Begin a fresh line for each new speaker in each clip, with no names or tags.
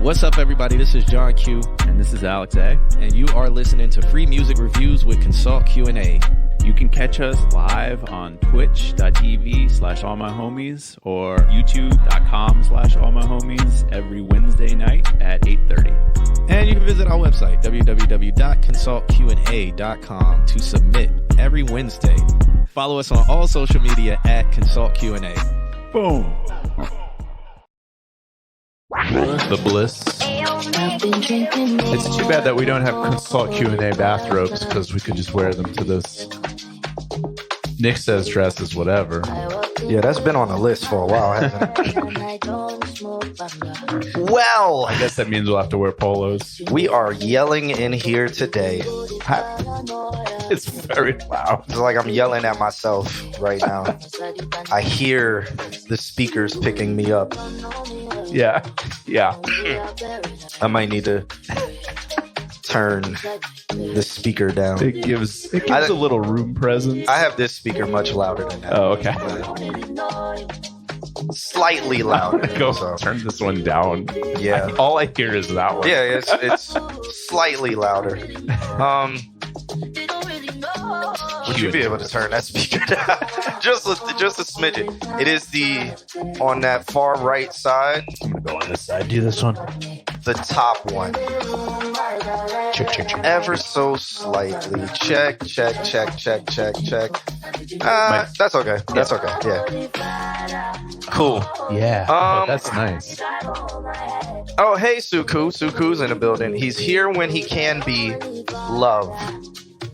What's up, everybody? This is John Q.
And this is Alex A.
And you are listening to Free Music Reviews with Consult Q&A.
You can catch us live on twitch.tv/allmyhomies or youtube.com/allmyhomies every Wednesday night at 8:30.
And you can visit our website, www.consultqa.com, to submit every Wednesday. Follow us on all social media at Consult Q&A.
Boom. The bliss.
It's too bad that we don't have Consult Q&A bathrobes, because we could just wear them to this. Nick says dresses, whatever.
Yeah, that's been on the list for a while, hasn't it? Well,
I guess that means we'll have to wear polos.
we are yelling in here today.
It's very loud.
It's like I'm yelling at myself right now. I hear the speakers picking me up.
Yeah.
I might need to turn the speaker down.
It gives a little room presence.
I have this speaker much louder than that.
Oh, okay.
Slightly louder.
Go
so.
turn this one down.
Yeah.
All I hear is that one.
Yeah, it's slightly louder. Would you be able to turn that speaker down? just a smidgen. It is on that far right side.
I'm going to go on this side. Do this one.
The top one.
Check.
Ever so slightly. Check. That's okay. That's okay. Yeah. Cool.
Yeah. That's nice.
Oh, hey, Suku. Suku's in the building. He's here when he can be. Love.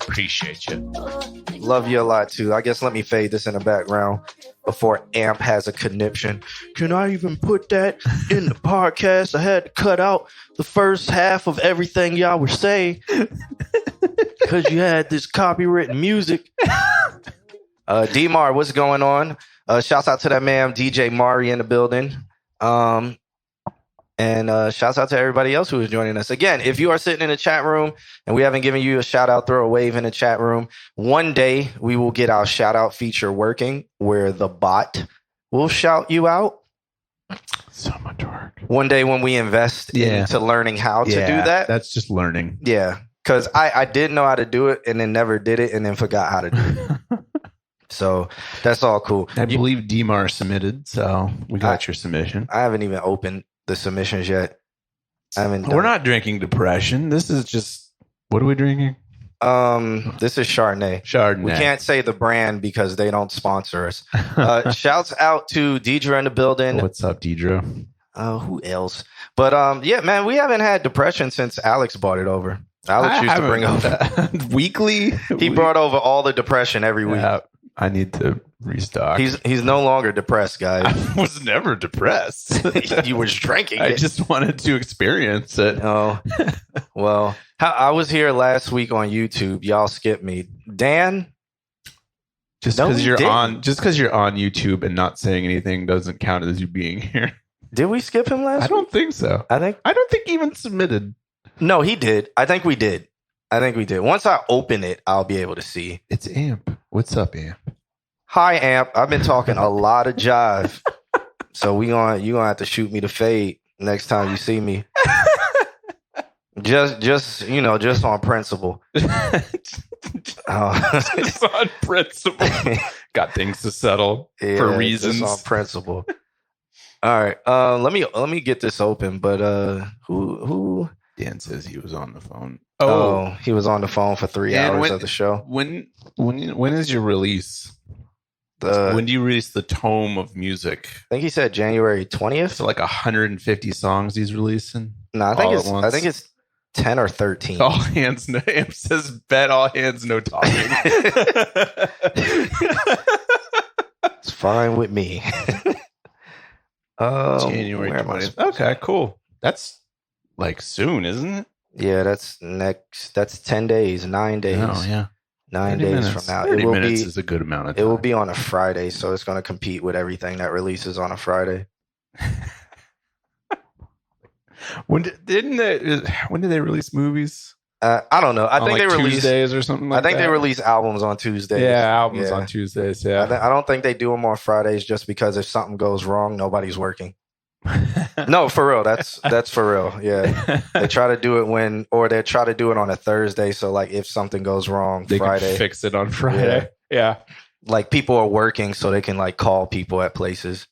Appreciate you.
Love you a lot, too. I guess let me fade this in the background before Amp has a conniption. Can I even put that in the podcast? I had to cut out the first half of everything y'all were saying because you had this copywritten music. D-Mar, what's going on? Shouts out to that man, DJ Mari, in the building. And shouts out to everybody else who is joining us. Again, if you are sitting in the chat room and we haven't given you a shout out, throw a wave in the chat room. One day we will get our shout out feature working where the bot will shout you out.
So much work.
One day when we invest into learning how to do that.
That's just learning.
Yeah. Because I didn't know how to do it and then never did it and then forgot how to do it. So that's all cool.
I believe DMAR submitted, so we got your submission.
I haven't even opened the submissions yet.
We're not drinking depression. This is just, what are we drinking?
This is Chardonnay. We can't say the brand because they don't sponsor us. Shouts out to Deidre in the building.
What's up, Deidre?
Who else? But yeah, man, we haven't had depression since Alex bought it over. Alex used to bring over
weekly.
He brought over all the depression every week.
I need to restock.
He's no longer depressed, guys.
I was never depressed.
You was drinking.
I just wanted to experience it.
Oh, well, I was here last week on YouTube. Y'all skipped me, Dan.
Just because you're on YouTube and not saying anything doesn't count as you being here.
Did we skip him last week?
I don't think so. I don't think he even submitted.
No, he did. I think we did. Once I open it, I'll be able to see.
It's Amp. What's up, Amp?
Hi, Amp. I've been talking a lot of jive. So you gonna have to shoot me the fade next time you see me. just on principle.
Just on principle. Got things to settle for reasons.
Just on principle. All right. Let me get this open. But who?
Dan says he was on the phone.
Oh, he was on the phone for 3 hours of the show.
When is your release? When do you release the tome of music?
I think he said January 20th.
So like 150 songs he's releasing?
No, I think it's 10 or 13.
All hands no. Amp says bet all hands no talking.
It's fine with me.
January 20th. Okay, cool. That's like soon, isn't it?
Yeah, that's 10 days, 9 days.
Oh, yeah.
9 days
minutes.
from now.
30 minutes is a good amount of time.
It will be on a Friday, so it's going to compete with everything that releases on a Friday.
When did they release movies?
I don't know. I think
like
they release
Tuesdays or something like that.
I think they release albums on Tuesdays.
Yeah, albums on Tuesdays. Yeah.
I don't think they do them on Fridays just because if something goes wrong, nobody's working. No, for real. That's for real. Yeah. They try to do it they try to do it on a Thursday. So like if something goes wrong
They
Friday,
can fix it on Friday. Yeah.
like people are working so they can like call people at places.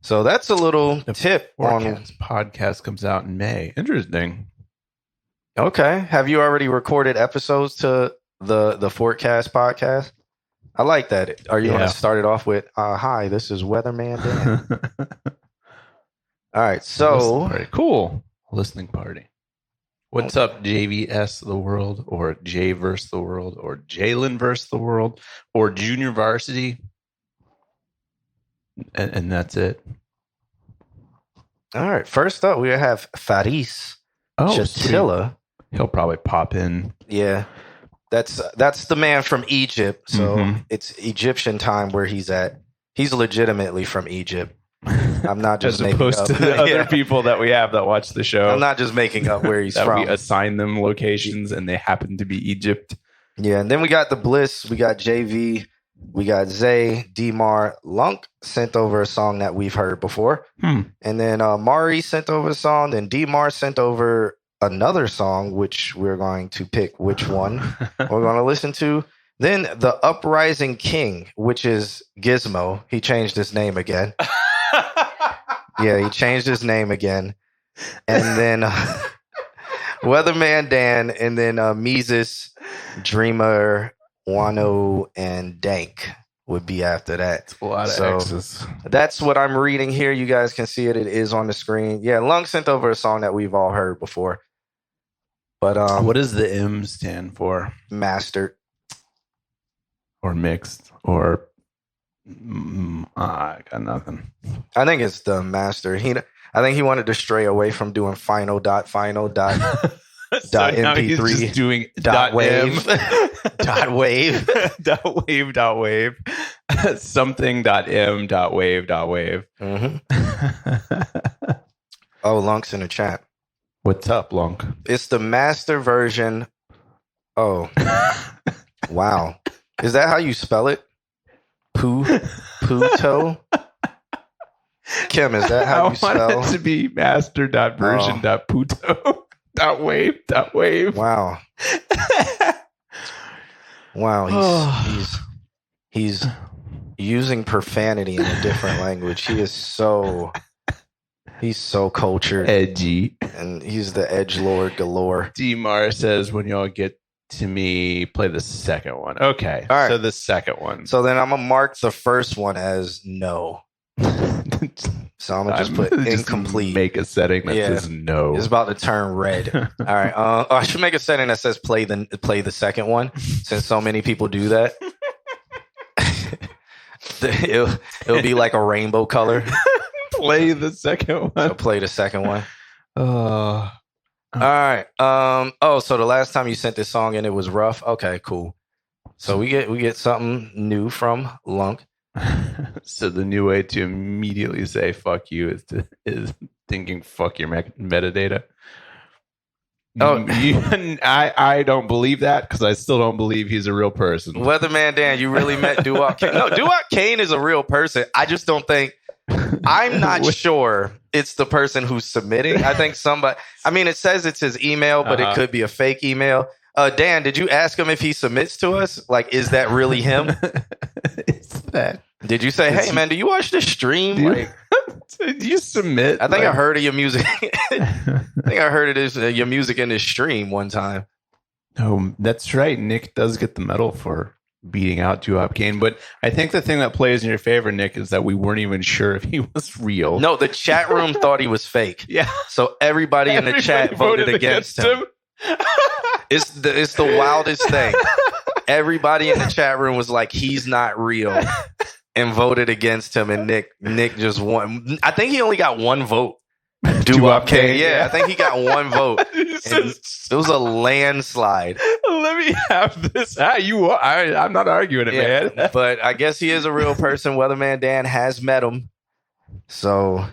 So that's a little tip on.
Podcast comes out in May. Interesting.
Okay. Have you already recorded episodes to the Forecast podcast? I like that. Are you going to start it off with, hi, this is Weatherman Dan. All right. So
cool. Listening party. What's up, JVS the world, or J versus the world, or Jalen versus the world, or junior varsity? And that's it.
All right. First up, we have Faris Chatilla.
He'll probably pop in.
Yeah. That's the man from Egypt. So it's Egyptian time where he's at. He's legitimately from Egypt. I'm not just
as
making
opposed
up.
to the other people that we have that watch the show.
I'm not just making up where he's from.
We assign them locations and they happen to be Egypt.
Yeah, and then we got the Bliss, we got JV, we got Zay, Demar, Lunk sent over a song that we've heard before. And then Mari sent over a song, then Demar sent over another song, which we're going to pick which one we're going to listen to. Then the Uprising King, which is Gizmo. He changed his name again. Yeah, he changed his name again. And then Weatherman Dan, and then Mises, Dreamer, Wano, and Dank would be after that.
It's a lot of X's.
That's what I'm reading here. You guys can see it. It is on the screen. Yeah, Lung sent over a song that we've all heard before. But
what does the M stand for?
Mastered.
Or mixed? Or I got nothing.
I think it's the master. I think he wanted to stray away from doing final dot MP3
now he's just doing
dot wave
dot wave dot wave dot wave something dot m dot wave dot wave.
Oh, Lunk's in the chat.
What's up, Lunk?
It's the master version. Oh, wow. Is that how you spell it? Puto? Kim, is that how you spell?
I want it to be master dot version dot puto dot wave dot wave.
Wow. Wow. He's using profanity in a different language. He's so cultured.
Edgy.
And he's the edgelord galore.
Demar says, when y'all get to me, play the second one. Okay.
All right.
So the second one.
So then I'm going to mark the first one as no. So I'm going to just put incomplete.
Make a setting that says no.
It's about to turn red. All right. I should make a setting that says play the second one, since so many people do that. It'll be like a rainbow color.
Play the second one.
I'll play the second one. All right. So the last time you sent this song in, it was rough. Okay, cool. So we get something new from Lunk.
So the new way to immediately say "fuck you" is thinking "fuck your metadata." Oh, I don't believe that, because I still don't believe he's a real person.
Weatherman Dan, you really met Duwop Kane? No, Duwop Kane is a real person. I just don't think. I'm not sure it's the person who's submitting. I think somebody. I mean, it says it's his email, but it could be a fake email. Dan, did you ask him if he submits to us? Like, is that really him?
It's that.
Did you say, hey, man, do you watch this stream?
Do you submit?
I think I heard of your music. I think I heard of your music in this stream one time.
Oh, that's right. Nick does get the medal for beating out Duwop Kane. But I think the thing that plays in your favor, Nick, is that we weren't even sure if he was real.
No, the chat room thought he was fake.
Yeah.
So everybody in the chat voted against him. It's the wildest thing. Everybody in the chat room was like, he's not real, and voted against him. And Nick just won. I think he only got one vote. Duwop Kane. Yeah, I think he got one vote. It was a landslide.
Let me have this. I'm not arguing it, man.
But I guess he is a real person. Weatherman Dan has met him. So,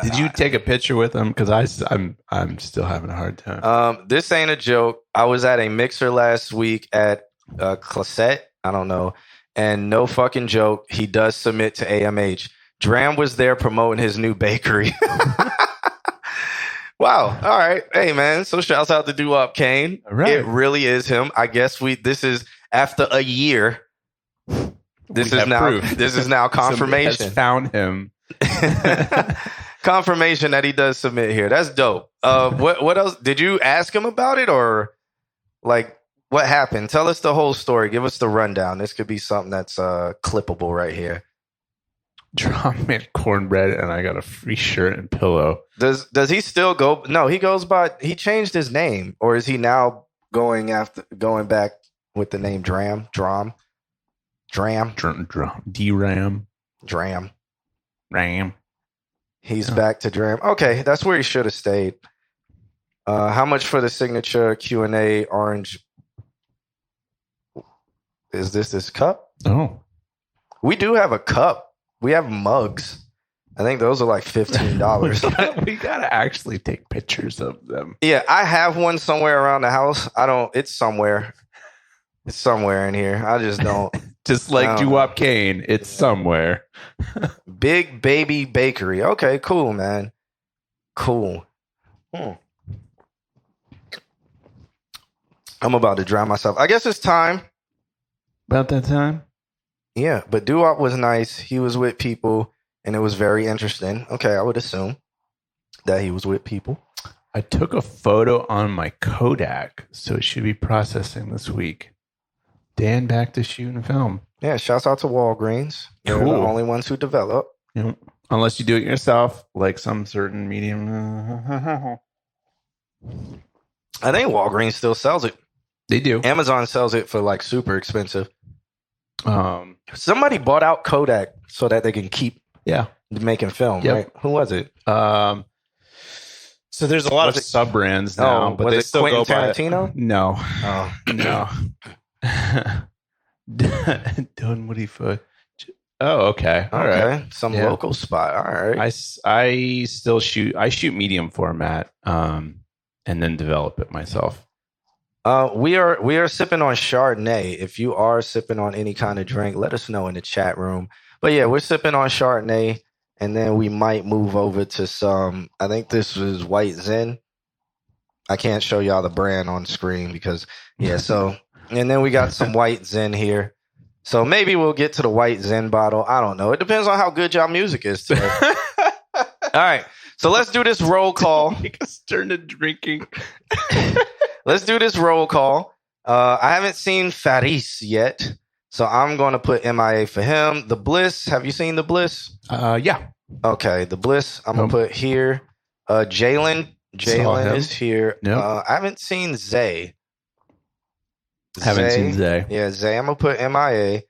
did you take a picture with him? Because I'm still having a hard time.
This ain't a joke. I was at a mixer last week at Classette. I don't know. And no fucking joke, he does submit to AMH. Dram was there promoting his new bakery. Wow. All right. Hey, man. So shouts out to Doo-Wop Kane.
All right.
It really is him. I guess this is after a year. This is now confirmation.
Has found him.
Confirmation that he does submit here. That's dope. What else? Did you ask him about it, or like what happened? Tell us the whole story. Give us the rundown. This could be something that's clippable right here.
Drum made cornbread, and I got a free shirt and pillow.
Does he still go? No, he goes by. He changed his name, or is he now going back with the name Dram? DRAM. He's back to Dram. Okay, that's where he should have stayed. How much for the signature Q&A orange? Is this cup?
Oh,
we do have a cup. We have mugs. I think those are like $15.
we gotta actually take pictures of them.
Yeah, I have one somewhere around the house. It's somewhere. It's somewhere in here. I just don't.
Just like Doo-Wop Kane, it's somewhere.
Big Baby Bakery. Okay, cool, man. Cool. I'm about to drown myself. I guess it's time.
About that time?
Yeah, but Doo-Wop was nice. He was with people, and it was very interesting. Okay, I would assume that he was with people.
I took a photo on my Kodak, so it should be processing this week. Dan back to shooting film.
Yeah, shouts out to Walgreens. They're the only ones who develop.
Yep. Unless you do it yourself, like some certain medium.
I think Walgreens still sells it.
They do.
Amazon sells it for like super expensive. Somebody bought out Kodak so that they can keep making film, right? Who was it?
So there's a lot of sub brands now, but they still
Quentin
go by
Tarantino?
No.
Oh.
No. Dunwoody Foot. Oh, okay. All right.
Some local spot. All right.
I still shoot. I shoot medium format, and then develop it myself.
We are sipping on Chardonnay. If you are sipping on any kind of drink, let us know in the chat room. But yeah, we're sipping on Chardonnay, and then we might move over to some. I think this is White Zen. I can't show y'all the brand on screen because So, and then we got some White Zen here. So maybe we'll get to the White Zen bottle. I don't know. It depends on how good y'all music is today. All right. So let's do this roll call.
Make us turn to drinking.
Let's do this roll call. I haven't seen Faris yet, so I'm going to put MIA for him. The Bliss. Have you seen the Bliss?
Yeah.
Okay. The Bliss. I'm going to put here. Jalen is here.
Nope.
I haven't seen Zay.
Haven't seen Zay.
Yeah, Zay. I'm going to put MIA.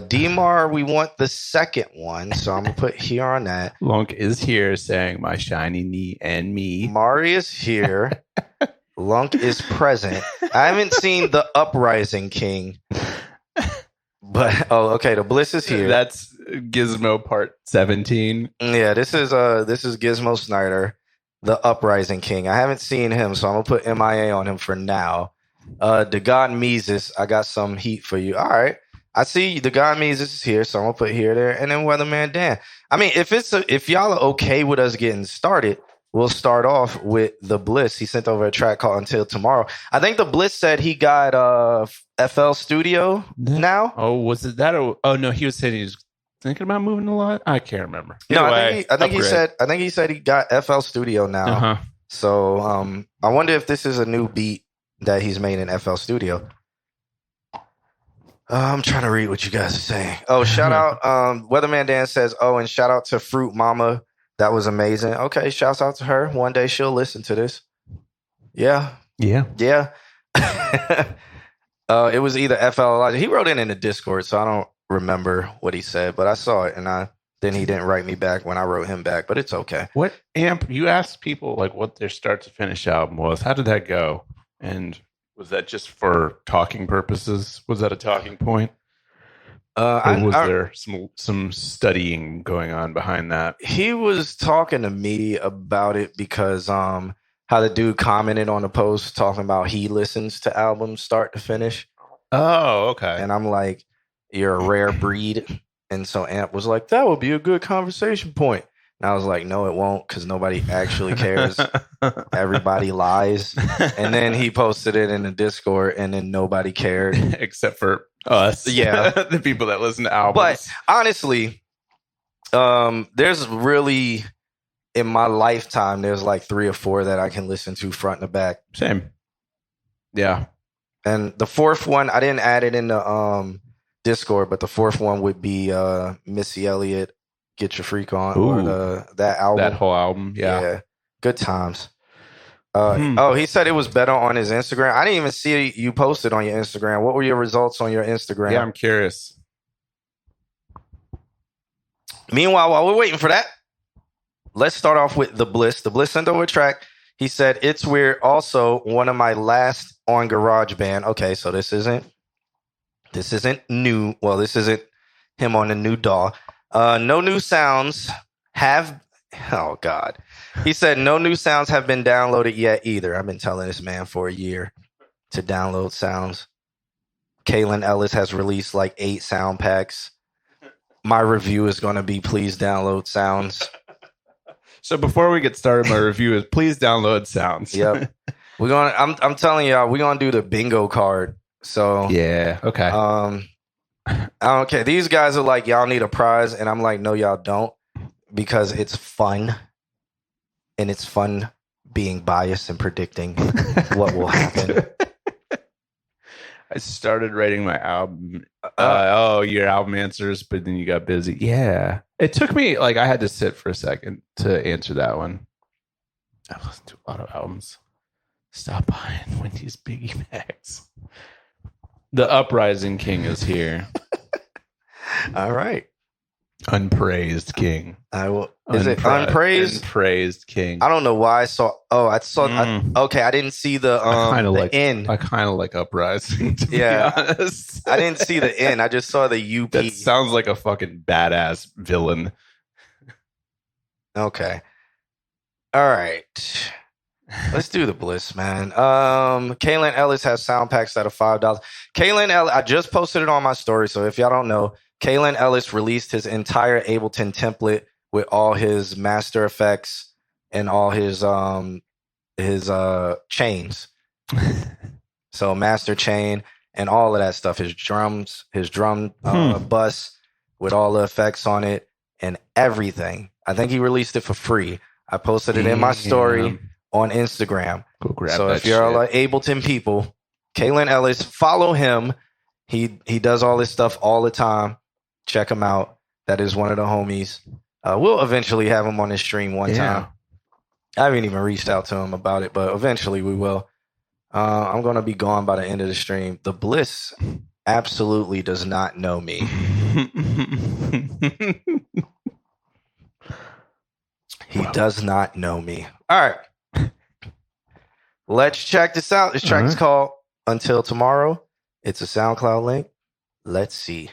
Demar, we want the second one, so I'm going to put here on that.
Lunk is here saying my shiny knee and me.
Mari is here. Lunk is present. I haven't seen the Uprising King. But okay, the Bliss is here.
That's Gizmo part 17.
Yeah, this is Gizmo Snyder, the Uprising King. I haven't seen him, so I'm gonna put MIA on him for now. The God Mises, I got some heat for you. All right. I see the God Mises is here, so I'm gonna put here there. And then Weatherman Dan. I mean, if y'all are okay with us getting started, we'll start off with the Bliss. He sent over a track called Until Tomorrow. I think the Bliss said he got FL Studio now.
Oh, was it that? Oh no, he was saying he was thinking about moving a lot. I can't remember.
No, I think he said he got FL Studio now.
Uh-huh.
So I wonder if this is a new beat that he's made in FL Studio. I'm trying to read what you guys are saying. Oh, shout out. Weatherman Dan says, and shout out to Fruit Mama. That was amazing. Okay, shouts out to her. One day she'll listen to this. Yeah. It was either FL Elijah. He wrote in the Discord, so I don't remember what he said, but I saw it, and then he didn't write me back when I wrote him back, but it's okay.
What amp? You asked people like what their start to finish album was. How did that go? And was that just for talking purposes? Was that a talking point? Or was there some studying going on behind that?
He was talking to me about it because how the dude commented on the post talking about he listens to albums start to finish.
Oh, okay.
And I'm like, you're a rare breed. And so Amp was like, that would be a good conversation point. And I was like, no, it won't, because nobody actually cares. Everybody lies. And then he posted it in the Discord, and then nobody cared.
Except for us.
Yeah.
The people that listen to albums.
But honestly, there's really, in my lifetime, there's like 3 or 4 that I can listen to front and back.
Same. Yeah.
And the 4th one, I didn't add it in the Discord, but the 4th one would be Missy Elliott, Get Your Freak On, or that album.
That whole album. Yeah.
Good times. Oh, he said it was better on his Instagram. I didn't even see you posted on your Instagram. What were your results on your Instagram?
Yeah, I'm curious.
Meanwhile, while we're waiting for that, let's start off with The Bliss. The Bliss sent over a track. He said, it's weird. Also, one of my last on GarageBand. Okay, so this isn't new. Well, this isn't him on the new DAW. No new sounds have... Oh, God. He said, no new sounds have been downloaded yet either. I've been telling this man for a year to download sounds. Kaylin Ellis has released like 8 sound packs. My review is going to be, please download sounds.
So before we get started, my review is please download sounds.
Yep. I'm telling y'all, we're going to do the bingo card. So
yeah. Okay.
I don't care. These guys are like, y'all need a prize. And I'm like, no, y'all don't. Because it's fun. And it's fun being biased and predicting what will happen.
I started writing my album. Your album answers, but then you got busy. Yeah. It took me, like, I had to sit for a second to answer that one. I've listened to a lot of albums. Stop buying Wendy's Biggie Bags. The Uprising King is here.
All right.
Unpraised King.
I will. Is it unpraised?
Unpraised King.
I don't know why I saw. Oh, I saw. Okay, I didn't see the N.
I kind of like Uprising. To be honest.
I didn't see the N. I just saw the UP.
That sounds like a fucking badass villain.
Okay. All right. Let's do the Bliss, man. Kaylin Ellis has sound packs that are $5. Kaylin Ellis. I just posted it on my story, so if y'all don't know, Kaylin Ellis released his entire Ableton template with all his master effects and all his chains. So master chain and all of that stuff. His drum bus with all the effects on it and everything. I think he released it for free. I posted it in my story on Instagram.
Go grab
so
that
if you're
shit.
like Ableton people, Kaylin Ellis, follow him. He does all this stuff all the time. Check him out. That is one of the homies. We'll eventually have him on his stream one time. I haven't even reached out to him about it, but eventually we will. I'm going to be gone by the end of the stream. The Bliss absolutely does not know me. He does not know me. All right. Let's check this out. This track is called Until Tomorrow. It's a SoundCloud link. Let's see.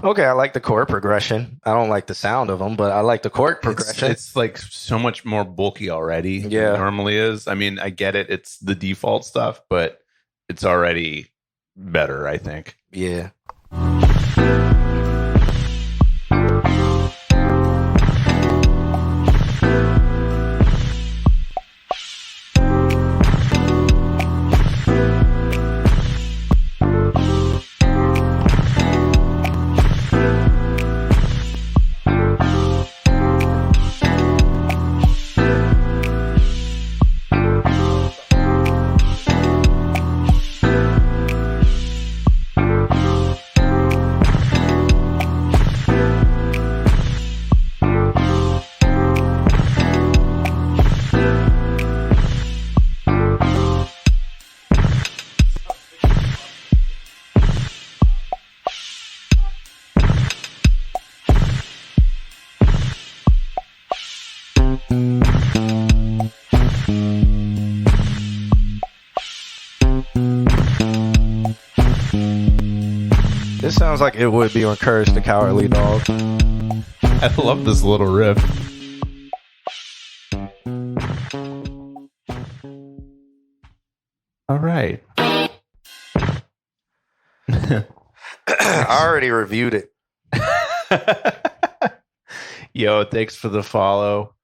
Okay, I like the chord progression. I don't like the sound of them, but I like the chord progression.
It's like so much more bulky already than
Yeah.
it normally is. I mean, I get it. It's the default stuff, but it's already better, I think.
Yeah. This sounds like it would be on Courage the Cowardly Dog.
I love this little riff. All right.
I already reviewed it.
Yo, thanks for the follow.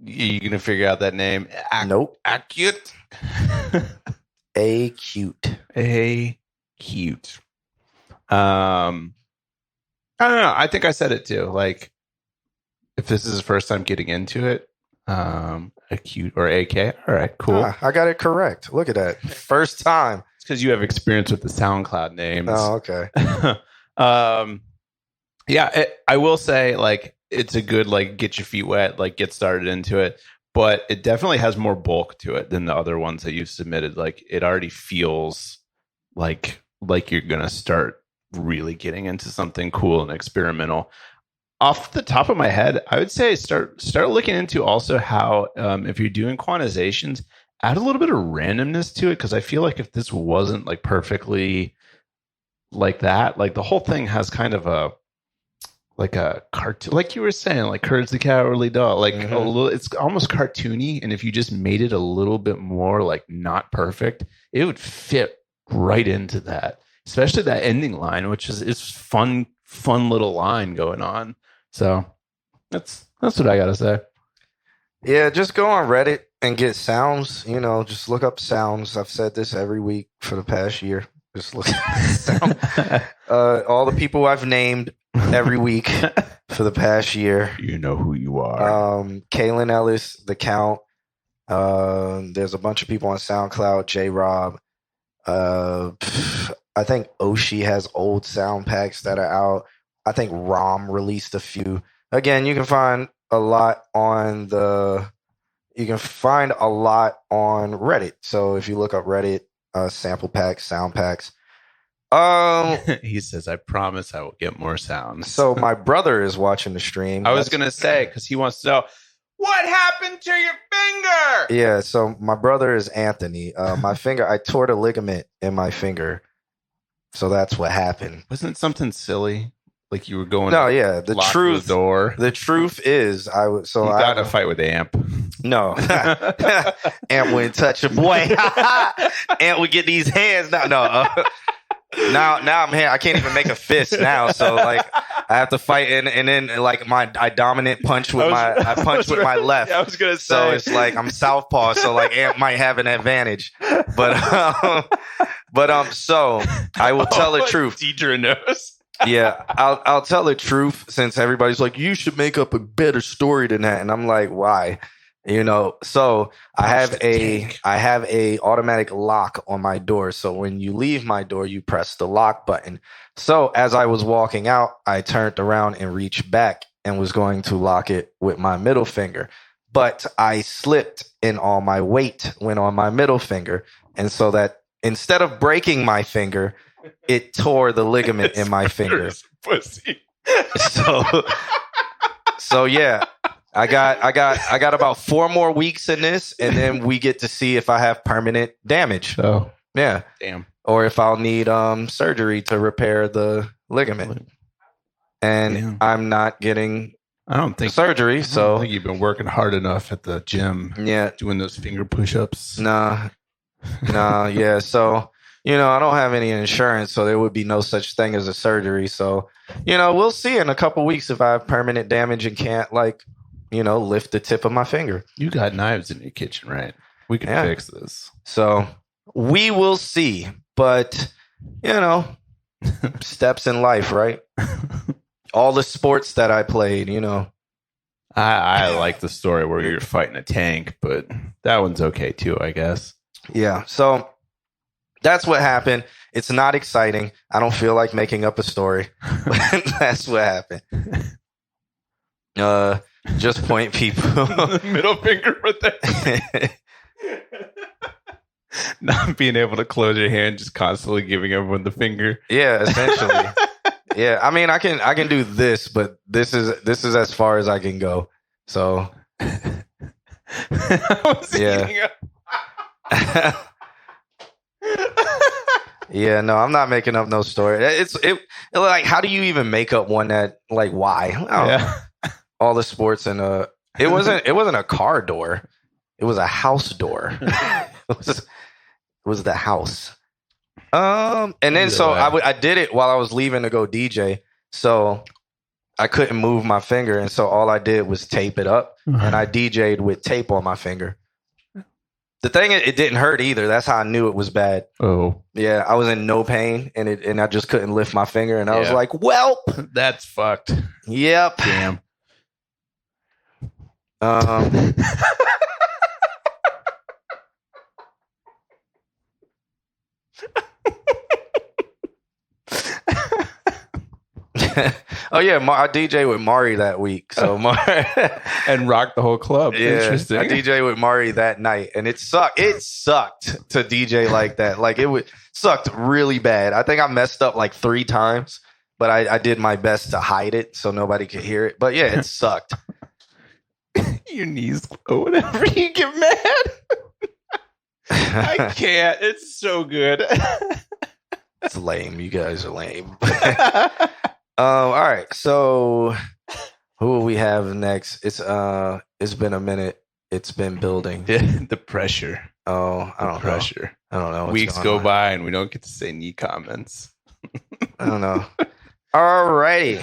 You gonna figure out that name?
Nope.
Acute.
A cute.
A cute. I don't know. I think I said it too. Like, if this is the first time getting into it, acute or AK. All right, cool.
I got it correct. Look at that. First time.
It's because you have experience with the SoundCloud names.
Oh, okay.
Yeah, I will say, like, it's a good, like, get your feet wet, like, get started into it. But it definitely has more bulk to it than the other ones that you've submitted. Like, it already feels like you're gonna start really getting into something cool and experimental. Off the top of my head, I would say start looking into also how, if you're doing quantizations, add a little bit of randomness to it, because I feel like if this wasn't like perfectly like that, like the whole thing has kind of a cartoon, like you were saying, like Courage the Cowardly Dog, like a little, it's almost cartoony. And if you just made it a little bit more like not perfect, it would fit right into that, especially that ending line, which is fun little line going on. So that's what I gotta say.
Yeah, just go on Reddit and get sounds. You know, just look up sounds. I've said this every week for the past year. Just look at sound. All the people I've named every week for the past year.
You know who you are.
Kalen Ellis, The Count. There's a bunch of people on SoundCloud. J Rob. I think Oshi has old sound packs that are out. I think Rom released a few. Again, you can find a lot on Reddit. So if you look up Reddit, sample packs, sound packs.
He says, I promise I will get more sounds.
So my brother is watching the stream.
I was going to say, because he wants to know, what happened to your finger?
Yeah, so my brother is Anthony. My finger, I tore the ligament in my finger. So that's what happened.
Wasn't it something silly? Like you were going
No, yeah. The truth is I was so
you got in a fight with Amp.
No. Amp wouldn't touch a boy. Amp would get these hands. No. Now I'm here. I can't even make a fist now. So like I have to fight and then like I dominant punch with I punch with my left.
Yeah, I was gonna say.
So it's like I'm southpaw. So like Amp might have an advantage. But so I will tell the truth.
Deidre knows.
Yeah, I'll tell the truth, since everybody's like, you should make up a better story than that, and I'm like, why? You know, so I have a automatic lock on my door. So when you leave my door, you press the lock button. So as I was walking out, I turned around and reached back and was going to lock it with my middle finger, but I slipped and all my weight went on my middle finger, and so that instead of breaking my finger, it tore the ligament in my finger.
Pussy.
So yeah, I got about 4 more weeks in this, and then we get to see if I have permanent damage.
Oh,
yeah,
damn.
Or if I'll need surgery to repair the ligament. And
damn.
I'm not getting surgery. So
I think you've been working hard enough at the gym.
Yeah,
doing those finger push-ups.
Nah. Yeah. So. You know, I don't have any insurance, so there would be no such thing as a surgery. So, you know, we'll see in a couple weeks if I have permanent damage and can't, like, you know, lift the tip of my finger.
You got knives in your kitchen, right? We can fix this.
So we will see. But, you know, steps in life, right? All the sports that I played, you know.
I like the story where you're fighting a tank, but that one's okay too, I guess.
Yeah. So that's what happened. It's not exciting. I don't feel like making up a story. But that's what happened. Just point people.
Middle finger for that. Not being able to close your hand, just constantly giving everyone the finger.
Yeah, essentially. Yeah, I mean, I can do this, but this is as far as I can go. So, yeah. Yeah, no, I'm not making up no story. It like, how do you even make up one that, like, why? I don't know. All the sports and it wasn't a car door. It was a house door. it was the house. And then so I did it while I was leaving to go DJ. So I couldn't move my finger, and so all I did was tape it up, and I DJ'd with tape on my finger. The thing is, it didn't hurt either. That's how I knew it was bad.
Oh,
yeah, I was in no pain, and I just couldn't lift my finger, and I was like, "Welp,
that's fucked."
Yep.
Damn.
Oh yeah, I DJ with Mari that week, so
and rocked the whole club.
Yeah,
Interesting.
I DJ with Mari that night, and it sucked. It sucked to DJ like that. Like sucked really bad. I think I messed up like 3 times, but I did my best to hide it so nobody could hear it. But yeah, it sucked.
Your knees glow whenever you get mad. I can't. It's so good.
It's lame. You guys are lame. All right. So who will we have next? It's been a minute. It's been building.
The pressure.
Oh, I don't know.
Pressure.
I don't know.
Weeks go by and we don't get to say any comments.
I don't know. All righty.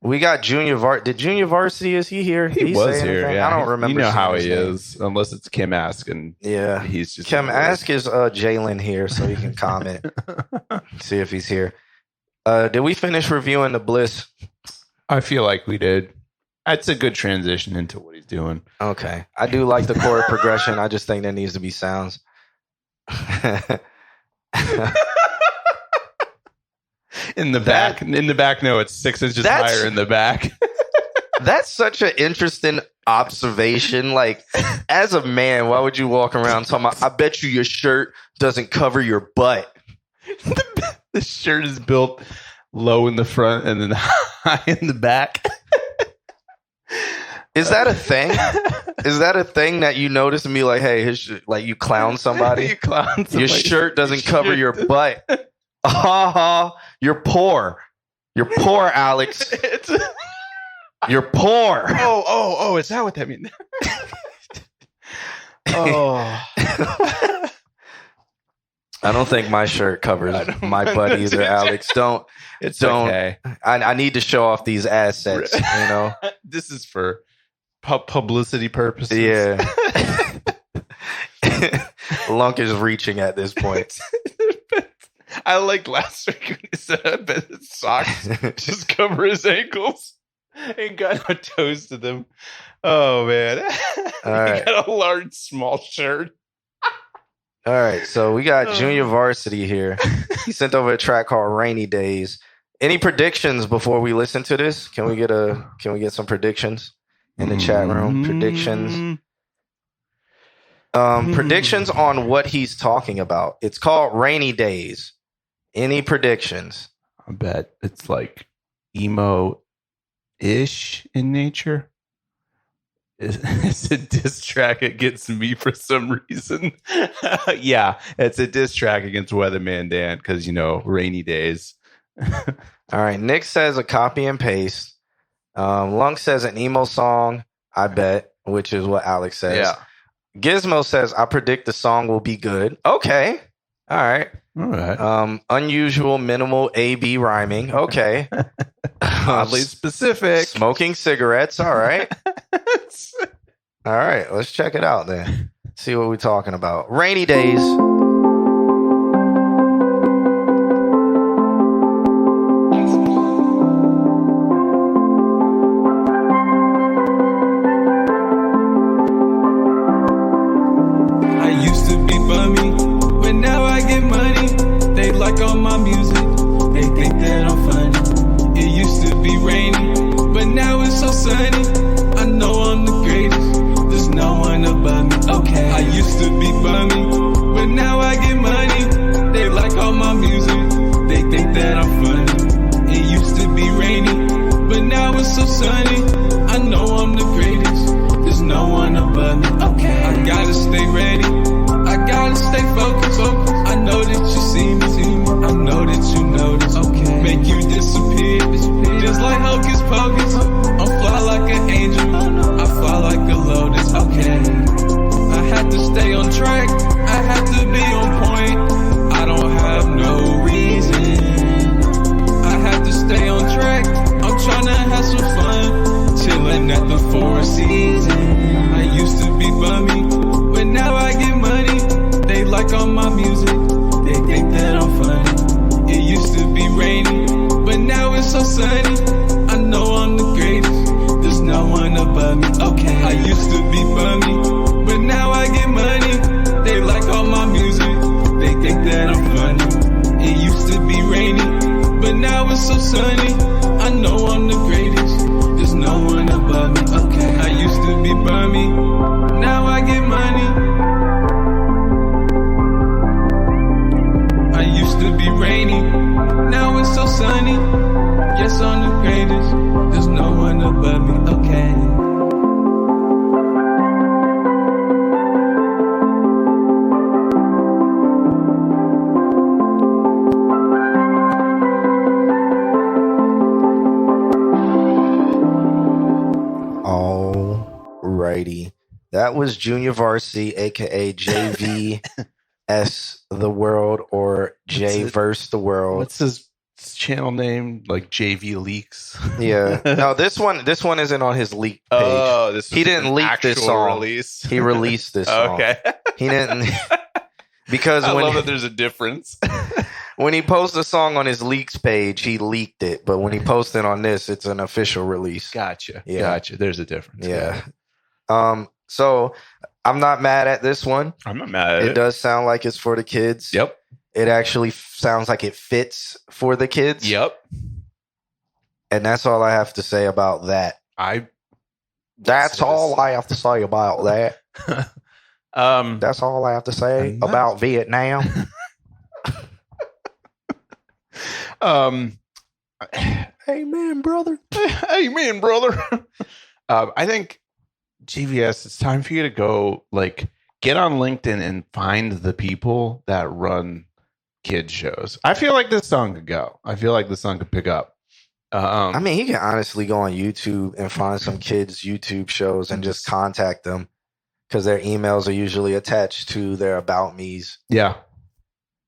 We got Junior Did Junior Varsity, is he here?
He was here. Yeah.
I don't remember.
You know how he is, unless it's Kim Ask, and he's just
Kim Ask is Jalen here, so he can comment. See if he's here. Did we finish reviewing the Bliss?
I feel like we did. That's a good transition into what he's doing.
Okay. I do like the chord progression. I just think there needs to be sounds.
In the back, no, it's 6 inches higher in the back.
That's such an interesting observation. Like, as a man, why would you walk around talking about, I bet you your shirt doesn't cover your butt?
The shirt is built low in the front and then high in the back.
Is that a thing? Is that a thing that you notice and be like, hey, like you clown somebody?
You clown somebody.
Your shirt doesn't cover your butt. You're poor. You're poor, Alex. You're poor.
Oh, is that what that means?
I don't think my shirt covers my butt either, Alex. Don't.
Okay.
I need to show off these assets, you know?
This is for publicity purposes.
Yeah. Lunk is reaching at this point.
I liked last week when he said, I bet his socks just cover his ankles. Ain't got no toes to them. Oh, man.
All right.
He got a large, small shirt.
All right. So we got Junior Varsity here. He sent over a track called Rainy Days. Any predictions before we listen to this? Can we get some predictions in the chat room? Predictions. Predictions on what he's talking about. It's called Rainy Days. Any predictions?
I bet it's like emo-ish in nature. It's a diss track against me for some reason. Yeah, it's a diss track against Weatherman Dan because, rainy days.
All right. Nick says a copy and paste. Lunk says an emo song, I bet, which is what Alex says.
Yeah.
Gizmo says, I predict the song will be good. Okay. All right. Unusual, minimal A-B rhyming. Okay.
Oddly specific.
Smoking cigarettes. All right. All right. Let's check it out then. See what we're talking about. Rainy Days.
On my music, they think that I'm funny. It used to be rainy, but now it's so sunny. I know I'm the greatest, there's no one above me. Okay, I used to be bummy, but now track. I have to be on point. I don't have no reason. I have to stay on track. I'm tryna have some fun, chilling at the Four Seasons. I used to be bummy, but now I get money. They like all my music, they think that I'm funny. It used to be rainy, but now it's so sunny. I know I'm the greatest, there's no one above me. Okay, I used to be bummy, but now I get money. They like all my music, they think that I'm funny. It used to be rainy, but now it's so sunny. I know I'm the greatest, there's no one above me. Okay, I used to be bummy, now I get money. I used to be rainy, now it's so sunny. Yes, I'm the greatest, there's no one above me. Okay.
Alrighty. That was Junior Varsity, aka JVS the World, or J Verse the World.
What's his channel name? Like JV Leaks?
Yeah. No, this one isn't on his leak page.
Oh, this
He didn't leak this
actual
song.
release.
He released this song.
Okay.
He didn't because
I
when
love that there's a difference.
when he posts a song on his leaks page, he leaked it. But when he posted on this, it's an official release.
Gotcha.
Yeah.
Gotcha. There's a difference.
Yeah. So I'm not mad at this one.
I'm not mad at
It
it.
does sound like it's for the kids.
Yep.
It actually sounds like it fits for the kids.
Yep.
And that's all I have to say about that. That's all I have to say about that. That's all I have to say about Vietnam.
Amen, brother. Amen, brother. I think GVS, it's time for you to go get on LinkedIn and find the people that run kids shows. I feel like this song could go. I feel like this song could pick up.
I mean, he can honestly go on YouTube and find some kids' YouTube shows and just contact them because their emails are usually attached to their About Me's.
Yeah.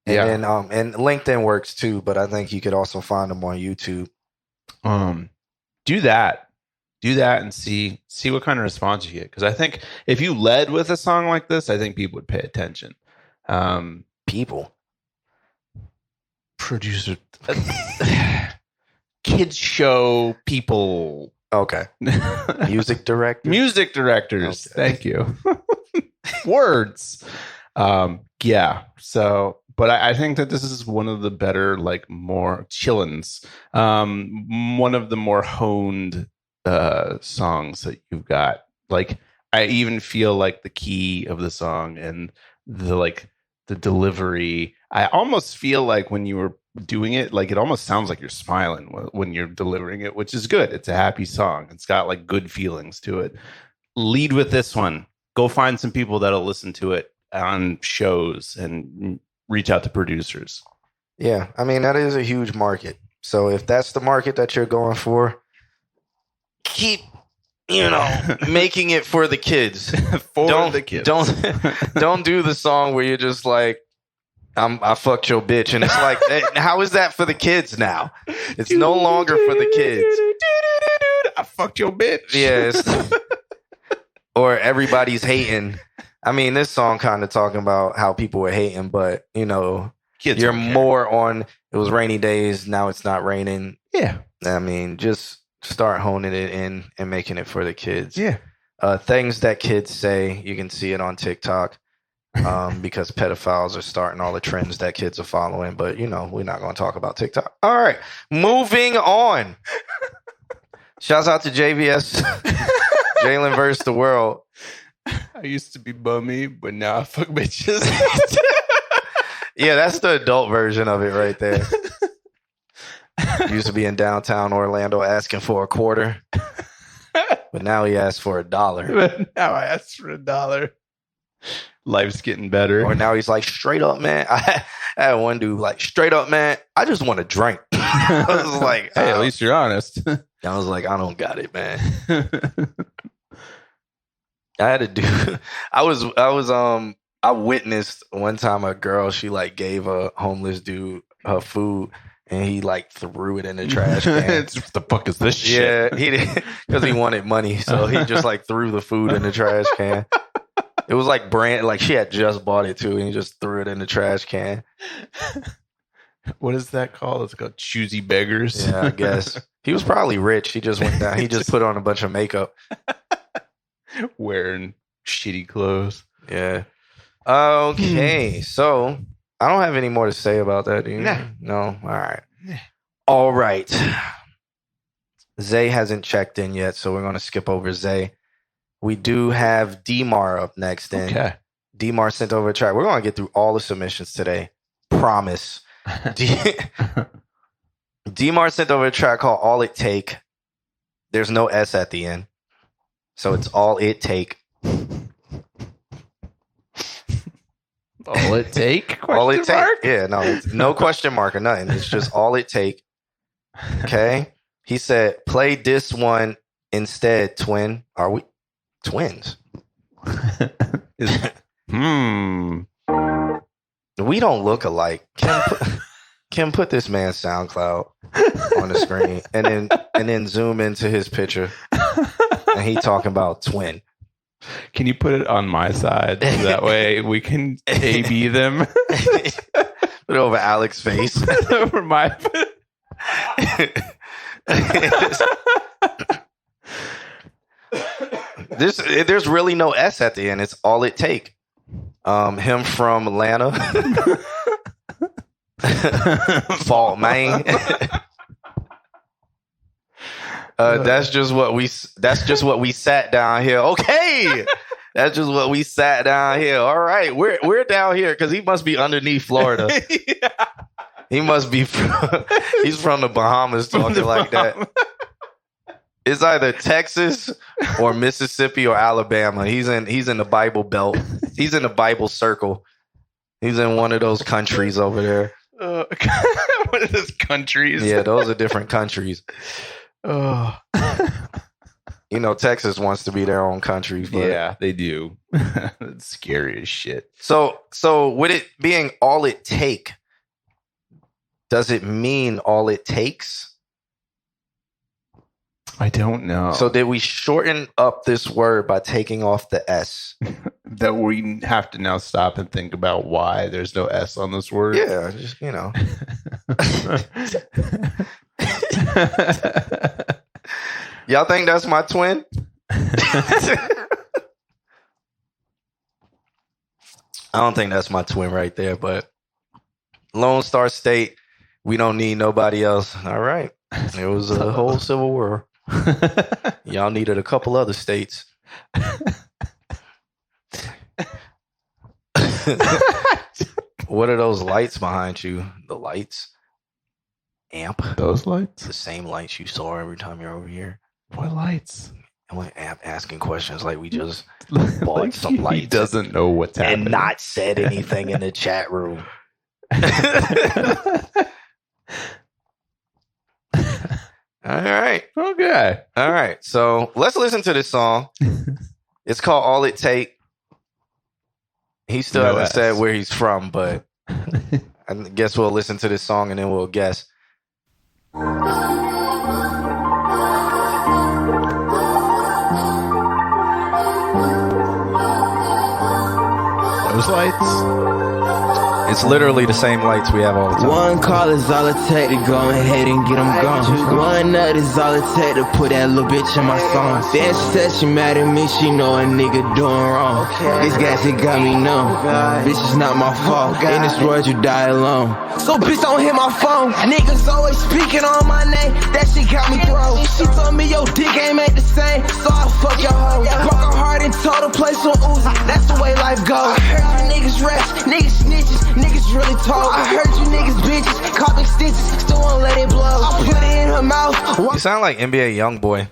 And then, and LinkedIn works too, but I think you could also find them on YouTube.
Do that and see what kind of response you get. Because I think if you led with a song like this, I think people would pay attention.
People.
Producer. Kids show people.
Okay. Music director.
Music directors.
Okay.
Thank you. Words. Yeah. So, but I think that this is one of the better, more chillins. One of the more honed songs that you've got. I even feel like the key of the song and the delivery. I almost feel like when you were doing it, it almost sounds like you're smiling when you're delivering it, which is good. It's a happy song. It's got good feelings to it. Lead with this one. Go find some people that'll listen to it on shows and reach out to producers.
Yeah. I mean, that is a huge market. So if that's the market that you're going for, keep, making it for the kids.
The kids.
Don't do the song where you're just like, I fucked your bitch. And it's like, how is that for the kids now? It's no longer for the kids.
I fucked your bitch.
Yes. Or everybody's hating. I mean, this song kind of talking about how people were hating, but,
Kids
you're
don't care.
more on, it was rainy days, now it's not raining.
Yeah.
I mean, just start honing it in and making it for the kids.
Yeah.
Things that kids say, you can see it on TikTok. Because pedophiles are starting all the trends that kids are following. But, we're not going to talk about TikTok. All right. Moving on. Shouts out to JVS. Jalen versus the world.
I used to be bummy, but now I fuck bitches.
Yeah, that's the adult version of it right there. Used to be in downtown Orlando asking for a quarter. But now he asks for $1.
But now I asked for $1. Life's getting better.
Or now he's like, straight up, man. I had one dude straight up, man. I just want a drink. I was like,
hey, at least you're honest.
I was like, I don't got it, man. I had to do. I was I witnessed one time a girl, she like gave a homeless dude her food and he like threw it in the trash can.
What the fuck is this shit?
Yeah, he did because he wanted money, so he just like threw the food in the trash can. It was like like she had just bought it too, and he just threw it in the trash can.
What is that called? It's called choosy beggars.
Yeah, I guess he was probably rich. He just went down. He just put on a bunch of makeup,
Wearing shitty clothes.
Yeah. Okay, so I don't have any more to say about that. Do you?
Nah.
No. All right. All right. Zay hasn't checked in yet, so we're going to skip over Zay. We do have Demar up next. And
Okay.
Demar sent over a track. We're going to get through all the submissions today. Promise. Demar sent over a track called All It Take. There's no S at the end. So it's All It Take.
All it take?
All it
Question mark?
take. Yeah, no, it's no question mark or nothing. It's just all it take. Okay. He said, play this one instead, twin. Are we twins? We don't look alike. Kim put this man's SoundCloud on the screen and then zoom into his picture. And he talking about twin.
Can you put it on my side? So that way we can A-B them.
Put it over Alex's face.
Over my
There's really no S at the end. It's all it take. Him from Atlanta. Fault, man. That's just what we sat down here. Okay. That's just what we sat down here. All right. We're down here because he must be underneath Florida. Yeah. He must be he's from the Bahamas talking like that. It's either Texas or Mississippi or Alabama. He's in the Bible Belt. He's in the Bible circle. He's in one of those countries over there.
One of those countries.
Yeah, those are different countries.
Oh.
You know, Texas wants to be their own country. But...
Yeah, they do. It's scary as shit.
So with it being all it take, does it mean all it takes?
I don't know.
So did we shorten up this word by taking off the S?
That we have to now stop and think about why there's no S on this word?
Yeah, just, you know. Y'all think that's my twin? I don't think that's my twin right there, but Lone Star State, we don't need nobody else. All right. It was a whole civil war. Y'all needed a couple other states. What are those lights behind you? The lights? Amp?
Those lights?
The same lights you saw every time you're over here.
What lights?
I went asking questions like we just bought
Like
some lights.
He doesn't know what's happening.
And not said anything in the chat room. All right.
Okay.
All right. So let's listen to this song. It's called All It Take. He still
No
hasn't
S.
said where he's from, but I guess we'll listen to this song and then we'll guess.
Those lights?
It's literally the same lights we have all the time.
One call is all it take to go ahead and get them gone. One nut is all it take to put that little bitch in my song. Then she said she mad at me, she know a nigga doing wrong. This guy shit got me numb. Bitch, it's not my fault. In this world, you die alone. So bitch, don't hit my phone. Niggas always speaking on my name. That shit got me thrown. She told me your dick ain't made the same, so I fuck your hoe. Broke her heart and told her place on Uzi. That's the way life goes. I heard you niggas rest, niggas snitches, niggas really told. I heard you niggas bitches, cop extensions, still won't let it blow. I put it in her mouth.
You sound like NBA Youngboy,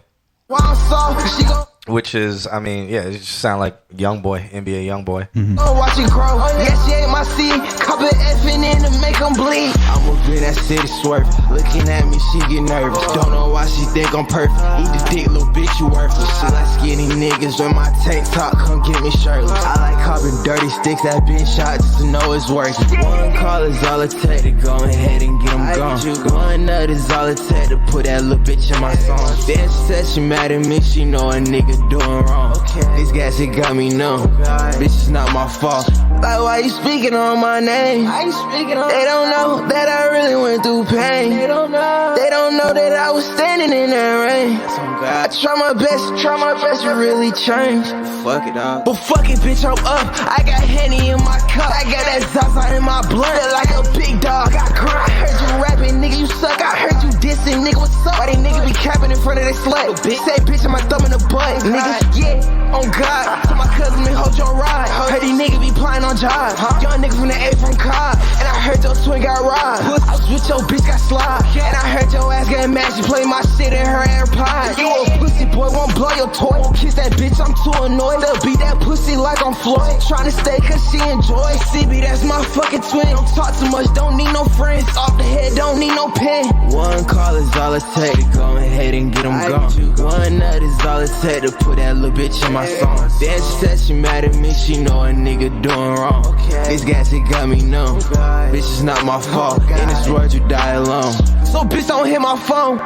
While I'm soft, she gon'
which is, I mean, yeah, it just sound like Youngboy, NBA Youngboy.
watch it grow. Yeah, she ain't my seed. Cup of effing in to make them bleed. I'm up in that city swerving. Looking at me, she get nervous. Don't know why she think I'm perfect. Eat the dick, little bitch, you worthless. She like skinny niggas with my tank top. Come get me shirtless. I like cop Popping dirty sticks that been shot just to know it's working. One call is all it take to go ahead and get them gone. One nut is all it take to put that little bitch in my song. Then she said she mad at me, she know a nigga doing wrong. This gas, it got me numb. Bitch, it's not my fault. Like, why you speaking on my name? They don't know that I really went through pain. They don't know that I was standing in that rain. I try my best to really change. Fuck it up. But fuck it, bitch, I'm up. I got Henny in my cup. I got that Zaza in my blood. Like a big dog. I heard you rapping, nigga, you suck. I heard you dissing, nigga, what's up? Why they niggas be capping in front of their slut? Say bitch, and my thumb in the butt. Nigga, yeah, on God. So my cousin, me hold your ride. Heard these niggas be plying on jobs. Young nigga from the A from Cobb. And I heard your twin got robbed. I was with your bitch, got slobbed. And I heard your ass getting mad. She play my shit in her AirPods. You a pussy boy, won't blow your toy. Kiss that bitch, I'm too annoyed. They'll beat that pussy like I'm Floyd. Tryna stay cause she enjoy. CB, that's my fucking twin. Don't talk too much, don't need no friends. Off the head, don't need no pen. One call is all it take to go ahead and get them gone. One nut is all it take to put that little bitch in my song. Then she said she mad at me, she know a nigga doing wrong. This gas, it got me numb. Bitch, it's not my fault. In this world, you die alone. So bitch, don't hit my phone.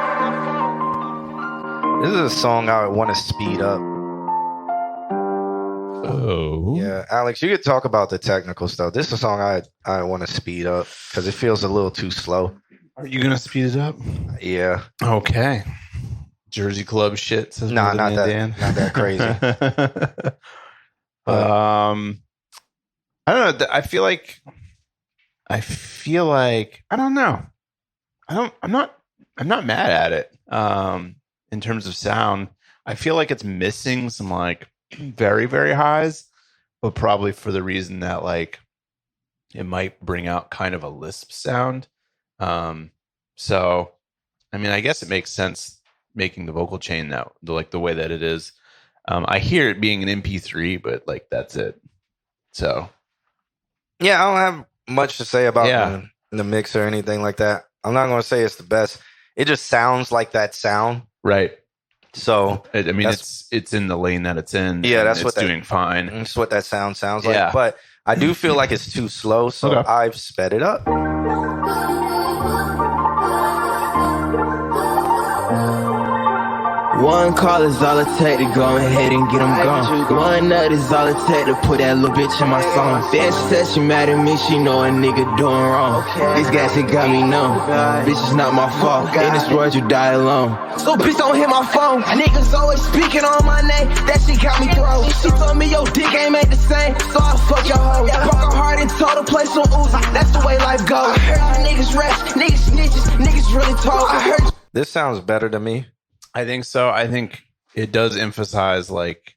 This is a song I want to speed up.
Oh.
Yeah, Alex, you could talk about the technical stuff. This is a song I want to speed up because it feels a little too slow.
Are you gonna speed it up?
Yeah.
Okay. Jersey Club shit. Says
Nah,
not
that crazy.
I don't know. I feel like I don't know. I'm not mad at it. In terms of sound, I feel like it's missing some like very, very highs, but probably for the reason that like it might bring out kind of a lisp sound. So I mean, I guess it makes sense making the vocal chain that like the way that it is. I hear it being an MP3, but like that's it. So
yeah, I don't have much to say about the mix or anything like that. I'm not going to say it's the best. It just sounds like that sound.
Right.
So
I mean, it's in the lane that it's in.
Yeah, that's
it's doing fine.
That's what that sound sounds like.
Yeah.
But I do feel like it's too slow, so
Okay.
I've sped it up.
One call is all it take to go ahead and get them gone. One nut is all it take to put that little bitch in my song. Then she said she mad at me, she know a nigga doing wrong. This gas, it got me numb. Bitch, it's not my fault. In this world, you die alone. So bitch, don't hit my phone. Niggas always speaking on my name. That shit got me thrown. She told me your dick ain't made the same, so I fuck your hoe. Broke her heart and told her play some Uzi. That's the way life goes. I heard niggas rest, niggas snitches, niggas really told. I heard.
This sounds better to me.
I think so. I think it does emphasize like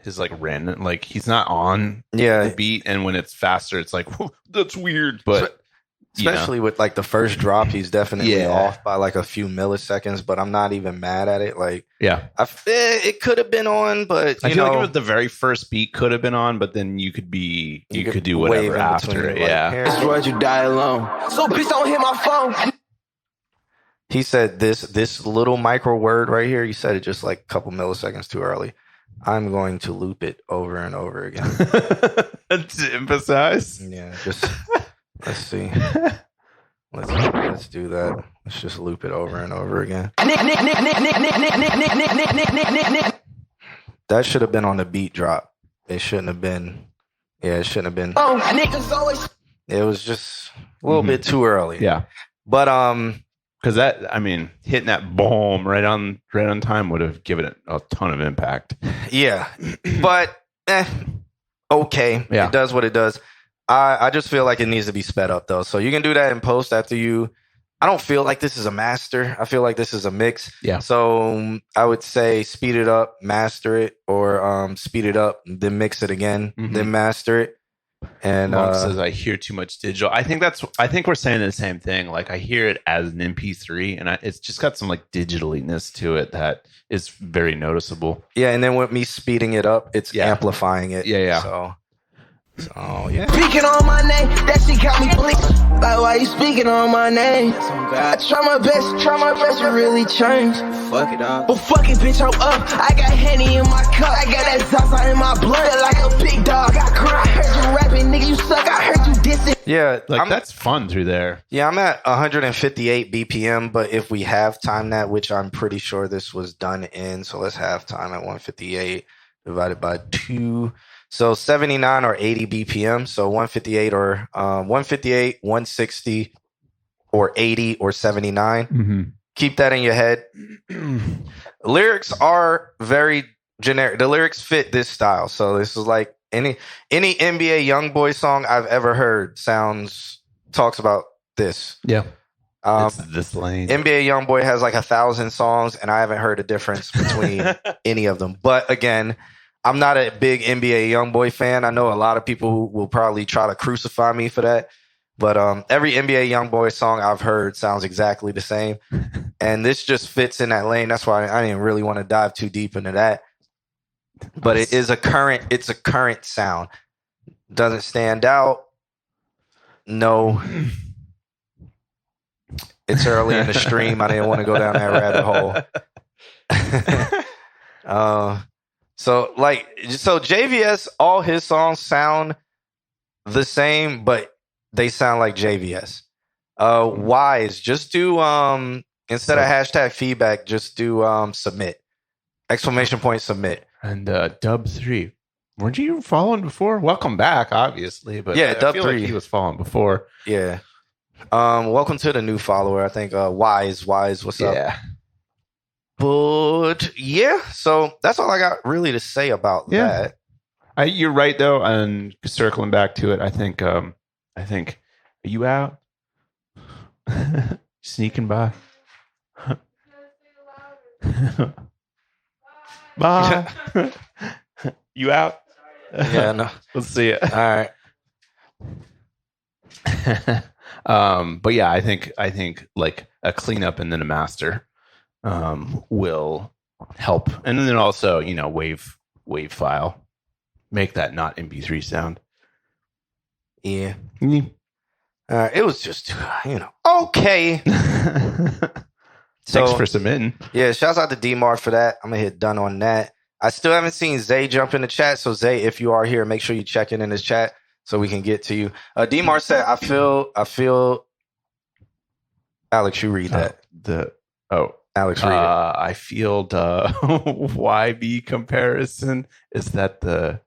his like random, like he's not on the beat, and when it's faster, it's like whoa, that's weird. But
especially with like the first drop, he's definitely off by like a few milliseconds. But I'm not even mad at it. Like it could have been on, but
I feel like it was the very first beat could have been on, but then you could do whatever after it.
This world, you die alone. So bitch, don't hit my phone.
He said this little micro word right here. He said it just like a couple milliseconds too early. I'm going to loop it over and over again.
To emphasize.
Yeah, just let's see. Let's do that. Let's just loop it over and over again. That should have been on the beat drop. It shouldn't have been. Yeah, it shouldn't have been.
Oh, niggas always.
It was just a little bit too early.
Yeah,
but
because that, I mean, hitting that boom right on time would have given it a ton of impact.
Yeah, but okay, it does what it does. I just feel like it needs to be sped up though, so you can do that in post after you. I don't feel like this is a master. I feel like this is a mix.
Yeah.
So I would say speed it up, master it, or speed it up, then mix it again, then master it. And
Monk says I hear too much digital. I think we're saying the same thing. Like I hear it as an MP3, and it's just got some like digitaliness to it that is very noticeable.
Yeah, and then with me speeding it up, it's amplifying it.
Yeah.
So yeah.
Speaking on my name, that shit got me bleak. Like why you speaking on my name? I try my best to really change. Fuck it up. But fuck it, bitch, I'm up. I got Henny in my cup. I got that Zaza in my blood. Like a big dog. I heard
Yeah,
Like that's fun through there.
Yeah, I'm at 158 BPM, but if we have time that, which I'm pretty sure this was done in, so let's have time at 158 divided by 2. So 79 or 80 BPM. So 158 or 158, 160 or 80 or 79.
Mm-hmm.
Keep that in your head. Lyrics are very generic. The lyrics fit this style. So this is like any NBA YoungBoy song I've ever heard talks about this.
Yeah.
Um,
It's this lane.
NBA YoungBoy has like 1,000 songs, and I haven't heard a difference between any of them. But again, I'm not a big NBA YoungBoy fan. I know a lot of people who will probably try to crucify me for that. But every NBA YoungBoy song I've heard sounds exactly the same, and this just fits in that lane. That's why I didn't really want to dive too deep into that. But it's a current sound. Doesn't stand out. No. It's early in the stream. I didn't want to go down that rabbit hole. So JVS, all his songs sound the same, but they sound like JVS. Wise, just do instead of hashtag feedback, just do submit. ! Submit.
And Dub3. Weren't you following before? Welcome back, obviously. But
Yeah,
I feel
Dub3.
like he was following before.
Yeah. Welcome to the new follower. I think Wise, what's up?
Yeah.
But yeah, so that's all I got really to say about that.
You're right though, and circling back to it, I think are you out? Sneaking by. Bye. You out?
Yeah, no.
Let's see it.
All right.
But yeah, I think like a cleanup and then a master will help, and then also wave file, make that not MP3 sound.
Yeah.
Mm.
It was just okay.
Thanks for submitting.
Yeah, shouts out to DMar for that. I'm gonna hit done on that. I still haven't seen Zay jump in the chat, so Zay, if you are here, make sure you check in his chat so we can get to you. DMar said, I feel. Alex, you read that. Alex, read it.
I feel the YB comparison. Is that the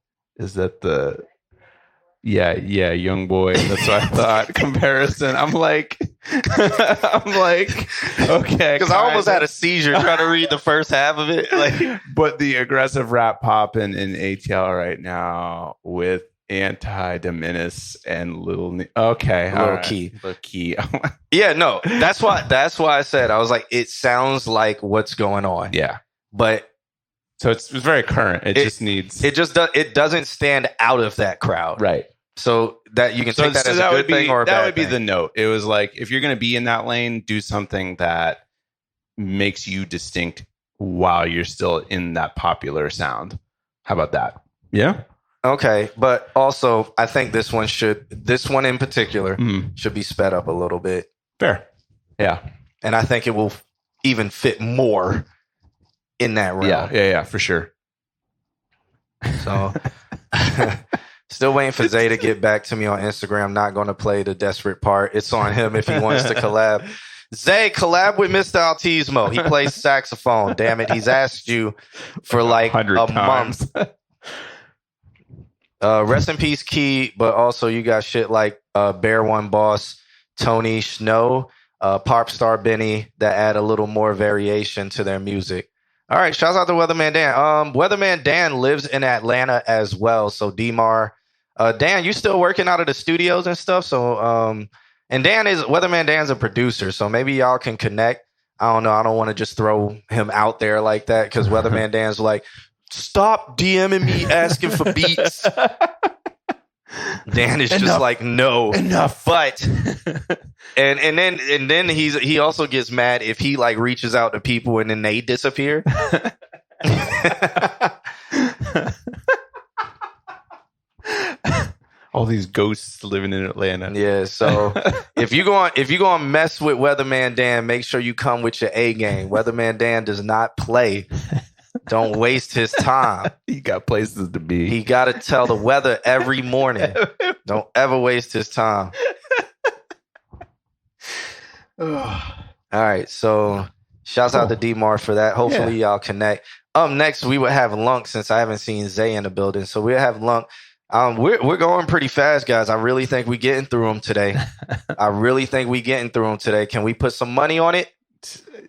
young boy? That's what I thought. Comparison. I'm like, okay,
because I almost had a seizure trying to read the first half of it.
But the aggressive rap popping in ATL right now with Anti-Dominus and Lil Key.
Yeah, no, that's why I said, I was like, it sounds like what's going on.
Yeah,
but
so it's very current. It
doesn't stand out of that crowd,
right?
So that you can take that as a good thing or a bad
that would be
thing.
the note. It was like, if you're going to be in that lane, do something that makes you distinct while you're still in that popular sound. How about that? Yeah.
Okay, but also I think this one in particular should be sped up a little bit.
Fair. Yeah.
And I think it will even fit more in that realm.
Yeah, for sure.
So still waiting for Zay to get back to me on Instagram. Not going to play the desperate part. It's on him if he wants to collab. Zay, collab with Mr. Altismo. He plays saxophone. Damn it. He's asked you for like
100
a month. Rest in peace, Key, but also you got shit like Bear One Boss, Tony Snow, Pop Star Benny that add a little more variation to their music. All right, shouts out to Weatherman Dan. Weatherman Dan lives in Atlanta as well. So DMar, Dan, you still working out of the studios and stuff. So and Weatherman Dan's a producer, so maybe y'all can connect. I don't know. I don't want to just throw him out there like that because Weatherman Dan's like, stop DMing me asking for beats. Dan is just like, no,
enough.
But and then he also gets mad if he like reaches out to people and then they disappear.
All these ghosts living in Atlanta.
Yeah, so if you going to mess with Weatherman Dan, make sure you come with your A game. Weatherman Dan does not play. Don't waste his time.
He got places to be.
He got to tell the weather every morning. Don't ever waste his time. All right, so shouts out to D-Mar for that. Hopefully y'all connect. Next we would have Lunk, since I haven't seen Zay in the building. So we'll have Lunk. We're going pretty fast, guys. I really think we getting through them today. Can we put some money on it?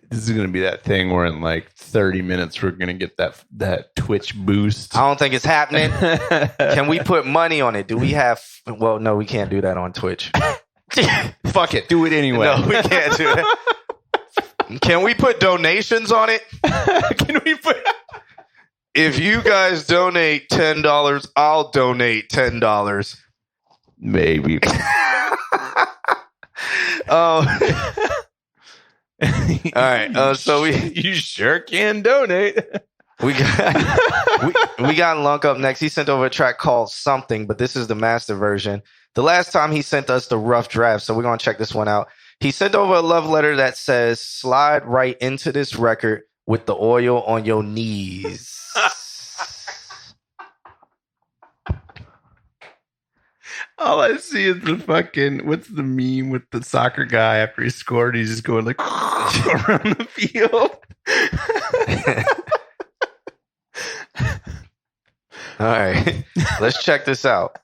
This is going to be that thing where in like 30 minutes we're going to get that Twitch boost.
I don't think it's happening. Can we put money on it? Do we have... Well, no, we can't do that on Twitch.
Fuck it. Do it anyway.
No, we can't do that. Can we put donations on it?
Can we put...
If you guys donate $10, I'll donate $10.
Maybe.
All right. So
you sure can donate.
we got Lunk up next. He sent over a track called Something, but this is the master version. The last time he sent us the rough draft, so we're gonna check this one out. He sent over a love letter that says, "Slide right into this record with the oil on your knees."
All I see is the fucking, what's the meme with the soccer guy after he scored? He's just going like around the field.
All right, let's check this out.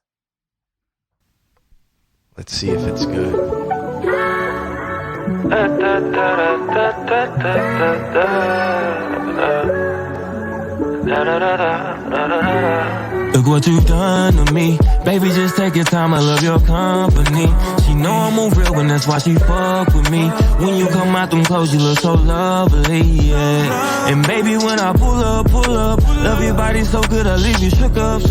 Let's see if it's good.
Look what you've done to me. Baby, just take your time, I love your company. She know I'm on real and that's why she fuck with me. When you come out them clothes, you look so lovely, yeah. And baby, when I pull up, love your body so good, I leave you shook up.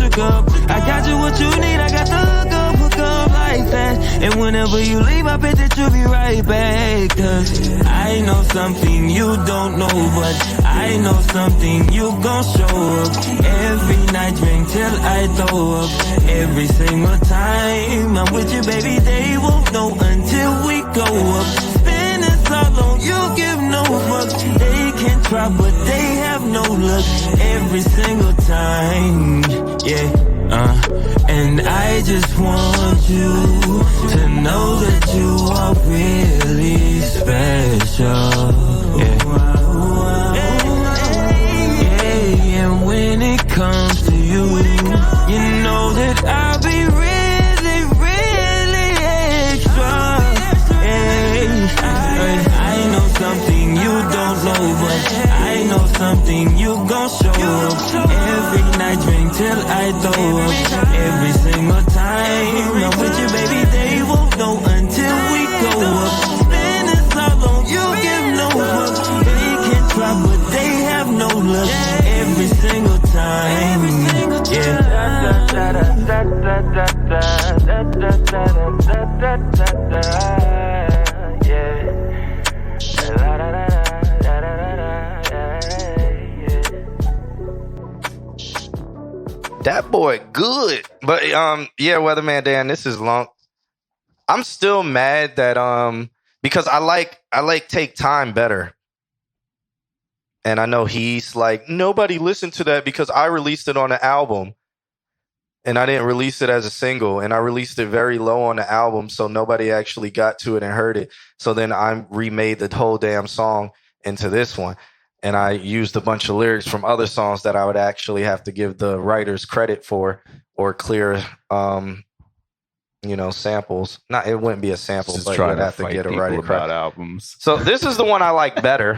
I got you what you need, I got the hook up like that. And whenever you leave, I bet that you'll be right back. Cause I know something you don't know, but I know something you gon' show up. Every night drink till I throw up. Every single time I'm with you, baby, they won't know until we go up. Spending so long, you give no fucks. They can try, but they have no luck. Every single time, yeah. And I just want you to know that you are really special. Yeah, and when it comes to you, you know that I'll be really, really extra. I know something you don't know, but I know something you gon' show up. Every night drink till I throw up. Every single time I'm with you, baby, they won't know until we go up. Spending so long, you give no fuck. They can try, but they have no luck. Every single time,
That boy good. But yeah, Weatherman Dan, this is long. I'm still mad that because I like Take Time better. And I know he's like, nobody listened to that because I released it on the album. And I didn't release it as a single. And I released it very low on the album, so nobody actually got to it and heard it. So then I remade the whole damn song into this one. And I used a bunch of lyrics from other songs that I would actually have to give the writers credit for, or clear, samples. Not, it wouldn't be a sample,
Just
but
trying
you'd
to
have to
fight
get a
people
writer
about
credit.
albums.
So this is the one I like better.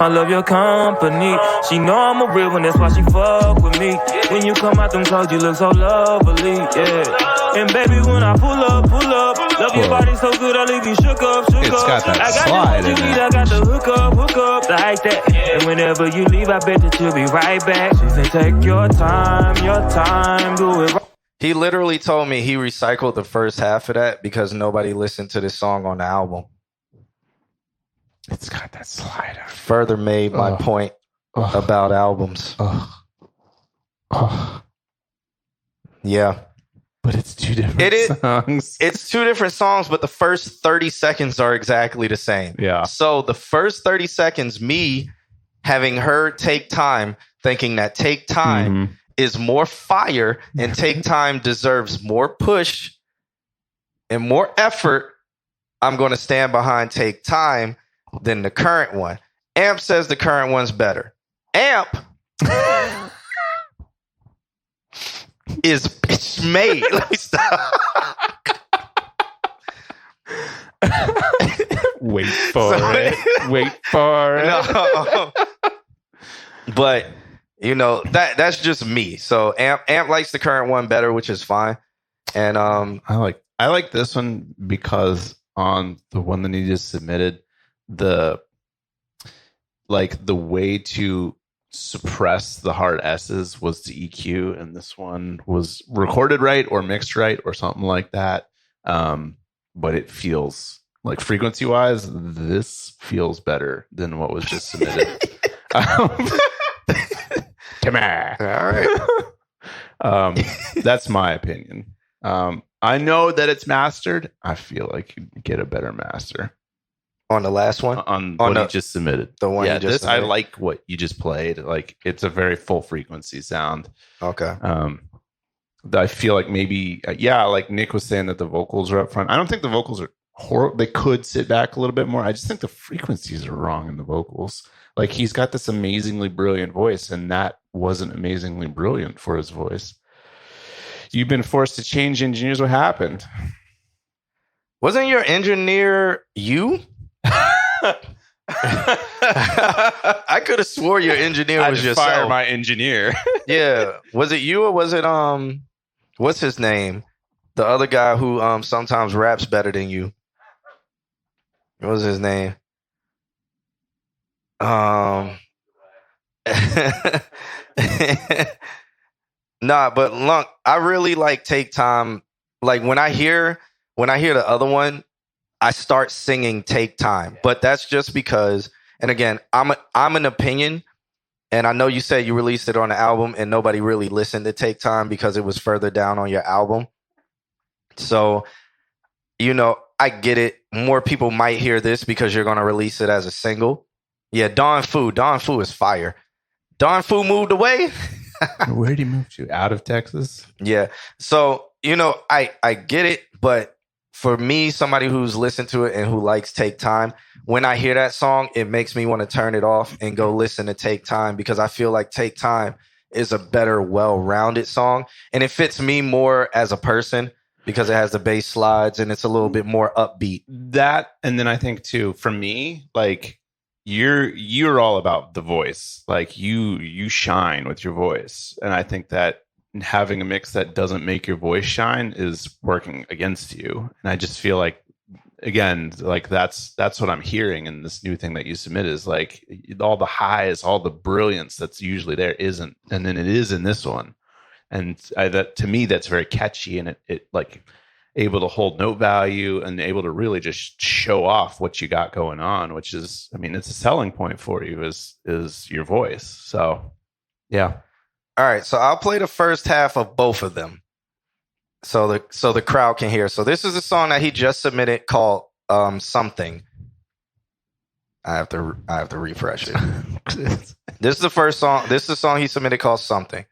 I love your company. She know I'm a real one, that's why she fuck with me. When you come out them clothes, you look so lovely, yeah. And baby, when I pull up, love your body so good, I leave you shook up.
It's got that
I got
slide
you
in
what you need,
it.
I got the hook up like that. And whenever you leave, I bet that you'll be right back. She said, take your time, do it right.
He literally told me he recycled the first half of that because nobody listened to this song on the album.
It's got that slider.
Further made my point about albums. Yeah.
But it's two different songs.
It's two different songs, but the first 30 seconds are exactly the same.
Yeah.
So the first 30 seconds, me having heard Take Time, thinking that Take Time is more fire and Take Time deserves more push and more effort I'm going to stand behind Take Time than the current one. Amp says the current one's better. Amp is bitch made. Let me stop.
Wait for it. Wait for it.
No. But you know, that's just me. So Amp likes the current one better, which is fine. And
I like this one because on the one that he just submitted, the way to suppress the hard S's was to EQ, and this one was recorded right or mixed right or something like that. But it feels like frequency wise, this feels better than what was just submitted. Come on.
all right.
That's my opinion. I know that it's mastered. I feel like you get a better master
On the last one?
on what you just submitted.
The one you just
I
submitted?
like what you just played. Like, it's a very full frequency sound.
Okay.
I feel like maybe, like Nick was saying that the vocals are up front. I don't think the vocals are horrible. They could sit back a little bit more. I just think the frequencies are wrong in the vocals. Like, he's got this amazingly brilliant voice, and that wasn't amazingly brilliant for his voice. You've been forced to change engineers. What happened?
Wasn't your engineer you? I could have swore your engineer was yourself.
Fire my engineer.
Yeah. Was it you or was it what's his name? The other guy who sometimes raps better than you. What was his name? Nah, but Lunk, I really like Take Time. Like when I hear the other one, I start singing Take Time. But that's just because, and again, I'm an opinion, and I know you said you released it on the album and nobody really listened to Take Time because it was further down on your album. So, you know, I get it. More people might hear this because you're going to release it as a single. Yeah, Don Fu is fire. Don Fu moved away.
Where did he move to? Out of Texas?
Yeah. So, you know, I get it, but for me, somebody who's listened to it and who likes Take Time, when I hear that song, it makes me want to turn it off and go listen to Take Time because I feel like Take Time is a better, well-rounded song. And it fits me more as a person because it has the bass slides and it's a little bit more upbeat.
That, and then I think too, for me, like, you're all about the voice. Like you shine with your voice. And I think that having a mix that doesn't make your voice shine is working against you. And I just feel like, again, like that's what I'm hearing in this new thing that you submit is like all the highs, all the brilliance that's usually there isn't. And then it is in this one. And that to me, that's very catchy and it like able to hold note value and able to really just show off what you got going on, which is, I mean, it's a selling point for you is your voice. So, yeah.
All right. So I'll play the first half of both of them. So the crowd can hear. So this is a song that he just submitted called Something. I have to refresh it. This is the first song. This is the song he submitted called Something.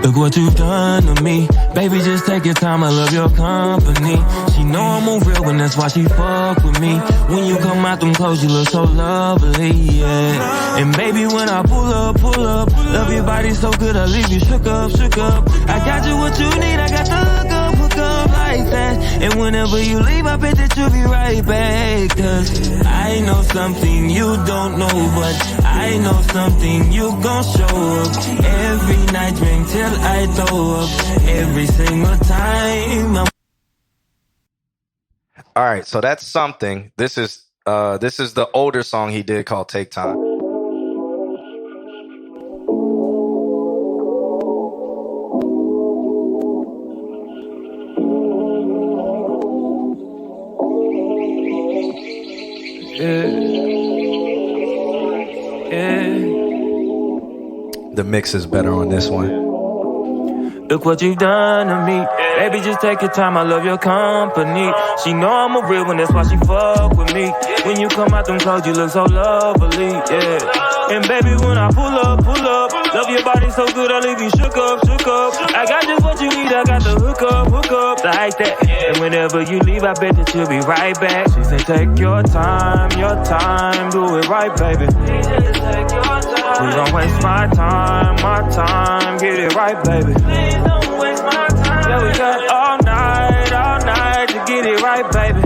Look what you've done to me. Baby, just take your time, I love your company. She know I'm on real and that's why she fuck with me. When you come out them clothes, you look so lovely, yeah. And baby, when I pull up, love your body so good, I leave you shook up. I got you what you need, I got the hook up like that. And whenever you leave, I bet that you'll be right back. Cause I know something you don't know, but I know something you gon' show up. Every night, drink till I throw up. Every single time.
All right, so that's Something. This is the older song he did called Take Time. The mix is better on this one.
Look what you've done to me. Baby, just take your time, I love your company. She know I'm a real one, that's why she fuck with me. When you come out them clothes, you look so lovely, yeah. And baby, when I pull up, love your body so good, I leave you shook up. I got just what you need, I got the hook up, like that. And whenever you leave, I bet that you'll be right back. She said, take your time, do it right, baby. Just take your time. We don't waste my time, get it right, baby. Please don't waste my time. Yeah, we got all night to get it right, baby.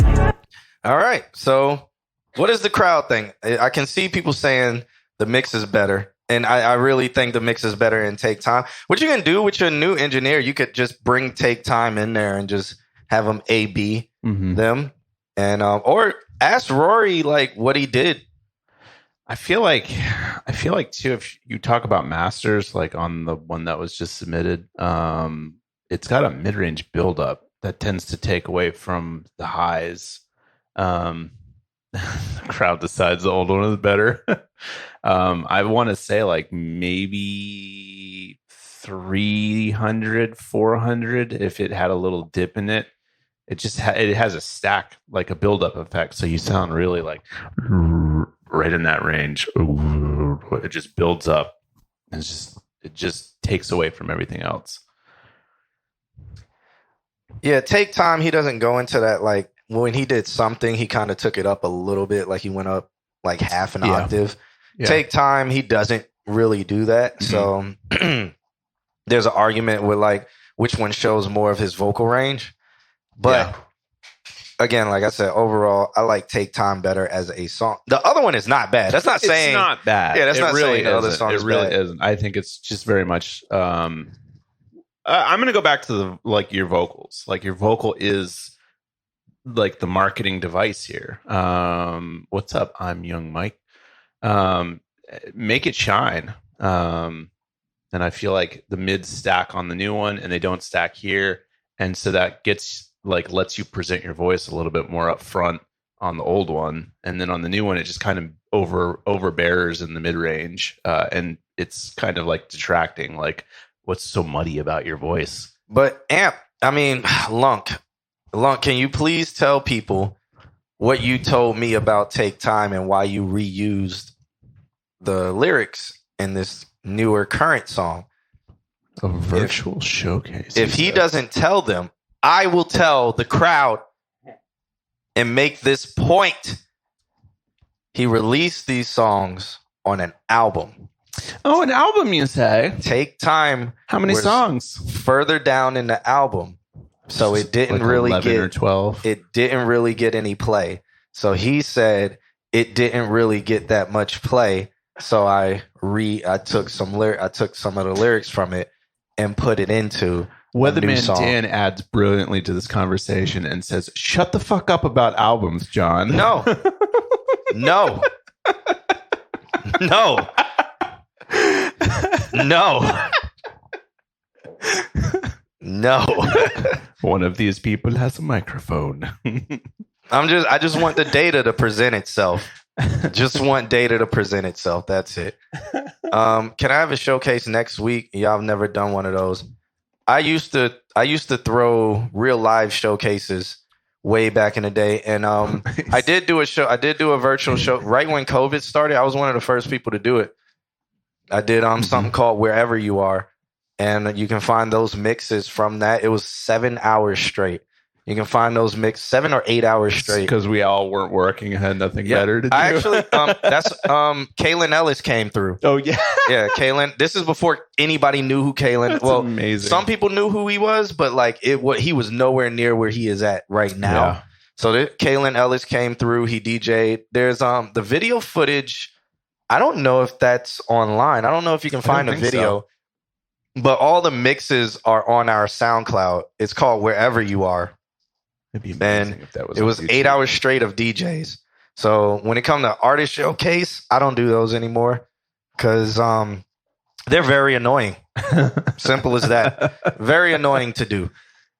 All right. So what is the crowd think? I can see people saying the mix is better. And I really think the mix is better in Take Time. What you can do with your new engineer, you could just bring Take Time in there and just have them A/B them. And or ask Rory like what he did.
I feel like too, if you talk about masters, like on the one that was just submitted, it's got a mid-range buildup that tends to take away from the highs. The crowd decides the old one is better. I want to say like maybe 300, 400 if it had a little dip in it. It just it has a stack, like a buildup effect, so you sound really like right in that range. It just builds up. It just takes away from everything else.
Yeah, Take Time, he doesn't go into that. Like when he did something, he kind of took it up a little bit, like he went up like half an octave. Yeah. Take Time, he doesn't really do that. So there's an argument with like which one shows more of his vocal range. But again, like I said, overall, I like Take Time better as a song. The other one is not bad. That's not saying
it's not bad.
Yeah, that's not
really
saying the other song is bad. It really
isn't. I think it's just very much. I'm going to go back to the like your vocals. Like your vocal is like the marketing device here. What's up? I'm Young Mike. Make it shine. And I feel like the mids stack on the new one, and they don't stack here, and so that lets you present your voice a little bit more up front on the old one, and then on the new one it just kind of overbears in the mid-range, and it's kind of like detracting, like what's so muddy about your voice.
But Lunk, can you please tell people what you told me about Take Time and why you reused the lyrics in this newer current song?
A virtual showcase.
If he doesn't tell them, I will tell the crowd and make this point. He released these songs on an album.
Oh, an album, you say?
Take Time.
How many songs?
Further down in the album. So it didn't like really
11 or 12.
It didn't really get any play. So he said it didn't really get that much play. So I took some of the lyrics from it and put it into
Weatherman Dan adds brilliantly to this conversation and says, "Shut the fuck up about albums, John."
No. No. No. No. No.
One of these people has a microphone.
I just want the data to present itself. Just want data to present itself. That's it. Can I have a showcase next week? Y'all have never done one of those. I used to throw real live showcases way back in the day, and nice. I did do a virtual show right when COVID started. I was one of the first people to do it. I did something called Wherever You Are, and you can find those mixes from that. It was 7 hours straight. You can find those mixed 7 or 8 hours straight.
Because we all weren't working and had nothing better to do.
I actually, that's Kalen Ellis came through.
Oh, yeah.
Yeah, Kalen. This is before anybody knew who Kalen.
That's amazing.
Some people knew who he was, but like he was nowhere near where he is at right now. Yeah. So Kalen Ellis came through. He DJ'd. There's the video footage. I don't know if that's online. I don't know if you can find a video. So. But all the mixes are on our SoundCloud. It's called Wherever You Are. And if that was it was YouTube. 8 hours straight of DJs. So when it comes to artist showcase, I don't do those anymore because they're very annoying. Simple as that. Very annoying to do.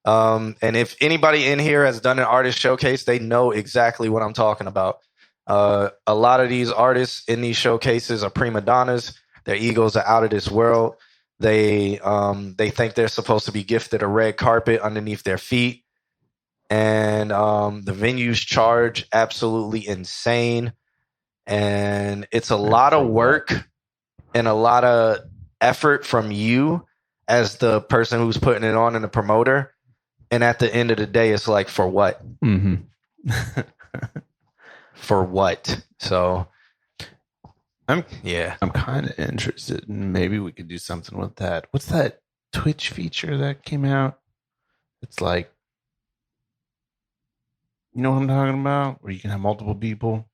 And if anybody in here has done an artist showcase, they know exactly what I'm talking about. A lot of these artists in these showcases are prima donnas. Their egos are out of this world. They think they're supposed to be gifted a red carpet underneath their feet. And the venues charge absolutely insane. And it's a lot of work and a lot of effort from you as the person who's putting it on and the promoter. And at the end of the day, it's like, for what?
Mm-hmm.
For what? So
I'm
yeah.
kind of interested. Maybe we could do something with that. What's that Twitch feature that came out? It's like, you know what I'm talking about? Where you can have multiple people.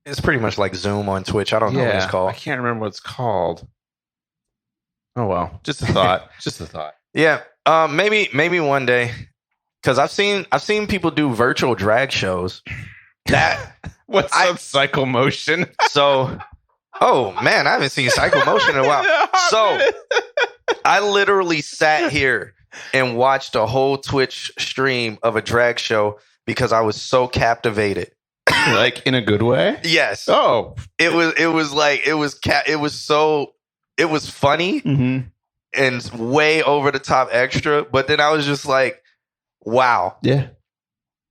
It's pretty much like Zoom on Twitch. I don't know what it's called.
I can't remember what it's called. Oh well, just a thought. Just a thought.
Yeah. Maybe one day. Because I've seen people do virtual drag shows. That
What's up, Cycle Motion?
So, oh man, I haven't seen Cycle Motion in a while. So, I literally sat here and watched a whole Twitch stream of a drag show because I was so captivated.
Like in a good way?
Yes.
Oh,
It was funny
mm-hmm.
and way over the top extra, but then I was just like, wow.
Yeah.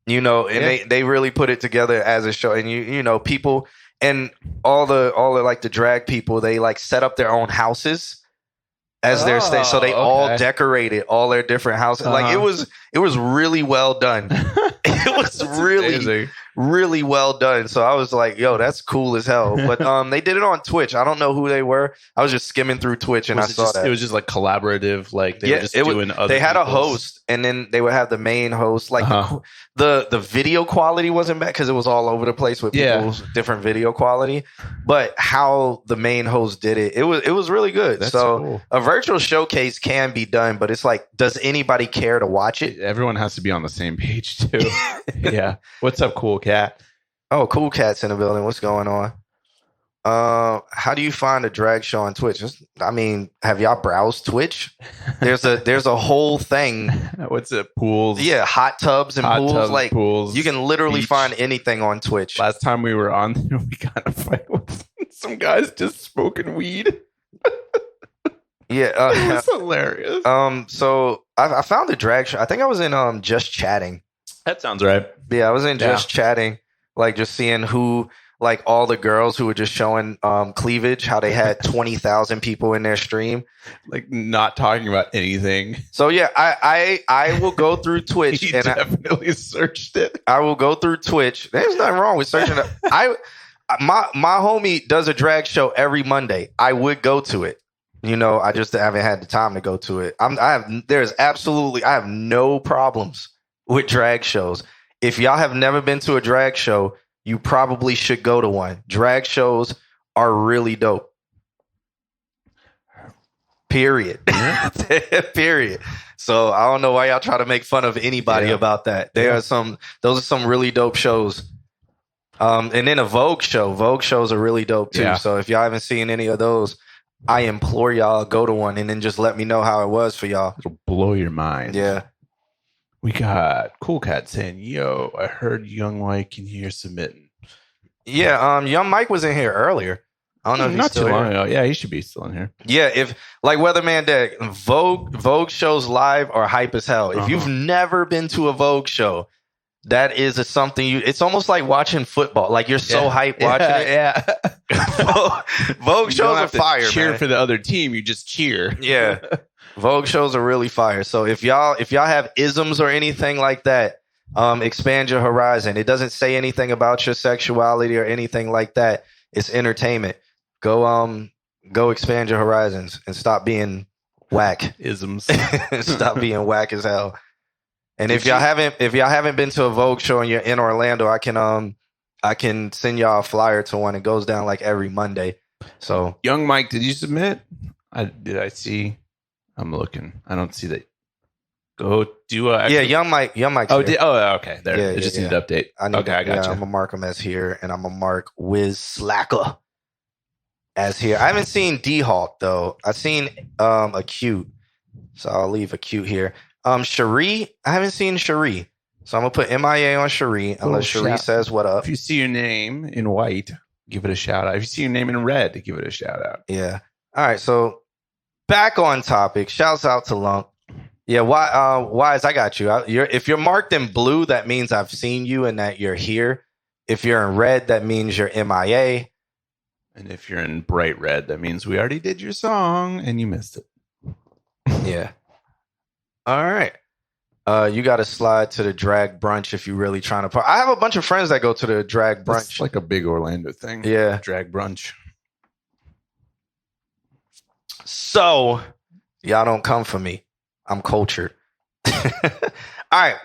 You know, and they really put it together as a show. And you know, people and all the like the drag people, they like set up their own houses as their stage. So they all decorated all their different houses. Like it was really well done. It was really well done. So I was like, yo, that's cool as hell. But they did it on Twitch. I don't know who they were. I was just skimming through Twitch and I saw that.
It was just like collaborative, like they were just doing other
they had a
people's-
host and then they would have the main host. Like the video quality wasn't bad because it was all over the place with people's different video quality. But how the main host did it, it was really good.
That's
so
cool.
a virtual showcase can be done, but it's like, does anybody care to watch it?
Everyone has to be on the same page too. Yeah. What's up, Cool Cat?
Oh, Cool Cat's in the building. What's going on? How do you find a drag show on Twitch? I mean, have y'all browsed Twitch? There's a whole thing.
What's it? Pools.
Yeah, hot tubs and pools.
Tubs,
like
pools.
you can literally
beach.
find anything on Twitch.
Last time we were on, we got in a fight with some guys just smoking weed.
Yeah,
It was hilarious.
So I found a drag show. I think I was in Just Chatting.
That sounds right.
Yeah, I was in Just Chatting, like just seeing who, like all the girls who were just showing cleavage, how they had 20,000 people in their stream,
Like not talking about anything.
So yeah, I will go through Twitch
He
and
definitely searched it.
I will go through Twitch. There's nothing wrong with searching it. My homie does a drag show every Monday. I would go to it. You know, I just haven't had the time to go to it. I have no problems with drag shows. If y'all have never been to a drag show, you probably should go to one. Drag shows are really dope. Period. Period. So I don't know why y'all try to make fun of anybody about that. Those are some really dope shows. And then a Vogue show. Vogue shows are really dope too.
Yeah.
So if y'all haven't seen any of those, I implore y'all go to one and then just let me know how it was for y'all.
It'll blow your mind.
Yeah.
We got Cool Cat saying, yo, I heard Young Mike in here submitting.
Yeah, Young Mike was in here earlier. I don't know if he's
Not
still
too long
here.
ago. Yeah, he should be still in here.
Yeah, if like Weatherman Deck, Vogue shows live are hype as hell. If you've never been to a Vogue show, that is something it's almost like watching football. Like you're so hyped watching it.
Yeah.
Vogue shows are fire,
cheer
man.
for the other team. You just cheer.
Yeah. Vogue shows are really fire. So if y'all have isms or anything like that, expand your horizon. It doesn't say anything about your sexuality or anything like that. It's entertainment. Go expand your horizons and stop being whack.
Isms.
Stop being whack as hell. And if y'all haven't been to a Vogue show and you're in Orlando, I can send y'all a flyer to one. It goes down like every Monday. So
Young Mike, did you submit? Did I see? I'm looking. I don't see that. Go do a
Young Mike.
Oh, okay. There.
Yeah,
it just
yeah,
needed to update.
I
got
I'm
you.
gonna mark him as here, and I'm gonna mark Wiz Slacker as here. I haven't seen D Hawk though. I've seen Acute, so I'll leave Acute here. Cherie, I haven't seen Cherie, so I'm gonna put MIA on Cherie unless Cherie says what up.
If you see your name in white, give it a shout out. If you see your name in red, give it a shout out.
Yeah. All right, so back on topic. Shouts out to Lunk. Yeah, Wise, I got you. If you're marked in blue, that means I've seen you and that you're here. If you're in red, that means you're MIA.
And if you're in bright red, that means we already did your song and you missed it.
Yeah. All right. You got to slide to the drag brunch if you're really trying to. I have a bunch of friends that go to the drag brunch.
It's like a big Orlando thing.
Yeah.
Drag brunch.
So, y'all don't come for me. I'm cultured. All right.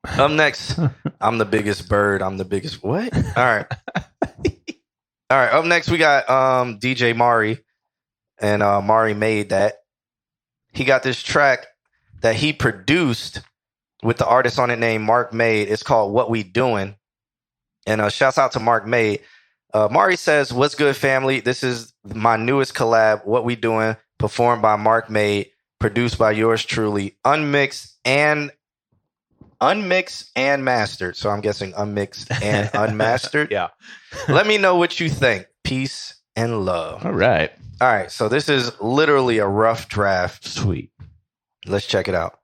Up next, I'm the biggest bird. I'm the biggest what? All right. All right. Up next, we got DJ Mari. And Mari made that. He got this track that he produced with the artist on it named Mark Made. It's called What We Doing. And shouts out to Mark Made. Mari says, "What's good, family? This is my newest collab, What We Doing, performed by Mark Made, produced by yours truly, unmixed and mastered." So I'm guessing unmixed and unmastered.
Yeah.
Let me know what you think. Peace and love.
All right.
All right. So this is literally a rough draft.
Sweet.
Let's check it out.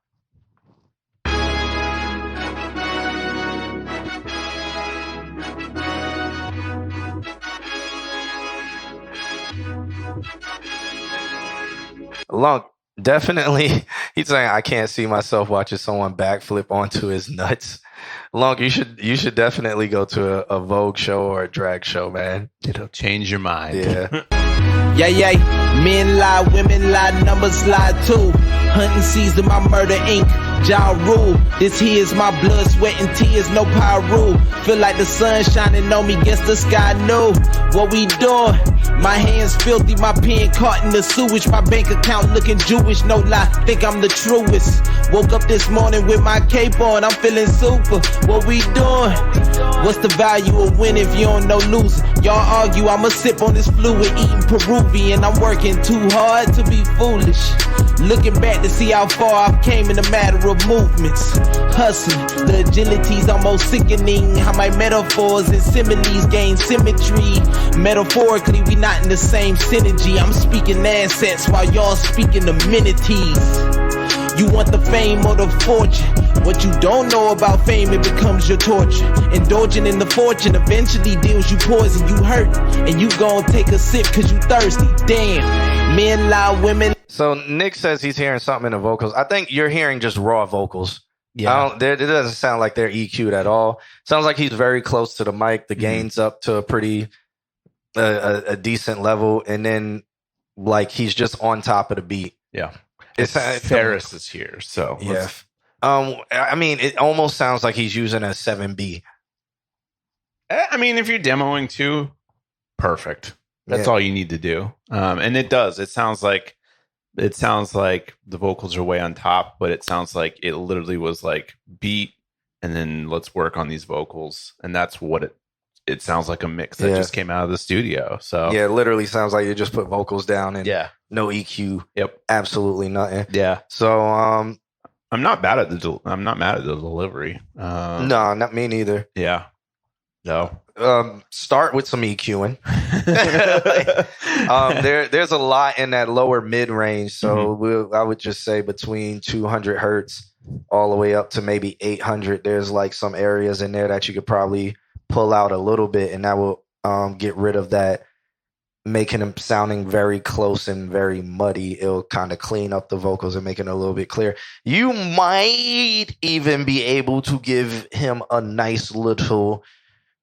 Lunk, definitely. He's saying, "I can't see myself watching someone backflip onto his nuts." Lunk, you should definitely go to a Vogue show or a drag show, man.
It'll change your mind.
Yeah.
Yeah. Men lie, women lie, numbers lie too. Hunting season, my murder ink. Ja Rule. This here is my blood, sweat, and tears, no power rule. Feel like the sun shining on me, guess the sky knew. What we doing? My hands filthy, my pen caught in the sewage. My bank account looking Jewish, no lie, think I'm the truest. Woke up this morning with my cape on, I'm feeling super. What we doing? What's the value of winning if you don't know losing? Y'all argue, I'ma sip on this fluid, eating Peruvian. I'm working too hard to be foolish. Looking back to see how far I've came in a matter of movements. Hustling, the agility's almost sickening. How my metaphors and similes gain symmetry. Metaphorically, we not in the same synergy. I'm speaking assets while y'all speaking amenities. You want the fame or the fortune? What you don't know about fame, it becomes your torture. Indulging in the fortune eventually deals you poison, you hurt. And you gon' take a sip cause you thirsty. Damn, men lie, women.
So Nick says he's hearing something in the vocals. I think you're hearing just raw vocals. Yeah, it doesn't sound like they're EQ'd at all. Sounds like he's very close to the mic. The gain's up to a pretty a decent level, and then like he's just on top of the beat.
Yeah, Ferris is here, so
yeah. I mean, it almost sounds like he's using a 7B.
I mean, if you're demoing too, perfect. That's all you need to do. And it does. It sounds like the vocals are way on top, but it sounds like it literally was like beat and then let's work on these vocals. And that's what it sounds like, a mix that just came out of the studio. So
yeah, it literally sounds like you just put vocals down and no EQ.
Yep.
Absolutely nothing.
Yeah.
So
I'm not mad at the delivery.
No, not me neither.
Yeah. No.
Start with some EQing. There's a lot in that lower mid range, so I would just say between 200 hertz all the way up to maybe 800. There's like some areas in there that you could probably pull out a little bit, and that will get rid of that, making them sounding very close and very muddy. It'll kind of clean up the vocals and make it a little bit clear. You might even be able to give him a nice little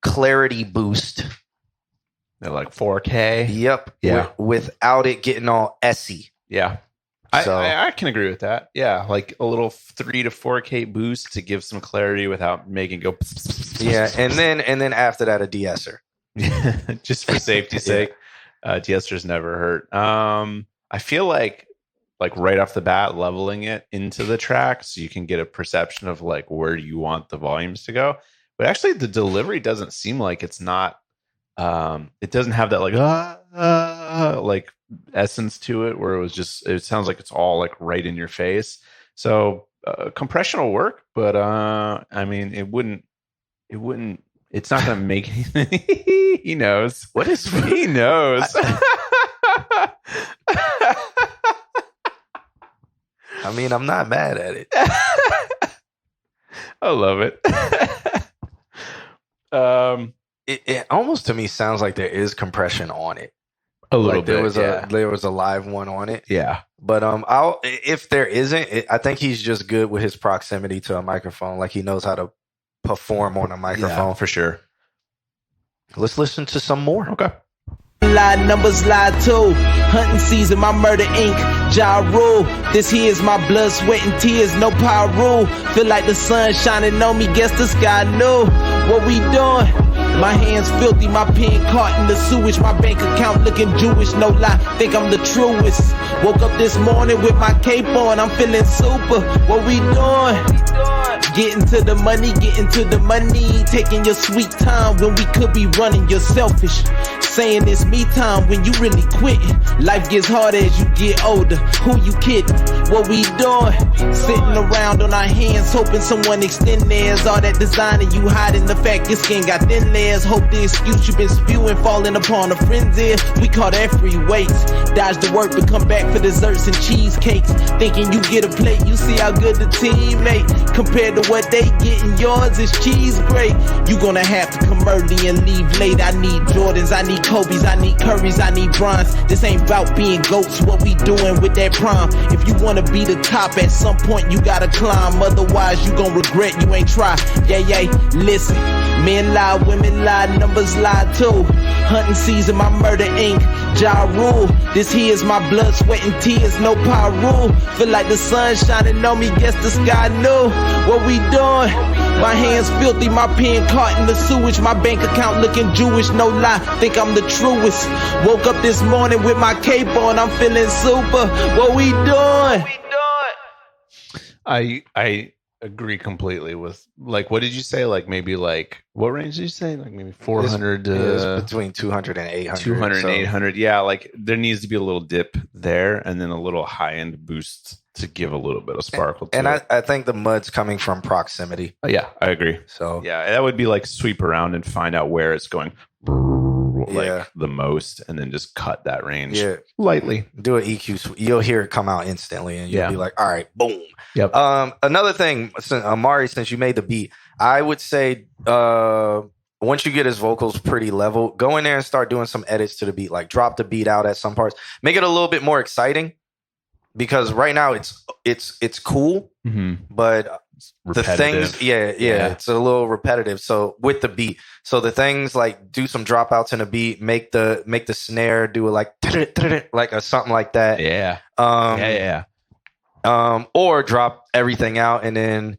clarity boost.
They're like 4K.
Yep.
Yeah.
Without it getting all essy.
Yeah. So, I can agree with that. Yeah. Like a little 3 to 4K boost to give some clarity without making it go.
Yeah. And then after that, a de-esser.
Just for safety's sake. De-esser's never hurt. I feel like right off the bat, leveling it into the track so you can get a perception of like where you want the volumes to go. But actually, the delivery doesn't seem like it's not. It doesn't have that like essence to it, where it sounds like it's all like right in your face. So compression will work, but I mean, it wouldn't. It's not going to make anything. He knows.
What is
he knows?
I mean, I'm not mad at it.
I love it.
It almost to me sounds like there is compression on it.
A little
Like there
bit.
was
Yeah.
there was a live one on it.
Yeah.
But if there isn't, I think he's just good with his proximity to a microphone. Like he knows how to perform on a microphone.
Yeah, for sure.
Let's listen to some more.
Okay.
Lie numbers lie too. Hunting season, my murder ink. Ja rule. This here is my blood, sweat, and tears. No power rule. Feel like the sun shining on me. Guess the sky knew what we doing. My hands filthy, my pen caught in the sewage. My bank account looking Jewish, no lie. Think I'm the truest. Woke up this morning with my cape on. I'm feeling super. What we doing? Getting to the money, taking your sweet time when we could be running. You're selfish, saying it's me time when you really quitting. Life gets harder as you get older. Who you kidding? What we doing? Sitting around on our hands, hoping someone extend theirs. All that designing you hiding the fact your skin got thin layers. Hope the excuse you been spewing falling upon a friend's ear. We call that free weights. Dodge the work but come back for desserts and cheesecakes. Thinking you get a plate, you see how good the teammate. Compared to what they getting, yours is cheese great. You gonna have to come early and leave late. I need Jordans, I need Kobe's, I need Curry's, I need bronze. This ain't about being goats, what we doing with that prime. If you wanna be the top, at some point you gotta climb. Otherwise you gon' regret you ain't try. Yeah, listen. Men lie, women lie, numbers lie too. Hunting season, my murder ink. Ja rule. This here is my blood, sweat, and tears. No power rule. Feel like the sun shining on me. Guess the sky knew what we doing. My hands filthy, my pen caught in the sewage. My bank account looking Jewish, no lie. Think I'm the truest. Woke up this morning with my cape on. I'm feeling super. What we doing?
I agree completely with, like, what did you say? Like maybe like, what range did you say? Like maybe 400
It's between 200 and 800.
200 and
so-
800. Yeah, like there needs to be a little dip there and then a little high end boost to give a little bit of sparkle to
And
it.
I think the mud's coming from proximity.
Yeah, I agree.
So
Yeah, that would be like sweep around and find out where it's going like
Yeah.
the most and then just cut that range
yeah,
lightly.
do an EQ. You'll hear it come out instantly, and you'll
Yeah.
be like, "All right, boom."
Yep.
Another thing, Amari, since you made the beat, I would say once you get his vocals pretty level, go in there and start doing some edits to the beat. Like drop the beat out at some parts, make it a little bit more exciting. Because right now it's cool, but the things, yeah, it's a little repetitive. So with the beat, so the things like do some dropouts in the beat, make the snare do it like a something like that.
Yeah.
Or drop everything out and then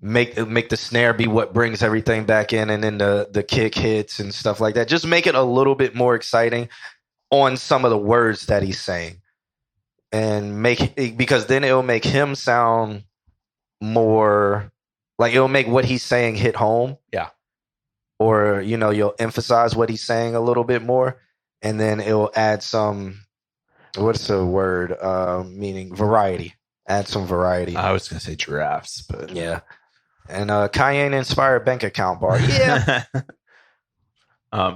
make the snare be what brings everything back in, and then the kick hits and stuff like that. Just make it a little bit more exciting on some of the words that he's saying. And because then it'll make him sound more like, it'll make what he's saying hit home.
Yeah.
Or, you'll emphasize what he's saying a little bit more. And then it'll add some, what's the word? Meaning variety. Add some variety.
I was going to say giraffes, but
Yeah. And Cayenne inspired bank account bar. Yeah.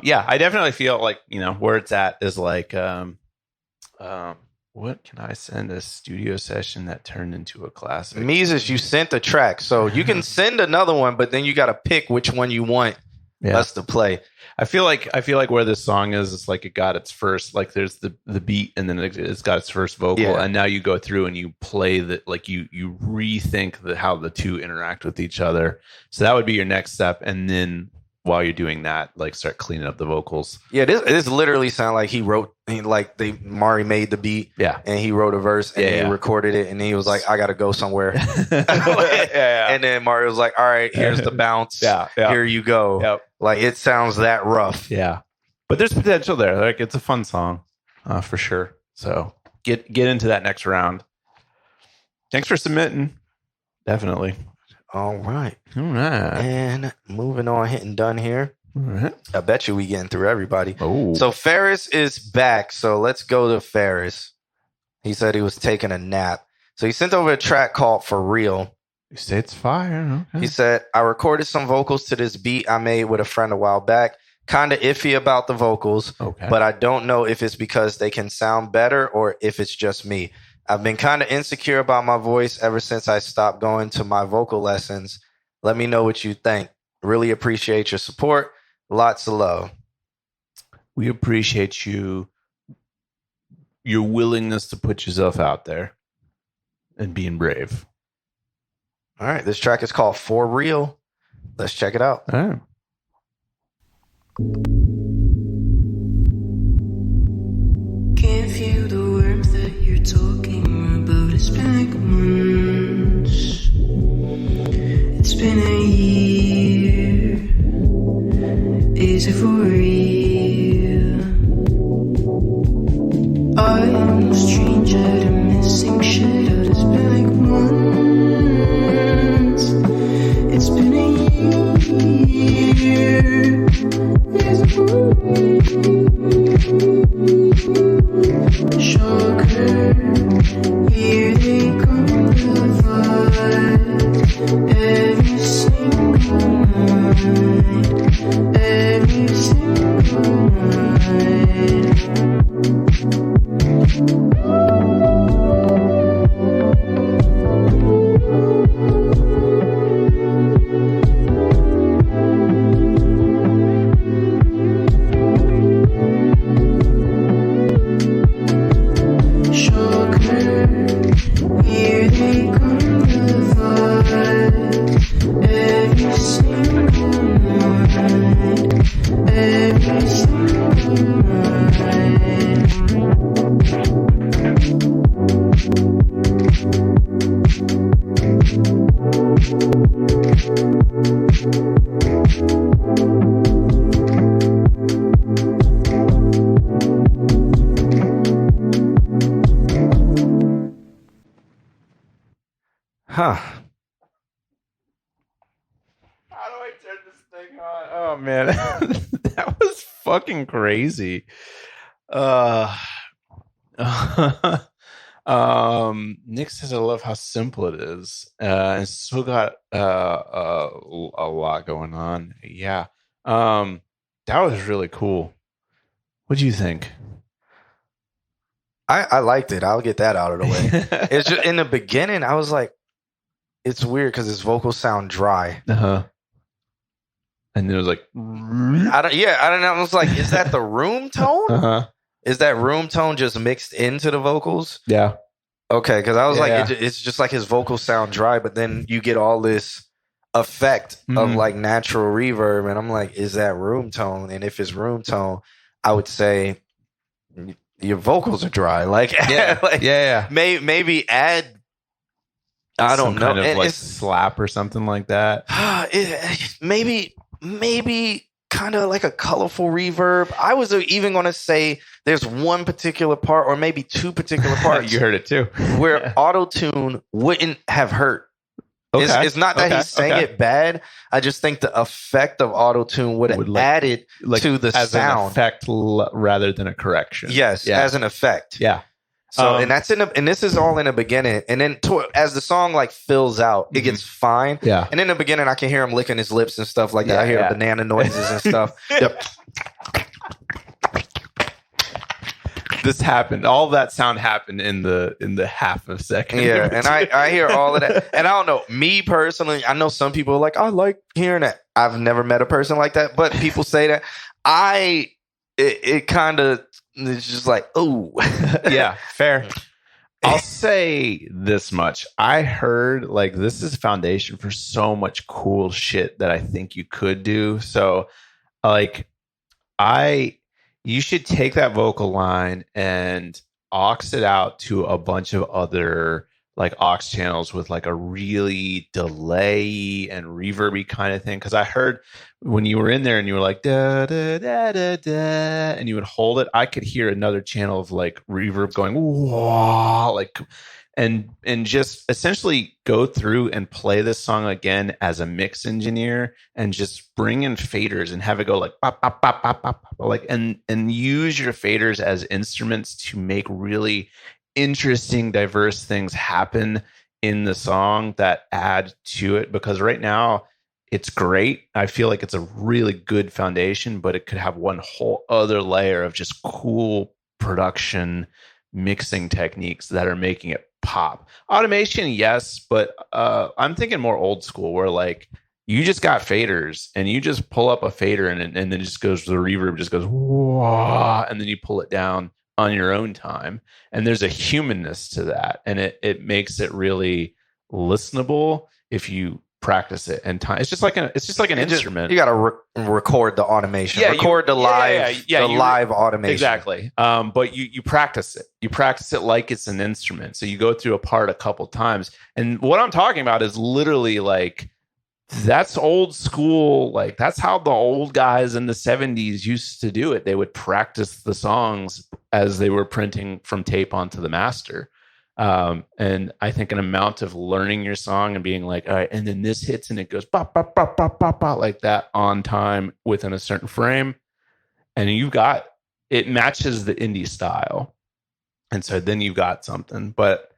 yeah, I definitely feel like, where it's at is like, what can I send a studio session that turned into a classic?
Mises, you sent the track. So you can send another one, but then you got to pick which one you want us to play.
I feel like where this song is, it's like it got its first, like there's the beat and then it's got its first vocal, and now you go through and you play that, like you rethink how the two interact with each other. So that would be your next step, and then while you're doing that, like start cleaning up the vocals.
Yeah, this literally sound like Mari made the beat, and he wrote a verse and he recorded it, and he was like, I gotta go somewhere. And then Mari was like, all right, here's the bounce. Here you go.
Yep.
Like it sounds that rough.
Yeah. But there's potential there. Like it's a fun song, for sure. So get into that next round. Thanks for submitting. Definitely.
All right.
Alright.
And moving on, hitting done here.
Alright.
I bet you we getting through everybody.
Oh.
So Ferris is back. So let's go to Ferris. He said he was taking a nap. So he sent over a track called For Real.
You say it's fire. Okay.
He said, I recorded some vocals to this beat I made with a friend a while back. Kind of iffy about the vocals,
Okay.
but I don't know if it's because they can sound better or if it's just me. I've been kind of insecure about my voice ever since I stopped going to my vocal lessons. Let me know what you think. Really appreciate your support. Lots of love.
We appreciate your willingness to put yourself out there and being brave.
All right, this track is called For Real. Let's check it out.
All right.
Can't feel the warmth that you're talking about. It's been like months. It's been a year. Is it for real? I am a stranger to missing shit out. It's been like months. It's been a year. Is it for real? Shocker, here they come to fight. Every single night, every single night.
Huh.
How do I turn this thing on? Oh man, that was fucking crazy. Nick says, "I love how simple it is, and it's still got a lot going on." Yeah, that was really cool. What do you think?
I liked it. I'll get that out of the way. It's just in the beginning, I was like, it's weird because his vocals sound dry.
And then it was like,
I don't know. I was like, is that the room tone? Is that room tone just mixed into the vocals?
Yeah.
Okay, because I was
Yeah.
like, it's just like his vocals sound dry, but then you get all this effect of like natural reverb, and I'm like, is that room tone? And if it's room tone, I would say your vocals are dry. Like, maybe add. I don't know,
kind of like slap or something like that.
Maybe kind of like a colorful reverb. I was even going to say there's one particular part, or maybe two particular parts.
You heard it too,
where auto-tune wouldn't have hurt.
Okay.
It's not that he sang it bad. I just think the effect of auto-tune would have added to the
as
sound.
an effect rather than a correction.
Yes, as an effect.
Yeah.
So and that's and this is all in the beginning, and then as the song like fills out, it gets fine.
Yeah.
And in the beginning, I can hear him licking his lips and stuff like that. I hear banana noises and stuff. Yep.
This happened. All that sound happened in the half a second.
Yeah, and I hear all of that. And I don't know, me personally, I know some people are like, I like hearing that. I've never met a person like that, but people say that. It kind of, it's just like, oh.
Yeah, fair. I'll say this much. I heard like this is foundation for so much cool shit that I think you could do. So like you should take that vocal line and aux it out to a bunch of other like aux channels with like a really delay and reverby kind of thing. Cause I heard when you were in there and you were like, da, da, da, da, da, and you would hold it, I could hear another channel of like reverb going, wah, like, and just essentially go through and play this song again as a mix engineer and just bring in faders and have it go like, bop, bop, bop, bop, bop, like, and use your faders as instruments to make really interesting, diverse things happen in the song that add to it. Because right now it's great. I feel like it's a really good foundation, but it could have one whole other layer of just cool production mixing techniques that are making it pop. Automation, yes, but I'm thinking more old school where like you just got faders and you just pull up a fader and then it just goes, the reverb just goes, wah, and then you pull it down on your own time. And there's a humanness to that. And it makes it really listenable if you practice it and time. It's just like an instrument.
You got to record the automation, record the live automation.
Exactly. But you practice it. You practice it like it's an instrument. So you go through a part a couple times. And what I'm talking about is literally like, that's old school. Like that's how the old guys in the 70s used to do it. They would practice the songs as they were printing from tape onto the master. And I think an amount of learning your song and being like, all right, and then this hits and it goes bop, bop, bop, bop, bop, bop, like that on time within a certain frame. And it matches the indie style. And so then you've got something. But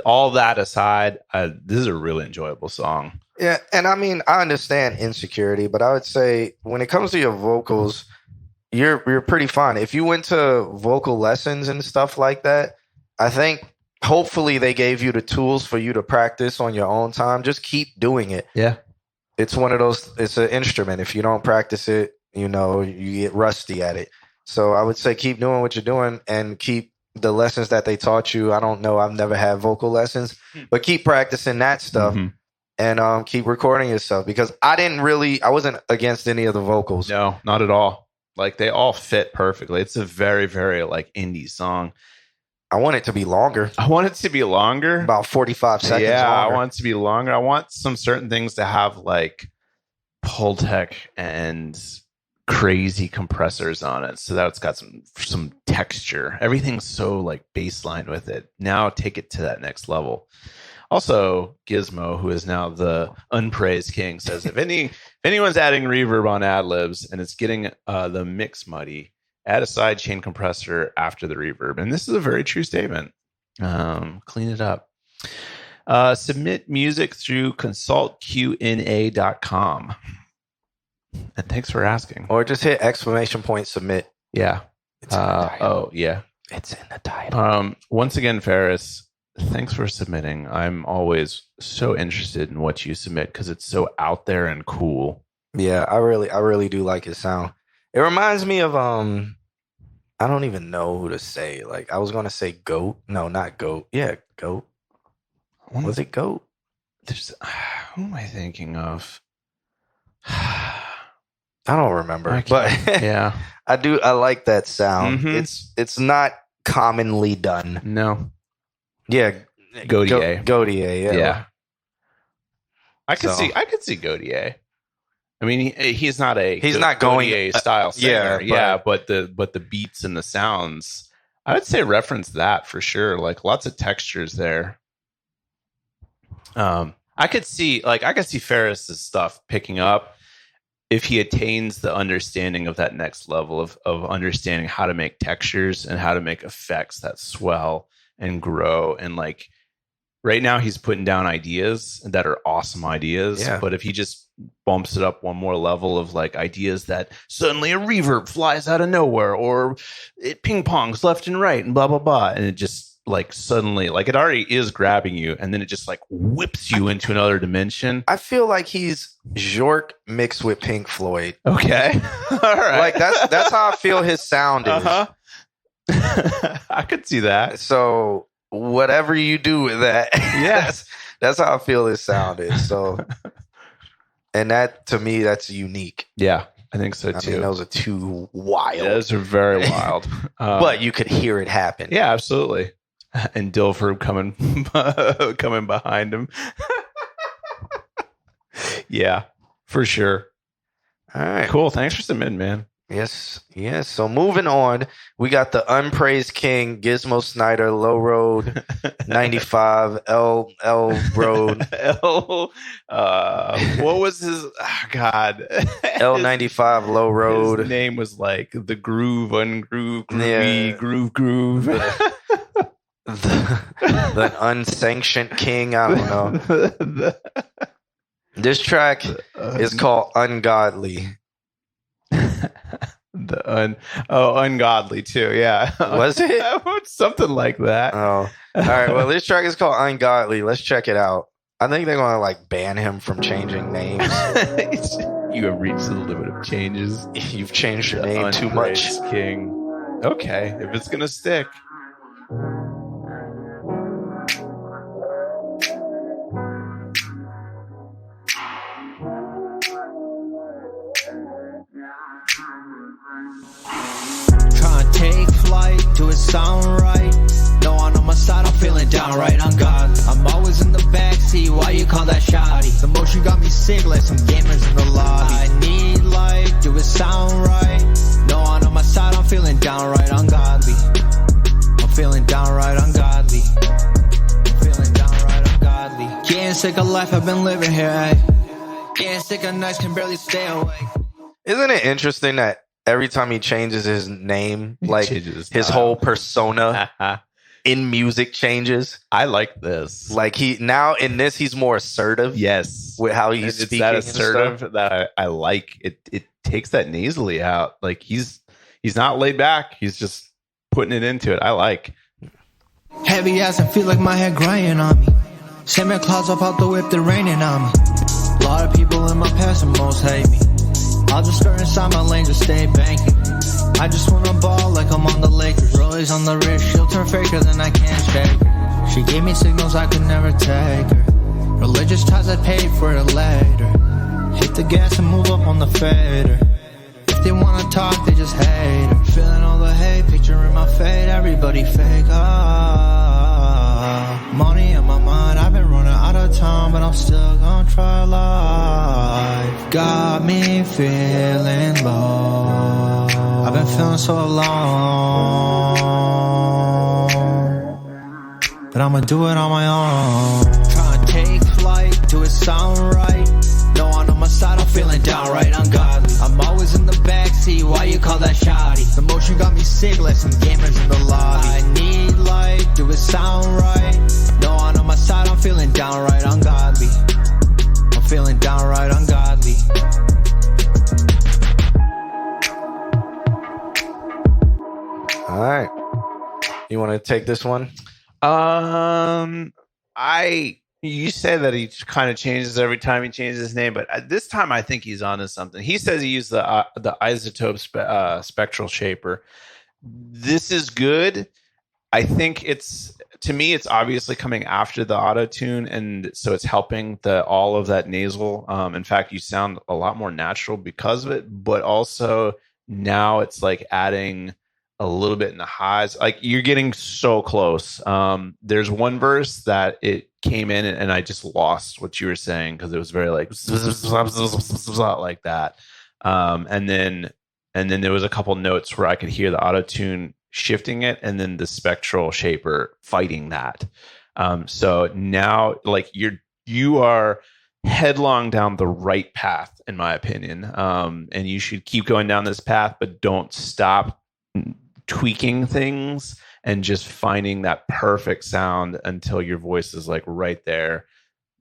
all that aside, this is a really enjoyable song.
Yeah, and I mean, I understand insecurity, but I would say when it comes to your vocals, you're pretty fine. If you went to vocal lessons and stuff like that, I think hopefully they gave you the tools for you to practice on your own time. Just keep doing it.
Yeah.
It's one of those, it's an instrument. If you don't practice it, you get rusty at it. So I would say keep doing what you're doing and keep the lessons that they taught you. I don't know. I've never had vocal lessons, but keep practicing that stuff. Mm-hmm. And keep recording yourself because I wasn't against any of the vocals.
No, not at all. Like they all fit perfectly. It's a very, very like indie song.
I want it to be longer.
About
45 seconds.
Yeah,
longer.
I want it to be longer. I want some certain things to have like Pultec and crazy compressors on it so that it's got some texture. Everything's so like baseline with it. Now take it to that next level. Also, Gizmo, who is now the unpraised king, says if anyone's adding reverb on ad-libs and it's getting the mix muddy, add a sidechain compressor after the reverb. And this is a very true statement. Clean it up. Submit music through consultqna.com. And thanks for asking.
Or just hit !submit.
Yeah.
It's in the title.
Yeah.
It's in the title.
Once again, Ferris, thanks for submitting. I'm always so interested in what you submit because it's so out there and cool.
Yeah, I really do like his sound. It reminds me of I don't even know who to say. Like I was gonna say Goat. No, not Goat. Yeah, Goat. Was it Goat?
Who am I thinking of?
I don't remember. But
yeah.
I like that sound.
Mm-hmm.
It's not commonly done.
No.
Yeah,
Gaudier.
Gaudier, yeah.
I could see Gaudier. I mean, he's not
going
Gaudier style singer,
but
the beats and the sounds, I would say reference that for sure. Like lots of textures there. I could see Ferris's stuff picking up if he attains the understanding of that next level of understanding how to make textures and how to make effects that swell and grow. And like right now he's putting down ideas that are awesome ideas.
Yeah.
But if he just bumps it up one more level of like ideas that suddenly a reverb flies out of nowhere or it ping pongs left and right and blah, blah, blah. And it just like suddenly, like it already is grabbing you and then it just like whips you into another dimension.
I feel like he's Bjork mixed with Pink Floyd.
Okay. All right.
Like that's how I feel his sound is.
Uh-huh. I could see that.
So whatever you do with that,
yes,
that's how I feel his sound is. So, and that to me, that's unique.
Yeah, I think so too.
I mean, those are too wild.
Yeah, those are very wild,
but you could hear it happen.
Yeah, absolutely. And Dilfer coming behind him. Yeah, for sure.
All right,
cool. Thanks for submitting, man.
Yes. So moving on, we got the unpraised king, Gizmo Snyder, Low Road 95, L Road.
What was his? Oh, God.
L95 Low Road.
His name was like the Groove, Ungroove, Groovy, Groove.
The unsanctioned king. I don't know. This track is called Ungodly.
Ungodly too. Yeah.
Was it?
Something like that.
Oh, all right. Well, this track is called Ungodly. Let's check it out. I think they're gonna like ban him from changing names.
You have reached the limit of changes.
You've changed your name too much.
Unpraised King. Okay, if it's gonna stick.
Trying to take flight, do it sound right? No one on my side, I'm feeling downright ungodly. I'm always in the backseat, why you call that shoddy? The motion got me sick like some gamers in the lobby. I need light, do it sound right? No one on my side, I'm feeling downright ungodly. I'm feeling downright ungodly. I'm feeling downright ungodly. Getting sick of life, I've been living here, ayy. Getting sick of nights, can barely stay awake.
Isn't it interesting that every time he changes his name, like
changes
his
style.
whole persona in music changes?
I like this.
Like he now in this, he's more assertive.
Yes,
With how he's
it's
speaking
that
and stuff.
assertive that I like. It takes that nasally out. Like he's not laid back. He's just putting it into it. I like.
Heavy ass and feel like my head grinding on me. Send me clouds up out the whip, they're raining on me. A lot of people in my past and most hate me. I'll just skirt inside my lane, just stay banking. I just wanna ball like I'm on the Lakers. Rollies on the wrist, she'll turn faker, then I can't shake her. She gave me signals I could never take her. Religious ties, I paid for it later. Hit the gas and move up on the fader. If they wanna talk, they just hate her. Feeling all the hate, picturing my fate, everybody fake. Money in my mind, I've been running out of time, but I'm still gonna try life. Got me feeling low. I've been feeling so alone, but I'ma do it on my own. Trying to take flight, do it sound right? No one on my side, I'm feeling downright ungodly. I'm always in the backseat, why you call that shoddy? The motion got me sick like some gamers in the lobby. I need light, do it sound right? No one on my side, I'm feeling downright ungodly. I'm feeling downright ungodly.
All right. You want to take this one?
You said that he kind of changes every time he changes his name, but this time I think he's onto something. He says he used the isotope spectral shaper. This is good. I think to me it's obviously coming after the auto tune, and so it's helping all of that nasal. In fact, you sound a lot more natural because of it, but also now it's like adding a little bit in the highs. Like you're getting so close. There's one verse that it came in and I just lost what you were saying because it was very like like that. And then there was a couple notes where I could hear the auto tune shifting it, and then the spectral shaper fighting that. So now like you are headlong down the right path, in my opinion. And you should keep going down this path, but don't stop tweaking things and just finding that perfect sound until your voice is like right there.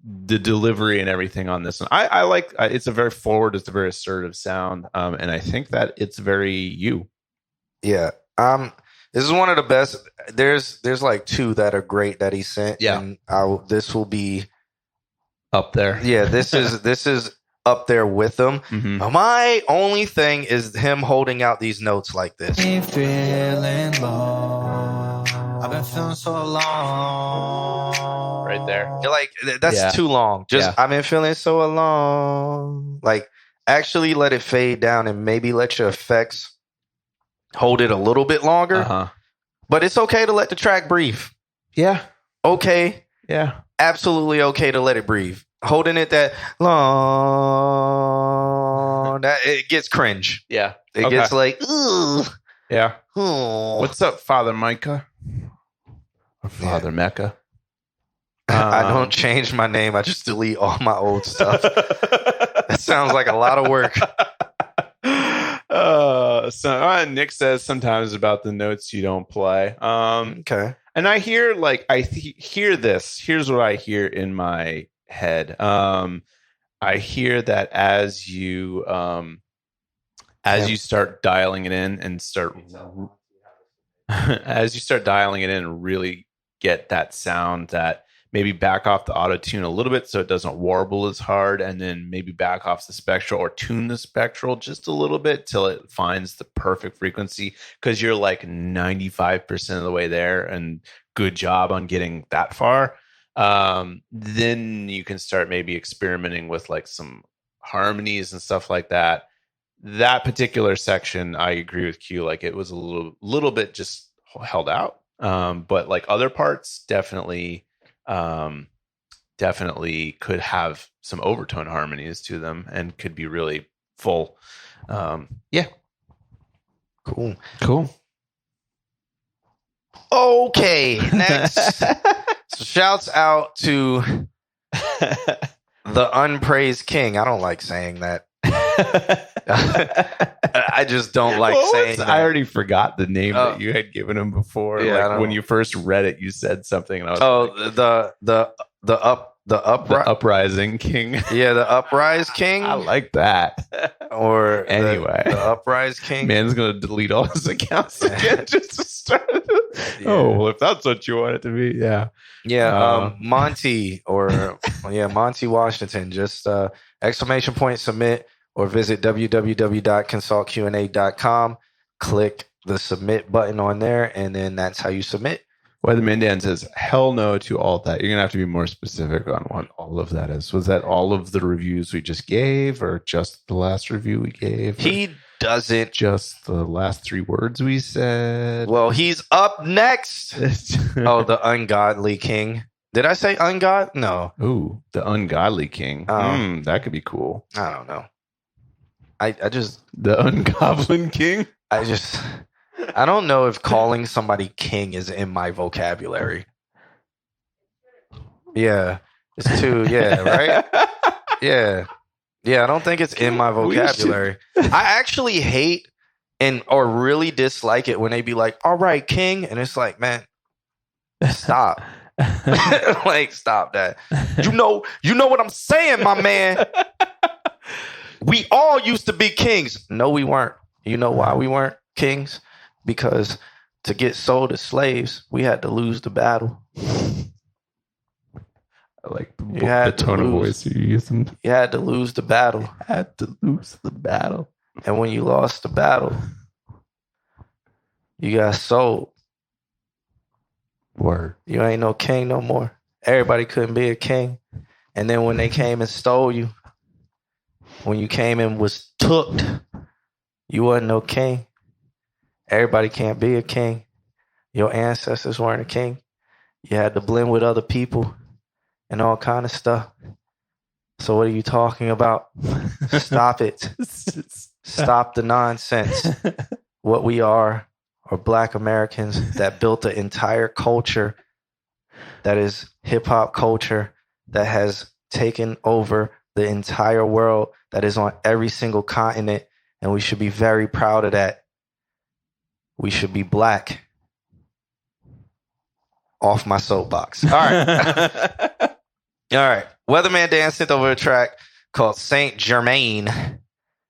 The delivery and everything on this one, I like. It's a very forward, it's a very assertive sound, and I think that it's very you.
Yeah. This is one of the best. There's like two that are great that he sent.
Yeah.
And this will be
Up there.
Yeah, this is up there with them.
Mm-hmm.
My only thing is him holding out these notes like this.
Feeling low. I've been feeling so alone.
Right there.
You're like, that's too long. Just, I've been feeling so alone. Like, actually let it fade down and maybe let your effects hold it a little bit longer.
Uh-huh.
But it's okay to let the track breathe.
Yeah.
Okay.
Yeah.
Absolutely okay to let it breathe. Holding it that long, that it gets cringe.
Yeah.
It gets like, ugh.
Yeah.
Oh.
What's up, Father Micah? Or Father Mecca?
I don't change my name. I just delete all my old stuff. That sounds like a lot of work.
Nick says sometimes about the notes you don't play.
Okay.
And I hear hear this. Here's what I hear in my head. I hear that as you as you start dialing it in and really get that sound, that maybe back off the auto tune a little bit so it doesn't warble as hard, and then maybe back off the spectral or tune the spectral just a little bit till it finds the perfect frequency, because you're like 95% of the way there, and good job on getting that far. Then you can start maybe experimenting with like some harmonies and stuff like that. That particular section, I agree with Q, like it was a little bit just held out, but like other parts definitely could have some overtone harmonies to them and could be really full. Yeah.
Cool. Okay, next. So shouts out to the unpraised king. I don't like saying that. I just don't like saying that.
I already forgot the name that you had given him before.
Yeah,
like when you first read it, you said something, and I was
the
uprising king.
Yeah, the uprise king.
I like that.
Or
anyway,
the uprise king.
Man's gonna delete all his accounts again just to start. Oh, well, if that's what you want it to be, yeah.
Monty Monty Washington. Just exclamation point submit, or visit www.consultqna.com. Click the submit button on there, and then that's how you submit.
Weatherman Dan says, hell no to all that. You're going to have to be more specific on what all of that is. Was that all of the reviews we just gave, or just the last review we gave?
He doesn't.
Just the last 3 words we said?
Well, he's up next. Oh, the ungodly king. Did I say ungod? No.
Ooh, the ungodly king. That could be cool.
I don't know. I just...
The ungoblin king?
I don't know if calling somebody king is in my vocabulary. Yeah. It's too, right? Yeah. Yeah, I don't think it's in my vocabulary. I actually hate or really dislike it when they be like, all right, king. And it's like, man, stop. Like, stop that. You know what I'm saying, my man. We all used to be kings. No, we weren't. You know why we weren't kings? Because to get sold as slaves, we had to lose the battle.
I like the tone of voice you're using.
You had to lose the battle.
And
when you lost the battle, you got sold.
Word.
You ain't no king no more. Everybody couldn't be a king. And then when they came and stole you, when you came and was tooked, you wasn't no king. Everybody can't be a king. Your ancestors weren't a king. You had to blend with other people and all kind of stuff. So what are you talking about? Stop it. Stop the nonsense. What we are Black Americans that built an entire culture that is hip-hop culture that has taken over the entire world, that is on every single continent, and we should be very proud of that. We should be black. Off my soapbox. All right. All right. Weatherman Dan sent over a track called Saint Germain.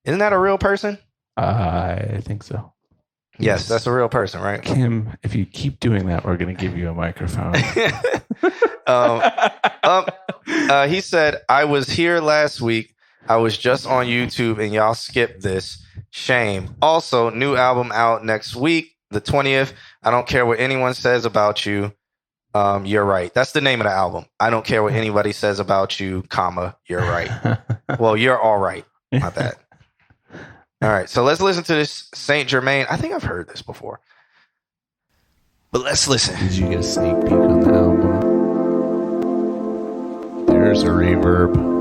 Isn't that a real person?
I think so.
Yes, that's a real person, right?
Kim, if you keep doing that, we're going to give you a microphone.
He said, I was here last week. I was just on YouTube and y'all skipped this. Shame. Also, new album out next week, the 20th. I don't care what anyone says about you. You're right. That's the name of the album. I don't care what anybody says about you, comma, you're right. Well, you're all right. Not that. All right. So let's listen to this Saint Germain. I think I've heard this before. But let's listen.
Did you get a sneak peek on the album? There's a reverb.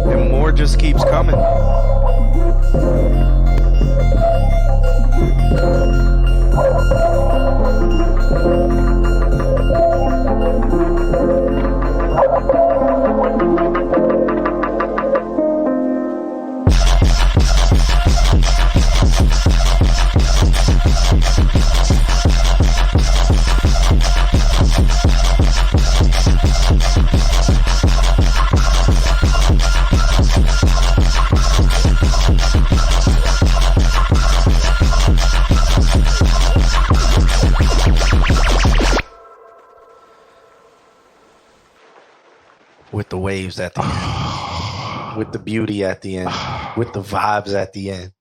And more just keeps coming. With the waves at the end, with the beauty at the end, with the vibes at the end.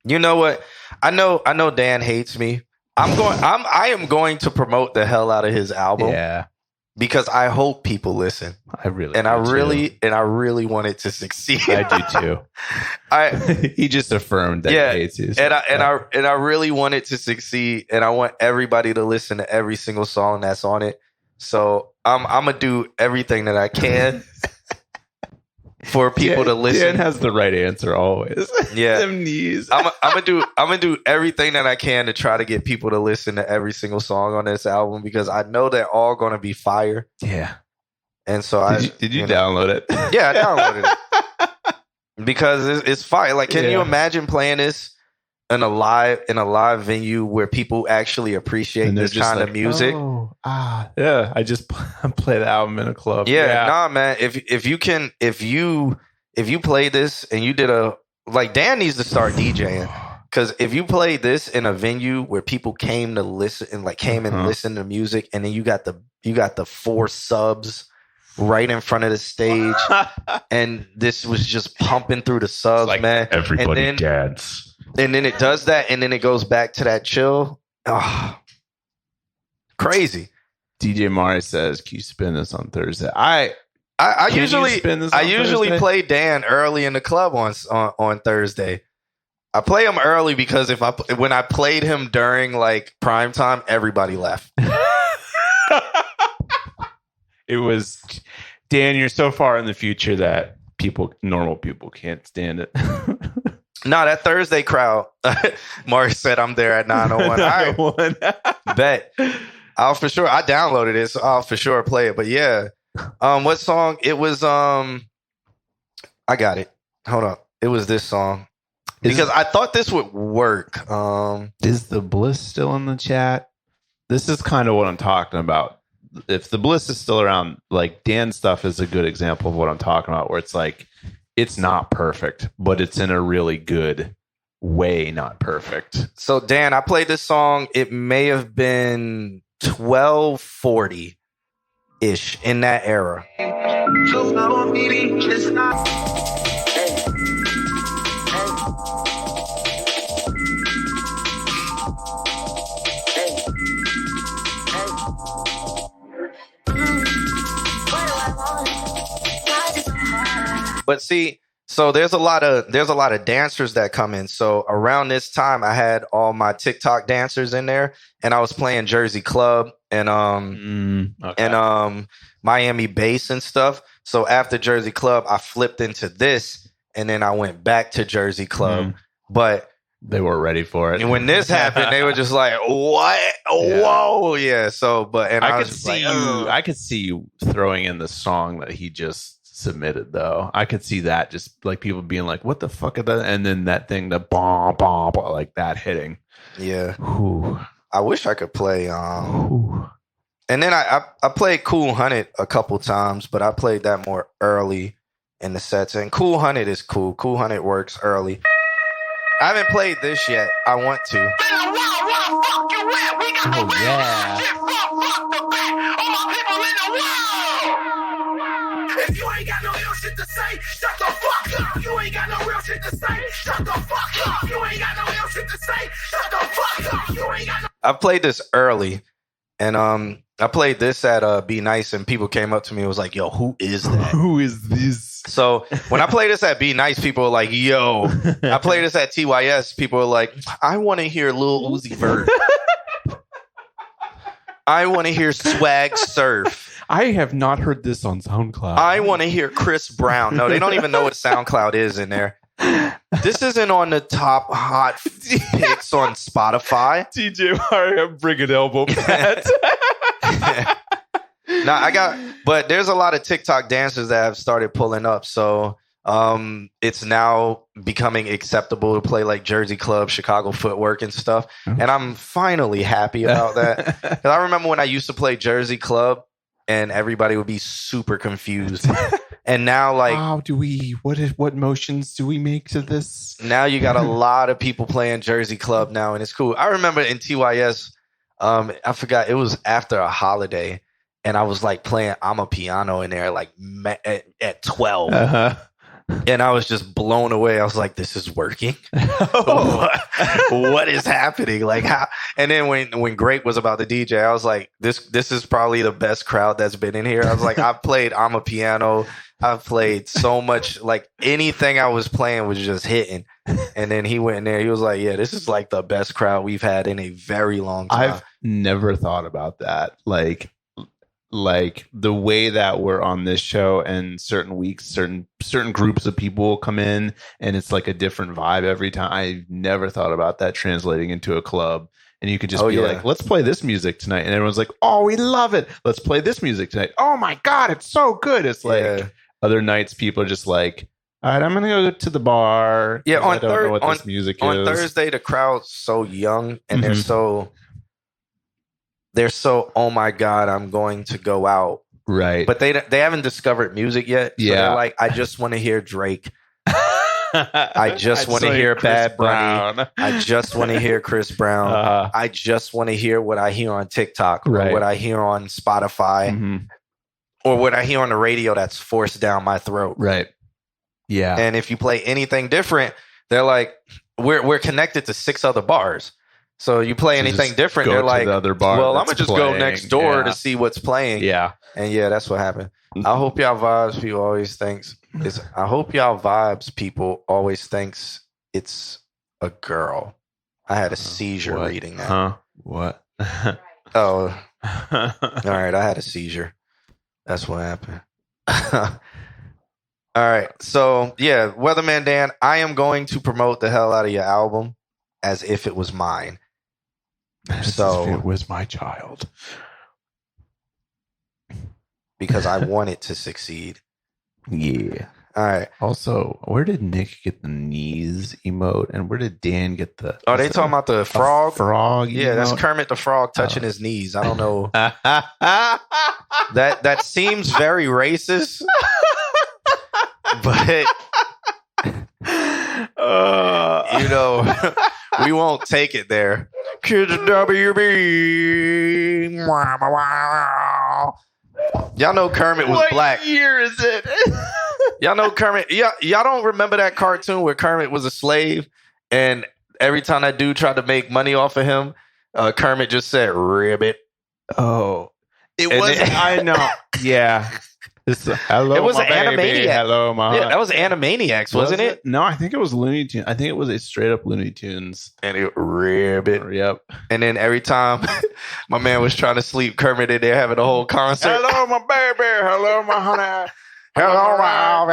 You know what? I know Dan hates me. I am going to promote the hell out of his album.
Yeah.
Because I hope people listen.
I really
want it to succeed.
I do too. He just affirmed that he hates you.
And I really want it to succeed, and I want everybody to listen to every single song that's on it. So I'm gonna do everything that I can for people to listen.
Dan has the right answer always.
Yeah,
Them knees.
I'm gonna do everything that I can to try to get people to listen to every single song on this album, because I know they're all gonna be fire.
Yeah.
And so
did you download it?
Yeah, I downloaded it because it's fire. Like, can you imagine playing this in a live venue where people actually appreciate this kind of music?
Yeah. I just play the album in a club.
Yeah, nah, man. If you play this and you did Dan needs to start DJing, because if you play this in a venue where people came to listen and listen to music, and then you got the 4 subs right in front of the stage, and this was just pumping through the subs, like, man.
Everybody dance.
And then it does that, and then it goes back to that chill. Oh, crazy.
DJ Mari says, "Can you spin this on Thursday?"
I usually play Dan early in the club on Thursday. I play him early because when I played him during like prime time, everybody left.
It was, Dan, you're so far in the future that normal people can't stand it.
No, that Thursday crowd. Mark said I'm there at 9:01. All right. Bet. I downloaded it, so I'll for sure play it. But yeah. What song? It was I got it. Hold up. It was this song. Because I thought this would work.
Is the Bliss still in the chat? This is kind of what I'm talking about. If the Bliss is still around, like, Dan stuff is a good example of what I'm talking about, where it's like, it's not perfect, but it's in a really good way, not perfect.
So, Dan, I played this song. It may have been 1240-ish in that era. But see, so there's a lot of dancers that come in. So around this time, I had all my TikTok dancers in there, and I was playing Jersey Club and Miami Bass and stuff. So after Jersey Club, I flipped into this, and then I went back to Jersey Club. But
they weren't ready for it.
And when this happened, they were just like, "What? Yeah. Whoa, yeah." So, but and I
could see you throwing in the song that he just submitted though. I could see that just like people being like, "What the fuck is that?" And then that thing, the bomb, bomb, like that hitting.
Yeah.
Whew.
I wish I could play.
Whew.
And then I played Cool Hunted a couple times, but I played that more early in the sets. And Cool Hunted is cool. Cool Hunted works early. I haven't played this yet. I want to.
Oh yeah.
If you ain't got no real shit to say, shut the fuck up. You ain't got no real shit to say, shut the fuck up. You ain't got no real shit to say, shut the fuck up. You ain't got no.
I played this early, and I played this at Be Nice, and people came up to me and was like, "Yo, who is that?
Who is this?"
So when I played this at Be Nice, people were like, "Yo." I played this at TYS. People were like, "I want to hear Lil Uzi Vert. I want to hear Swag Surf.
I have not heard this on SoundCloud.
I want to hear Chris Brown." No, they don't even know what SoundCloud is in there. This isn't on the top hot picks on Spotify.
DJ Mario bring an elbow pad.
But there's a lot of TikTok dancers that have started pulling up. So it's now becoming acceptable to play like Jersey Club, Chicago Footwork and stuff. And I'm finally happy about that. 'Cause I remember when I used to play Jersey Club and everybody would be super confused. And now, like,
how do we? What motions do we make to this?
Now you got a lot of people playing Jersey Club now, and it's cool. I remember in TYS, I forgot, it was after a holiday, and I was like playing I'm a Piano in there, like at 12. And I was just blown away. I was like, "This is working. What is happening? Like how?" And then when Great was about the DJ, I was like, "This is probably the best crowd that's been in here." I was like, "I've played I'm a Piano. I've played so much. Like anything I was playing was just hitting." And then he went in there. He was like, "Yeah, this is like the best crowd we've had in a very long time."
I've never thought about that. Like the way that we're on this show and certain weeks, certain groups of people will come in and it's like a different vibe every time. I've never thought about that translating into a club. And you could just be like, "Let's play this music tonight." And everyone's like, "Oh, we love it. Let's play this music tonight. Oh my God, it's so good." It's like other nights people are just like, "All right, I'm going to go to the bar."
Yeah,
I don't know what this music is.
On Thursday, the crowd's so young and they're so, "Oh my God, I'm going to go out."
Right.
But they haven't discovered music yet. So they're like, "I just want to hear Drake. I just want to hear Bad Bunny. I just want to hear Chris Brown. I just want to hear what I hear on TikTok or what I hear on Spotify or what I hear on the radio that's forced down my throat."
Right. Yeah.
And if you play anything different, they're like, we're connected to 6 other bars. So you play anything different, they're like,
the bar
"Well, I'm going to just go next door to see what's playing."
Yeah.
And that's what happened. I hope y'all vibes people always thinks thinks it's a girl. I had a seizure reading that.
Huh? What?
Oh. All right, I had a seizure. That's what happened. All right. So, yeah, Weatherman Dan, I am going to promote the hell out of your album as if it was mine. So
it was my child.
Because I want it to succeed.
Yeah.
All right.
Also, where did Nick get the knees emote? And where did Dan get the...
Oh, they talking about the frog?
Frog
Yeah, that's
emote?
Kermit the Frog touching his knees. I don't know. That seems very racist. But... we won't take it there. Kids WB. Y'all know Kermit was black.
What year is it?
Y'all know Kermit. Y'all don't remember that cartoon where Kermit was a slave and every time that dude tried to make money off of him, Kermit just said, "Ribbit."
Oh. I know. Yeah. Hello,
it was
my
an
baby.
Animaniacs.
Hello, my...
Yeah, that was Animaniacs, wasn't it?
No, I think it was Looney Tunes. I think it was a straight up Looney Tunes.
And it ribbit.
Yep.
And then every time my man was trying to sleep, Kermit in there having a whole concert.
Hello, my baby. Hello, my honey. Hello, my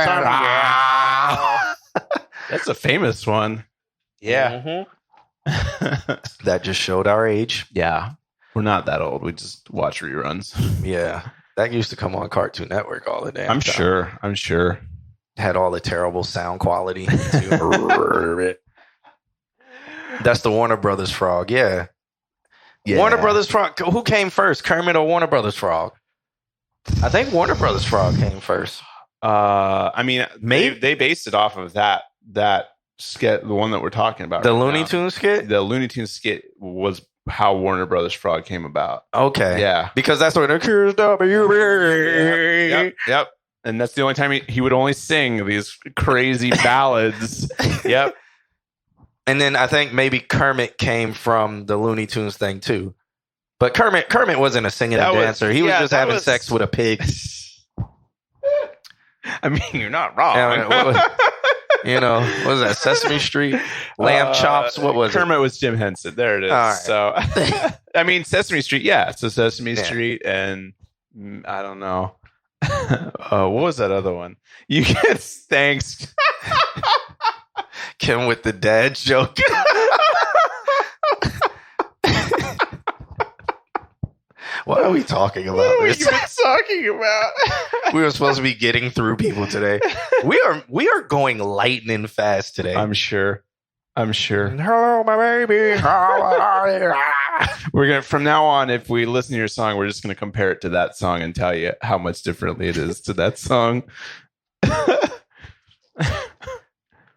That's a famous one.
Yeah. That just showed our age.
Yeah. We're not that old. We just watch reruns.
Yeah. That used to come on Cartoon Network all the damn
I'm
time.
sure.
Had all the terrible sound quality. Too. That's the Warner Brothers frog. Yeah. Warner Brothers frog. Who came first, Kermit or Warner Brothers frog? I think Warner Brothers frog came first.
I mean, they based it off of that skit, the one that we're talking about.
The Looney Tunes skit?
The Looney Tunes skit was how Warner Brothers frog came about.
Okay.
Yeah.
Because that's where the QW.
Yep. And that's the only time he would only sing these crazy ballads. Yep.
And then I think maybe Kermit came from the Looney Tunes thing too. But Kermit wasn't a singing and dancer. He was just having sex with a pig.
I mean, you're not wrong.
What was that? Sesame Street? Lamb chops? What was
Kermit was Jim Henson. There it is.
Right.
So, I mean, Sesame Street. Yeah, it's a Sesame Street, and I don't know. What was that other one? You get thanks.
Kim with the dad joke. What are we talking about?
What are we talking about?
We were supposed to be getting through people today. We are going lightning fast today.
I'm sure.
Hello, my baby.
We're gonna from now on, if we listen to your song, we're just gonna compare it to that song and tell you how much differently it is to that song.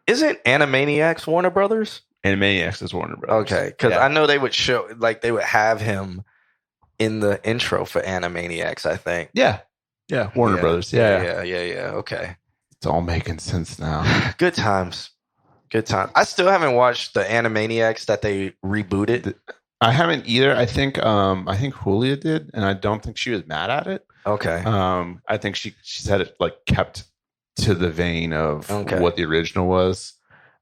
Isn't Animaniacs Warner Brothers?
Animaniacs is Warner Brothers.
Okay, because I know they would they would have him in the intro for Animaniacs, I think.
Yeah. Warner Brothers. Yeah.
Okay.
It's all making sense now.
Good times. I still haven't watched the Animaniacs that they rebooted.
I haven't either. I think Julia did, and I don't think she was mad at it.
Okay.
I think she said it like kept to the vein of what the original was.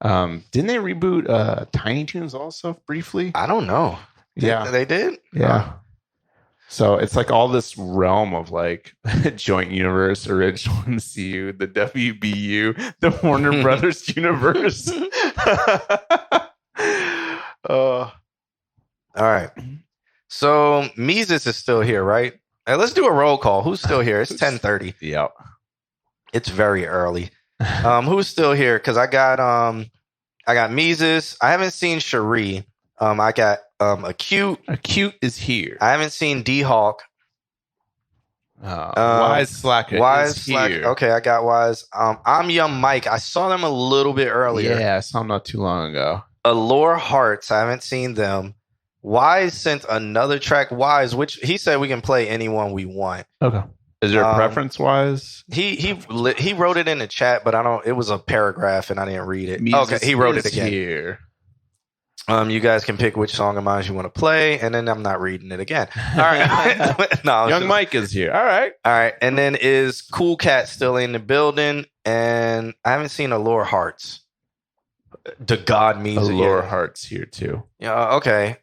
Didn't they reboot Tiny Toons also briefly?
I don't know.
Yeah.
They did?
Yeah. So it's like all this realm of like joint universe, original MCU, the WBU, the Warner Brothers universe.
All right. So Mises is still here, right? Let's do a roll call. Who's still here? It's 10:30.
Yep.
It's very early. Who's still here? Because I got Mises. I haven't seen Cherie. I got Acute.
Acute is here.
I haven't seen D-Hawk.
Wise Slacker is here.
Okay, I got Wise. I'm Young Mike. I saw them a little bit earlier.
Yeah, I saw them not too long ago.
Allure Hearts. I haven't seen them. Wise sent another track. Wise, which he said we can play anyone we want.
Okay. Is there a preference wise?
He wrote it in the chat, but I don't. It was a paragraph and I didn't read it. Okay, he wrote it again.
Here.
You guys can pick which song of mine you want to play, and then I'm not reading it again. All right. No,
Young Mike is here. All right.
And then is Cool Cat still in the building? And I haven't seen Allure Hearts. The God music.
Allure Hearts here too.
Yeah. Okay.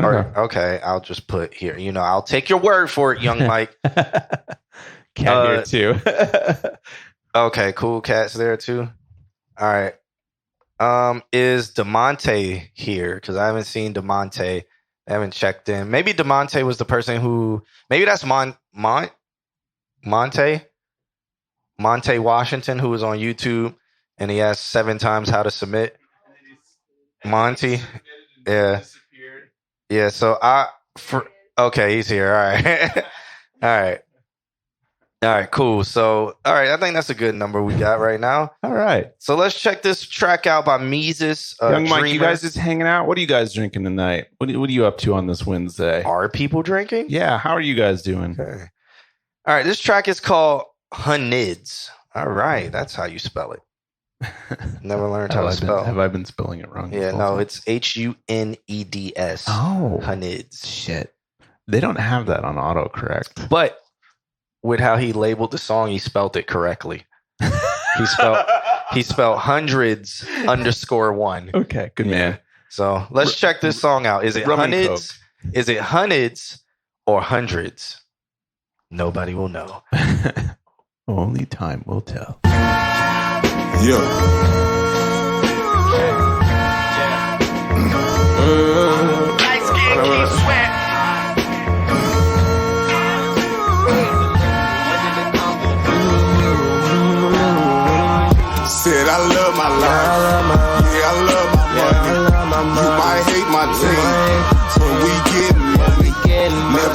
Okay. I'll just put here. I'll take your word for it, Young Mike.
Cat here too.
Okay. Cool Cat's there too. All right. Is DeMonte here? Because I haven't seen DeMonte. I haven't checked in. Maybe DeMonte was the person who. Maybe that's Monte Washington, who was on YouTube, and he asked 7 times how to submit. Monty, yeah. So okay, he's here. All right. All right, cool. So, all right, I think that's a good number we got right now.
All right.
So let's check this track out by Mises.
Young Mike,
Dreamer.
you guys just hanging out? What are you guys drinking tonight? What are you up to on this Wednesday?
Are people drinking?
Yeah, how are you guys doing?
Okay. All right, this track is called Hunids. All right, that's how you spell it. Never learned how to spell.
Have I been spelling it wrong?
Yeah, no, it's Huneds.
Oh.
Hunids.
Shit. They don't have that on autocorrect.
But with how he labeled the song, he spelled it correctly. He spelled hundreds _1.
Okay, good man.
So let's check this song out. Is it Hunids? Is it Hunids or hundreds? Nobody will know.
Only time will tell.
Yeah. Light skin keep sweat.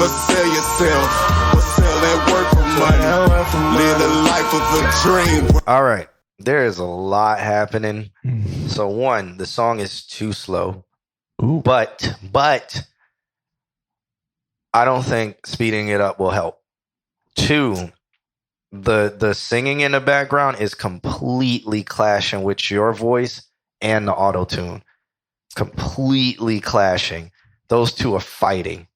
Never sell yourself, but sell that work for money. Live the life of a dream.
All right. There is a lot happening. So one, the song is too slow.
Ooh.
But I don't think speeding it up will help. Two, the singing in the background is completely clashing with your voice and the auto-tune. Completely clashing. Those two are fighting.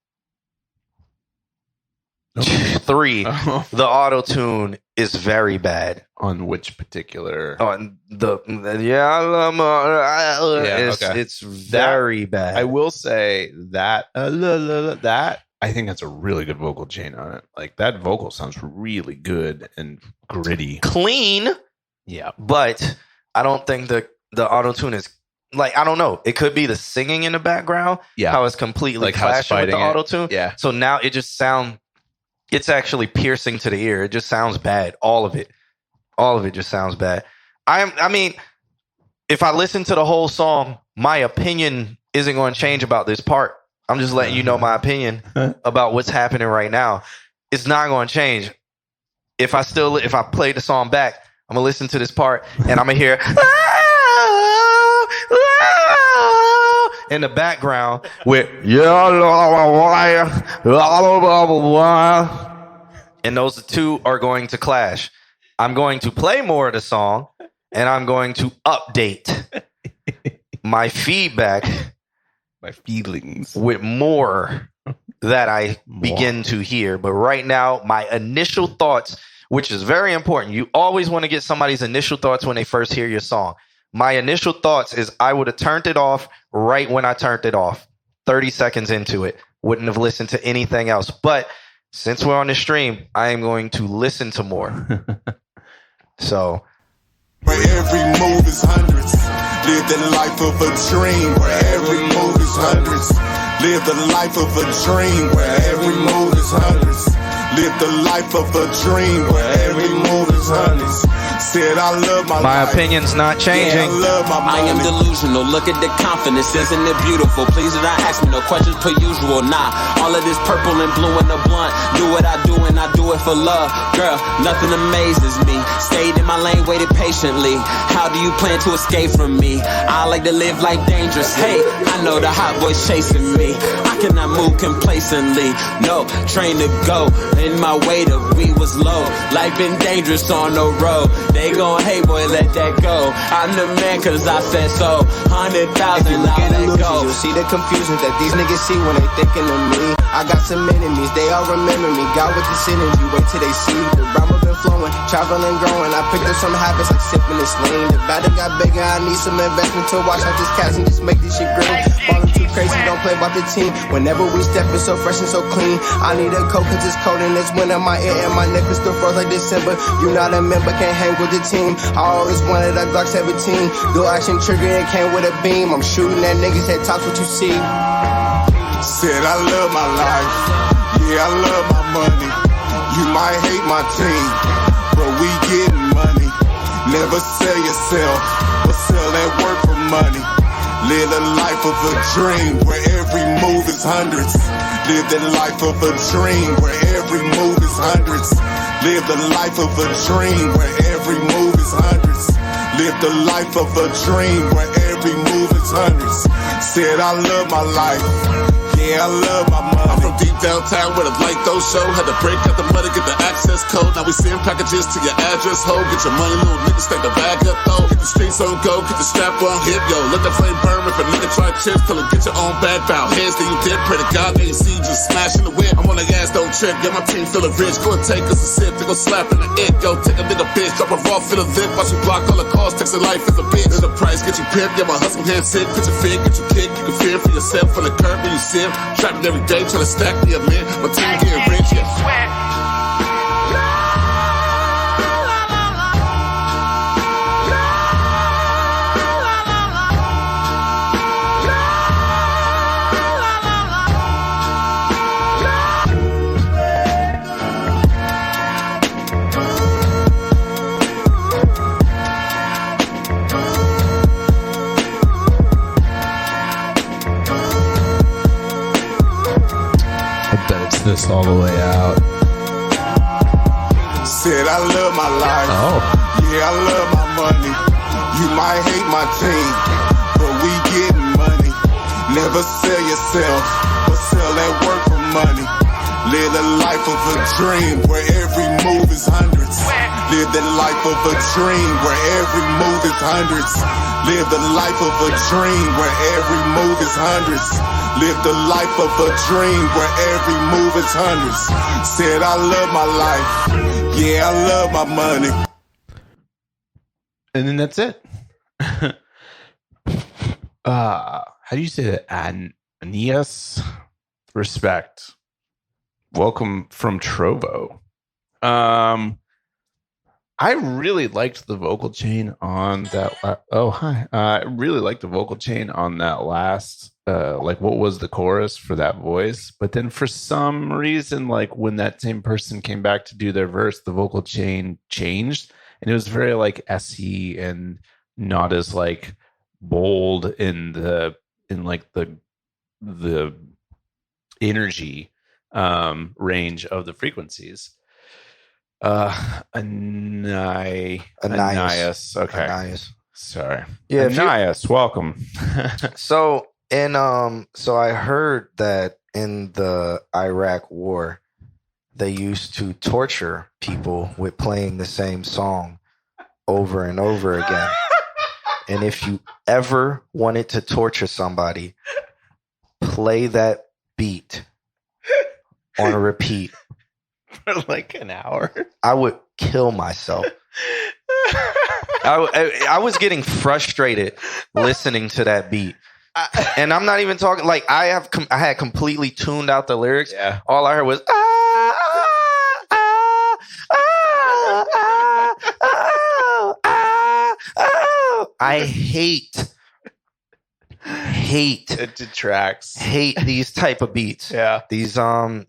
Three, the auto-tune is very bad.
On which particular?
On it's very bad.
I will say that that I think that's a really good vocal chain on it. Like that vocal sounds really good and gritty,
clean.
Yeah,
but I don't think the auto-tune is like, I don't know. It could be the singing in the background.
Yeah,
how it's completely
like
clashing with the auto-tune.
Yeah,
so now it just it's actually piercing to the ear. It just sounds bad. All of it just sounds bad. I mean, if I listen to the whole song, my opinion isn't going to change about this part. I'm just letting you know my opinion about what's happening right now. It's not going to change. If I play the song back, I'm going to listen to this part and I'm going to hear in the background with and those two are going to clash. I'm going to play more of the song and I'm going to update my feedback,
my feelings
with more that I begin to hear. But right now, my initial thoughts, which is very important. You always want to get somebody's initial thoughts when they first hear your song. My initial thoughts is I would have turned it off right when I turned it off. 30 seconds into it. Wouldn't have listened to anything else. But since we're on the stream, I am going to listen to more. So.
Where every move is hundreds. Live the life of a dream. Where every move is hundreds. Live the life of a dream. Where every move is hundreds. Live the life of a dream. Where every move is hundreds. Said I love my life.
Opinion's not changing.
Yeah,
I am delusional. Look at the confidence. Isn't it beautiful? Please did I ask me no questions per usual. Nah, all of this purple and blue in the blunt. Do what I do and I do it for love. Girl, nothing amazes me. Stayed in my lane, waited patiently. How do you plan to escape from me? I like to live like dangerous. Hey, I know the hot boy's chasing me. I cannot move complacently. No, train to go. In my way the we was low. Life been dangerous on the road. They gon' hate, boy, let that go. I'm the man cause I said so. 100,000, I let go.
You'll see the confusion that these niggas see when they thinking of me. I got some enemies, they all remember me. God with the synergy, wait till they see. The rhyme been flowing, traveling, growing. I picked up some habits like sipping this lean. The battle got bigger, I need some investment to watch out this cash and just make this shit green. Ballin' too crazy, don't play about the team. Whenever we step in so fresh and so clean. I need a coat cause it's cold and it's winter. My ear and my neck is still froze like December. You not a member, can't hang with the team. I always wanted a Glock 17. Dual action trigger, it came with a beam. I'm shooting at niggas, head tops what you see.
Said I love my life. Yeah, I love my money. You might hate my team, but we getting money. Never sell yourself, but sell that work for money. Live the life of a dream where every move is hundreds. Live the life of a dream where every move is hundreds. Live the life of a dream where every move is hundreds. Live the life of a dream where every move is hundreds. Said I love my life. Yeah, I love my money. I'm from deep downtown where the light those show. Had to break out the money, get the access code. Now we send packages to your address, ho. Get your money, little niggas, stack the bag up, though. Get the streets on go, get the strap on hip, yo. Let that flame burn if a nigga try chips. Tell him get your own bag, bow heads, then you did. Pray to God, they ain't see you just smashing the whip. I'm on the ass, don't trip. Yeah, my team feeling rich. Go and take us a sip. They go slap in the it, go take a nigga bitch. Drop a raw, fill a lip. Watch you block all the calls. Text a life as a bitch. There's a price, get you pimp. Yeah, my hustle hand sick. Get your fit, get your kick. You can fear for yourself on the curb when you sip. Trapping every day, trying to stack me a man. My team getting rich, yeah.
I bet it's this all the way out.
Said I love my life.
Oh.
Yeah, I love my money. You might hate my team, but we getting money. Never sell yourself, but sell that work for money. Live the life of a dream where every move is hundreds. Live the life of a dream where every move is hundreds. Live the life of a dream where every move is hundreds. Live the life of a dream where every move is hundreds. Said I love my life. Yeah, I love my money.
And then that's it. How do you say that? Aeneas? Respect. Welcome from Trovo. I really liked the vocal chain on that. Oh, hi. I really liked the vocal chain on that last, like what was the chorus for that voice. But then for some reason, like when that same person came back to do their verse, the vocal chain changed. And it was very like SE and not as like bold in the energy range of the frequencies. Aeneas. Okay.
Aeneas.
Sorry.
Yeah,
Aeneas, welcome.
So I heard that in the Iraq War, they used to torture people with playing the same song over and over again. And if you ever wanted to torture somebody, play that beat on a repeat
For like an hour.
I would kill myself. I was getting frustrated listening to that beat. And I'm not even talking like I had completely tuned out the lyrics.
Yeah.
All I heard was I hate
It detracts.
hate these type of beats.
Yeah.
These I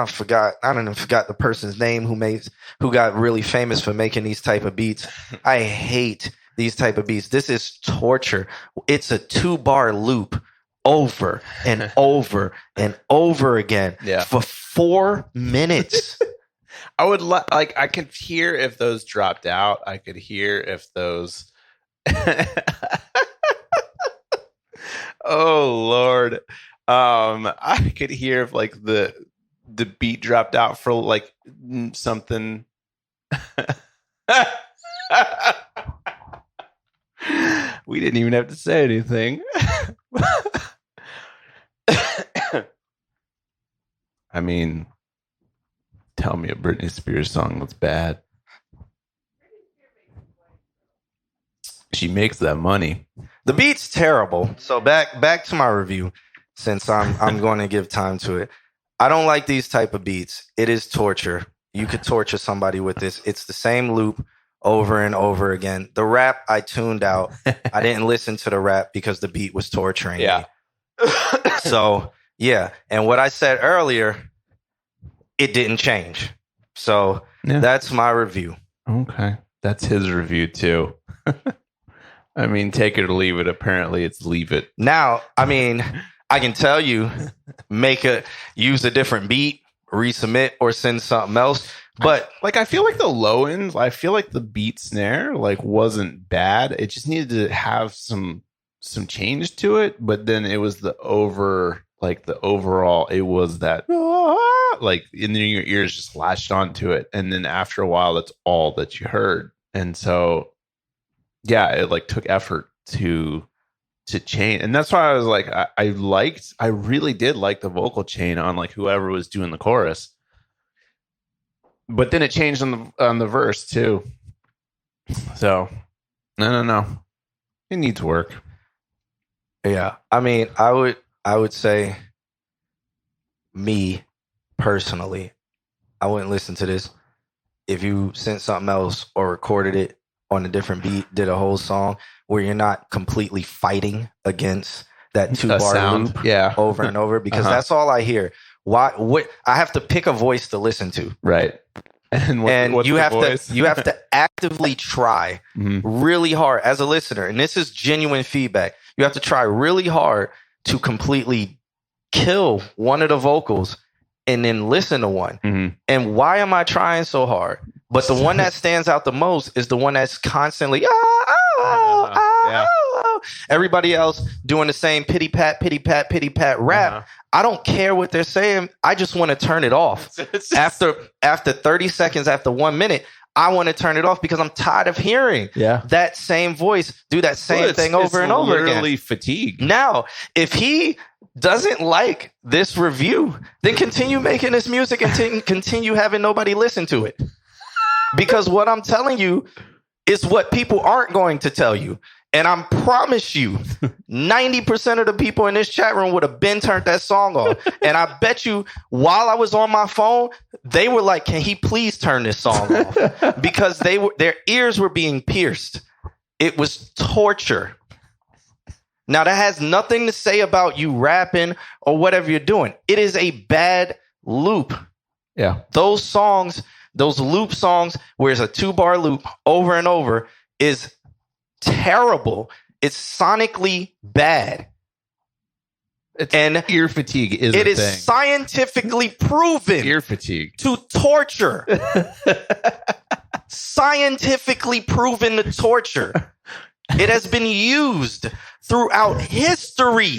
forgot the person's name who got really famous for making these type of beats. I hate these type of beats. This is torture. It's a 2-bar loop over and over and over again for 4 minutes.
I would I could hear if those dropped out. I could hear if those Oh Lord. I could hear if like the beat dropped out for like something. We didn't even have to say anything. I mean, tell me a Britney Spears song that's bad. She makes that money.
The beat's terrible. So back to my review, since I'm going to give time to it. I don't like these type of beats. It is torture. You could torture somebody with this. It's the same loop over and over again. The rap I tuned out. I didn't listen to the rap because the beat was torturing me. So yeah, and what I said earlier, it didn't change. So that's my review.
Okay, that's his review too. I mean, take it or leave it. Apparently, it's leave it.
Now, I mean, I can tell you, use a different beat, resubmit, or send something else. But
I feel like the low end, I feel like the beat snare wasn't bad. It just needed to have some change to it. But then it was the overall, it was that and then your ears just latched onto it. And then after a while, that's all that you heard. And so, yeah, it took effort to change. And that's why I was like, I really did like the vocal chain on whoever was doing the chorus. But then it changed on the verse too. So no. It needs work.
Yeah. I mean, I would say, me personally, I wouldn't listen to this. If you sent something else or recorded it on a different beat, did a whole song where you're not completely fighting against that 2-bar loop over and over, because that's all I hear. What I have to pick a voice to listen to.
Right. And
you have to actively try really hard as a listener. And this is genuine feedback. You have to try really hard to completely kill one of the vocals and then listen to one. And why am I trying so hard? But the one that stands out the most is the one that's constantly everybody else doing the same pity pat rap. I don't care what they're saying. I just want to turn it off. After 30 seconds, after 1 minute, I want to turn it off because I'm tired of hearing that same voice do that same thing over and over again.
Literally fatigue.
Now, if he doesn't like this review, then continue making this music and continue having nobody listen to it. Because what I'm telling you is what people aren't going to tell you. And I promise you, 90% of the people in this chat room would have been turned that song off. And I bet you while I was on my phone, they were like, can he please turn this song off? Because their ears were being pierced. It was torture. Now, that has nothing to say about you rapping or whatever you're doing. It is a bad loop.
Yeah.
Those songs, those loop songs where it's a 2-bar loop over and over is terrible. It's sonically bad.
And ear fatigue is a
it is
thing.
Scientifically proven
Ear fatigue
to torture. Scientifically proven to torture. It has been used throughout history.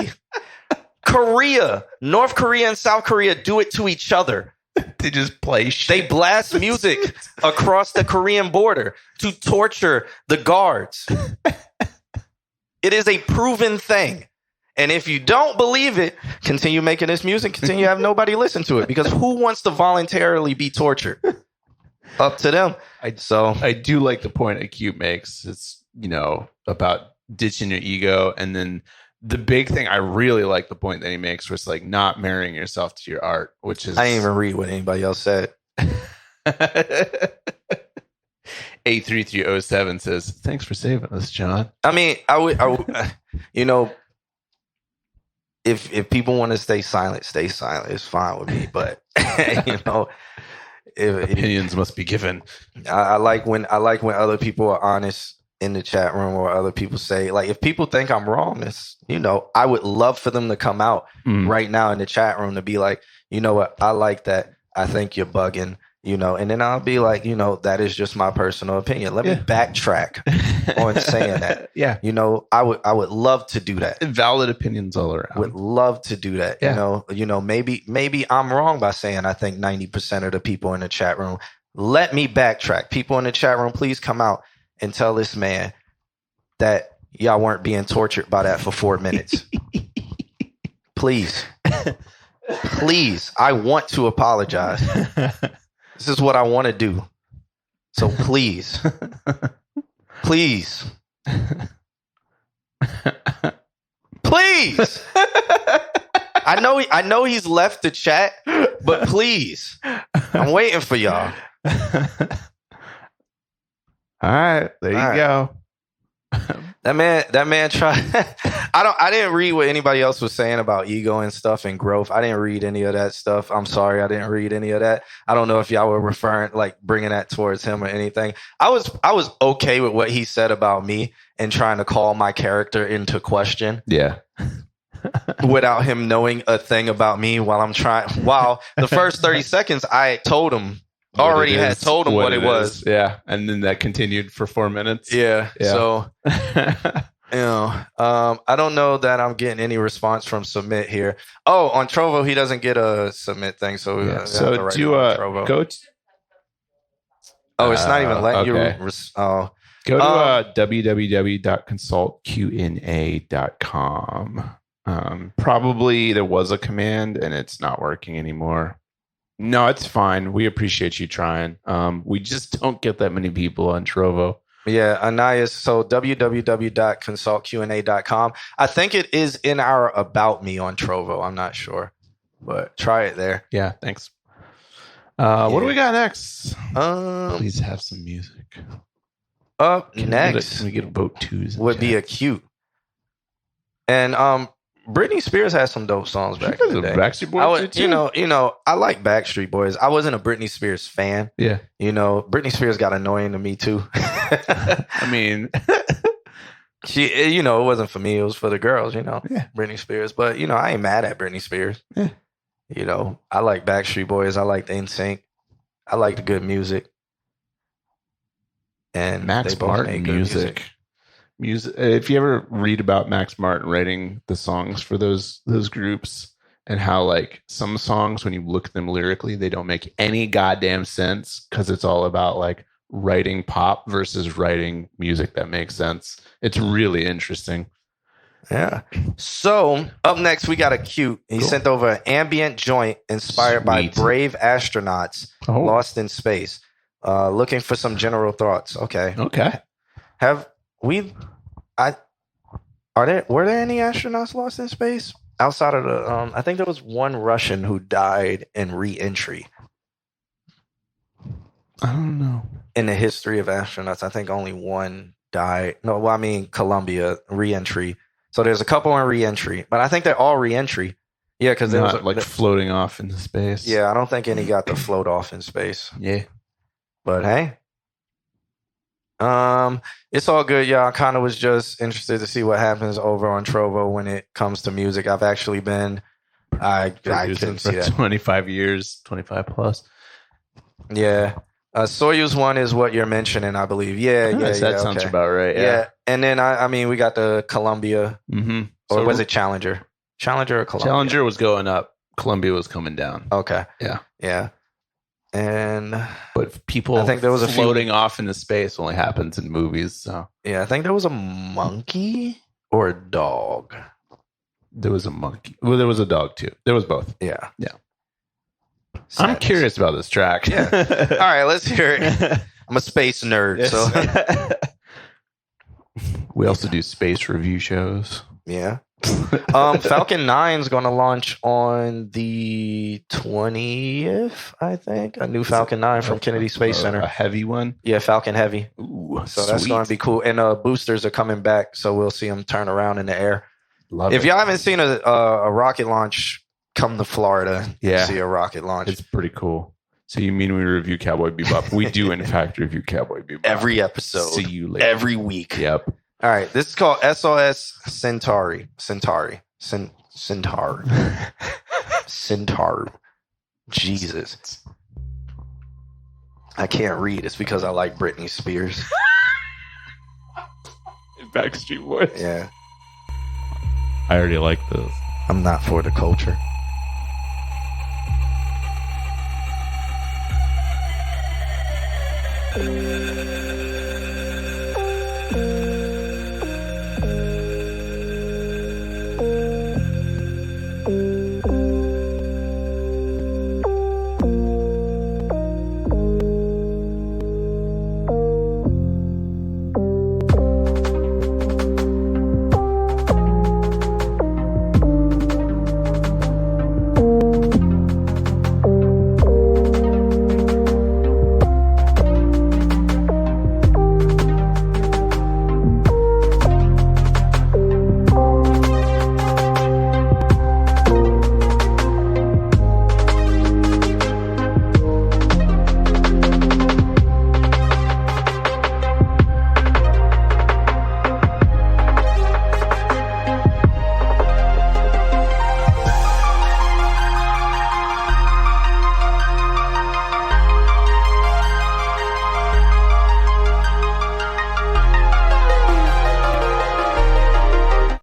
Korea, North Korea and South Korea do it to each other.
They just play shit.
They blast music across the Korean border to torture the guards. It is a proven thing. And if you don't believe it, continue making this music, continue to have nobody listen to it. Because who wants to voluntarily be tortured? Up to them. I
do like the point Acute makes. It's, about ditching your ego. And then the big thing, I really like the point that he makes, where it's like not marrying yourself to your art, which is...
I didn't even read what anybody else said.
83307 says, thanks for saving us, John.
I mean, I would if people want to stay silent, stay silent. It's fine with me. But,
opinions must be given.
I like when other people are honest in the chat room, or other people say, like, if people think I'm wrong, it's, I would love for them to come out right now in the chat room to be like, you know what, I like that. I think you're bugging, and then I'll be like, that is just my personal opinion. Let me backtrack on saying that.
Yeah.
I would love to do that.
Valid opinions all around.
Would love to do that.
Yeah.
Maybe I'm wrong by saying I think 90% of the people in the chat room. Let me backtrack. People in the chat room, please come out and tell this man that y'all weren't being tortured by that for 4 minutes. Please. Please. I want to apologize. This is what I want to do. So please. Please. Please. I know he's left the chat, but please. I'm waiting for y'all.
All right, there you go.
That man tried. I didn't read what anybody else was saying about ego and stuff and growth. I didn't read any of that stuff. I'm sorry, I didn't read any of that. I don't know if y'all were referring, like, bringing that towards him or anything. I was okay with what he said about me and trying to call my character into question.
Yeah.
Without him knowing a thing about me while the first 30 seconds I told him. Already had told him what it was.
Yeah. And then that continued for 4 minutes.
Yeah. So, I don't know that I'm getting any response from Submit here. Oh, on Trovo, he doesn't get a Submit thing. So,
so do go to...
Oh, it's not even letting you...
Go to www.consultqna.com. Probably there was a command and it's not working anymore. No, it's fine. We appreciate you trying. We just don't get that many people on Trovo.
Yeah, Anais. So www.consultqna.com. I think it is in our About Me on Trovo. I'm not sure, but try it there.
Yeah, thanks. What do we got next? Please have some music.
Up next,
can we get a Boat Twos?
Would be Acute. And Britney Spears has some dope songs back in the day.
Backstreet Boys,
I like Backstreet Boys. I wasn't a Britney Spears fan.
Yeah.
Britney Spears got annoying to me too.
I mean,
she, it wasn't for me. It was for the girls,
Yeah.
Britney Spears. But, I ain't mad at Britney Spears.
Yeah.
You know, I like Backstreet Boys. I like the NSYNC. I like the good music. And
Max
they both
Martin
make good
music. If you ever read about Max Martin writing the songs for those groups and how like some songs, when you look at them lyrically, they don't make any goddamn sense because it's all about like writing pop versus writing music that makes sense. It's really interesting.
Yeah. So up next, we got a cute. He sent over an ambient joint inspired by brave astronauts lost in space. Looking for some general thoughts. Okay. Were there any astronauts lost in space outside of the? I think there was one Russian who died in re-entry.
I don't know.
In the history of astronauts, I think only one died. No, well, I mean Columbia re-entry. So there's a couple in re-entry, but I think they're all re-entry. Yeah, because they
was like floating off into space.
Yeah, I don't think any got to float off in space.
Yeah,
but hey, it's all good, y'all. I kind of was just interested to see what happens over on Trovo when it comes to music. I've actually been, I couldn't see that.
25 years, 25 plus.
Yeah. Soyuz 1 is what you're mentioning, I believe. Yeah,
that sounds about right. Yeah.
And then I mean, we got the Columbia,
mm-hmm.
Or was it Challenger? Challenger or Columbia?
Challenger was going up. Columbia was coming down.
Okay.
Yeah.
But
people, I think there was floating off into space only happens in movies. So
yeah, I think there was a monkey or a dog.
There was a monkey. Well, there was a dog too. There was both.
Yeah.
Sadness. I'm curious about this track.
Yeah. All right, let's hear it. I'm a space nerd, so
we also do space review shows.
Yeah. Falcon 9 is going to launch on the 20th, I think. A new Falcon 9 from Kennedy Space Center.
A heavy one?
Yeah, Falcon Heavy.
Ooh,
so that's going to be cool. And boosters are coming back, so we'll see them turn around in the air. If y'all haven't seen a rocket launch, come to Florida and see a rocket launch.
It's pretty cool. So you mean we review Cowboy Bebop? We do, in fact, review Cowboy Bebop.
Every episode.
See you later.
Every week.
Yep.
All right. This is called SOS Centauri. Centauri. Jesus. I can't read. It's because I like Britney Spears.
Backstreet Boys.
Yeah.
I already like this.
I'm not for the culture.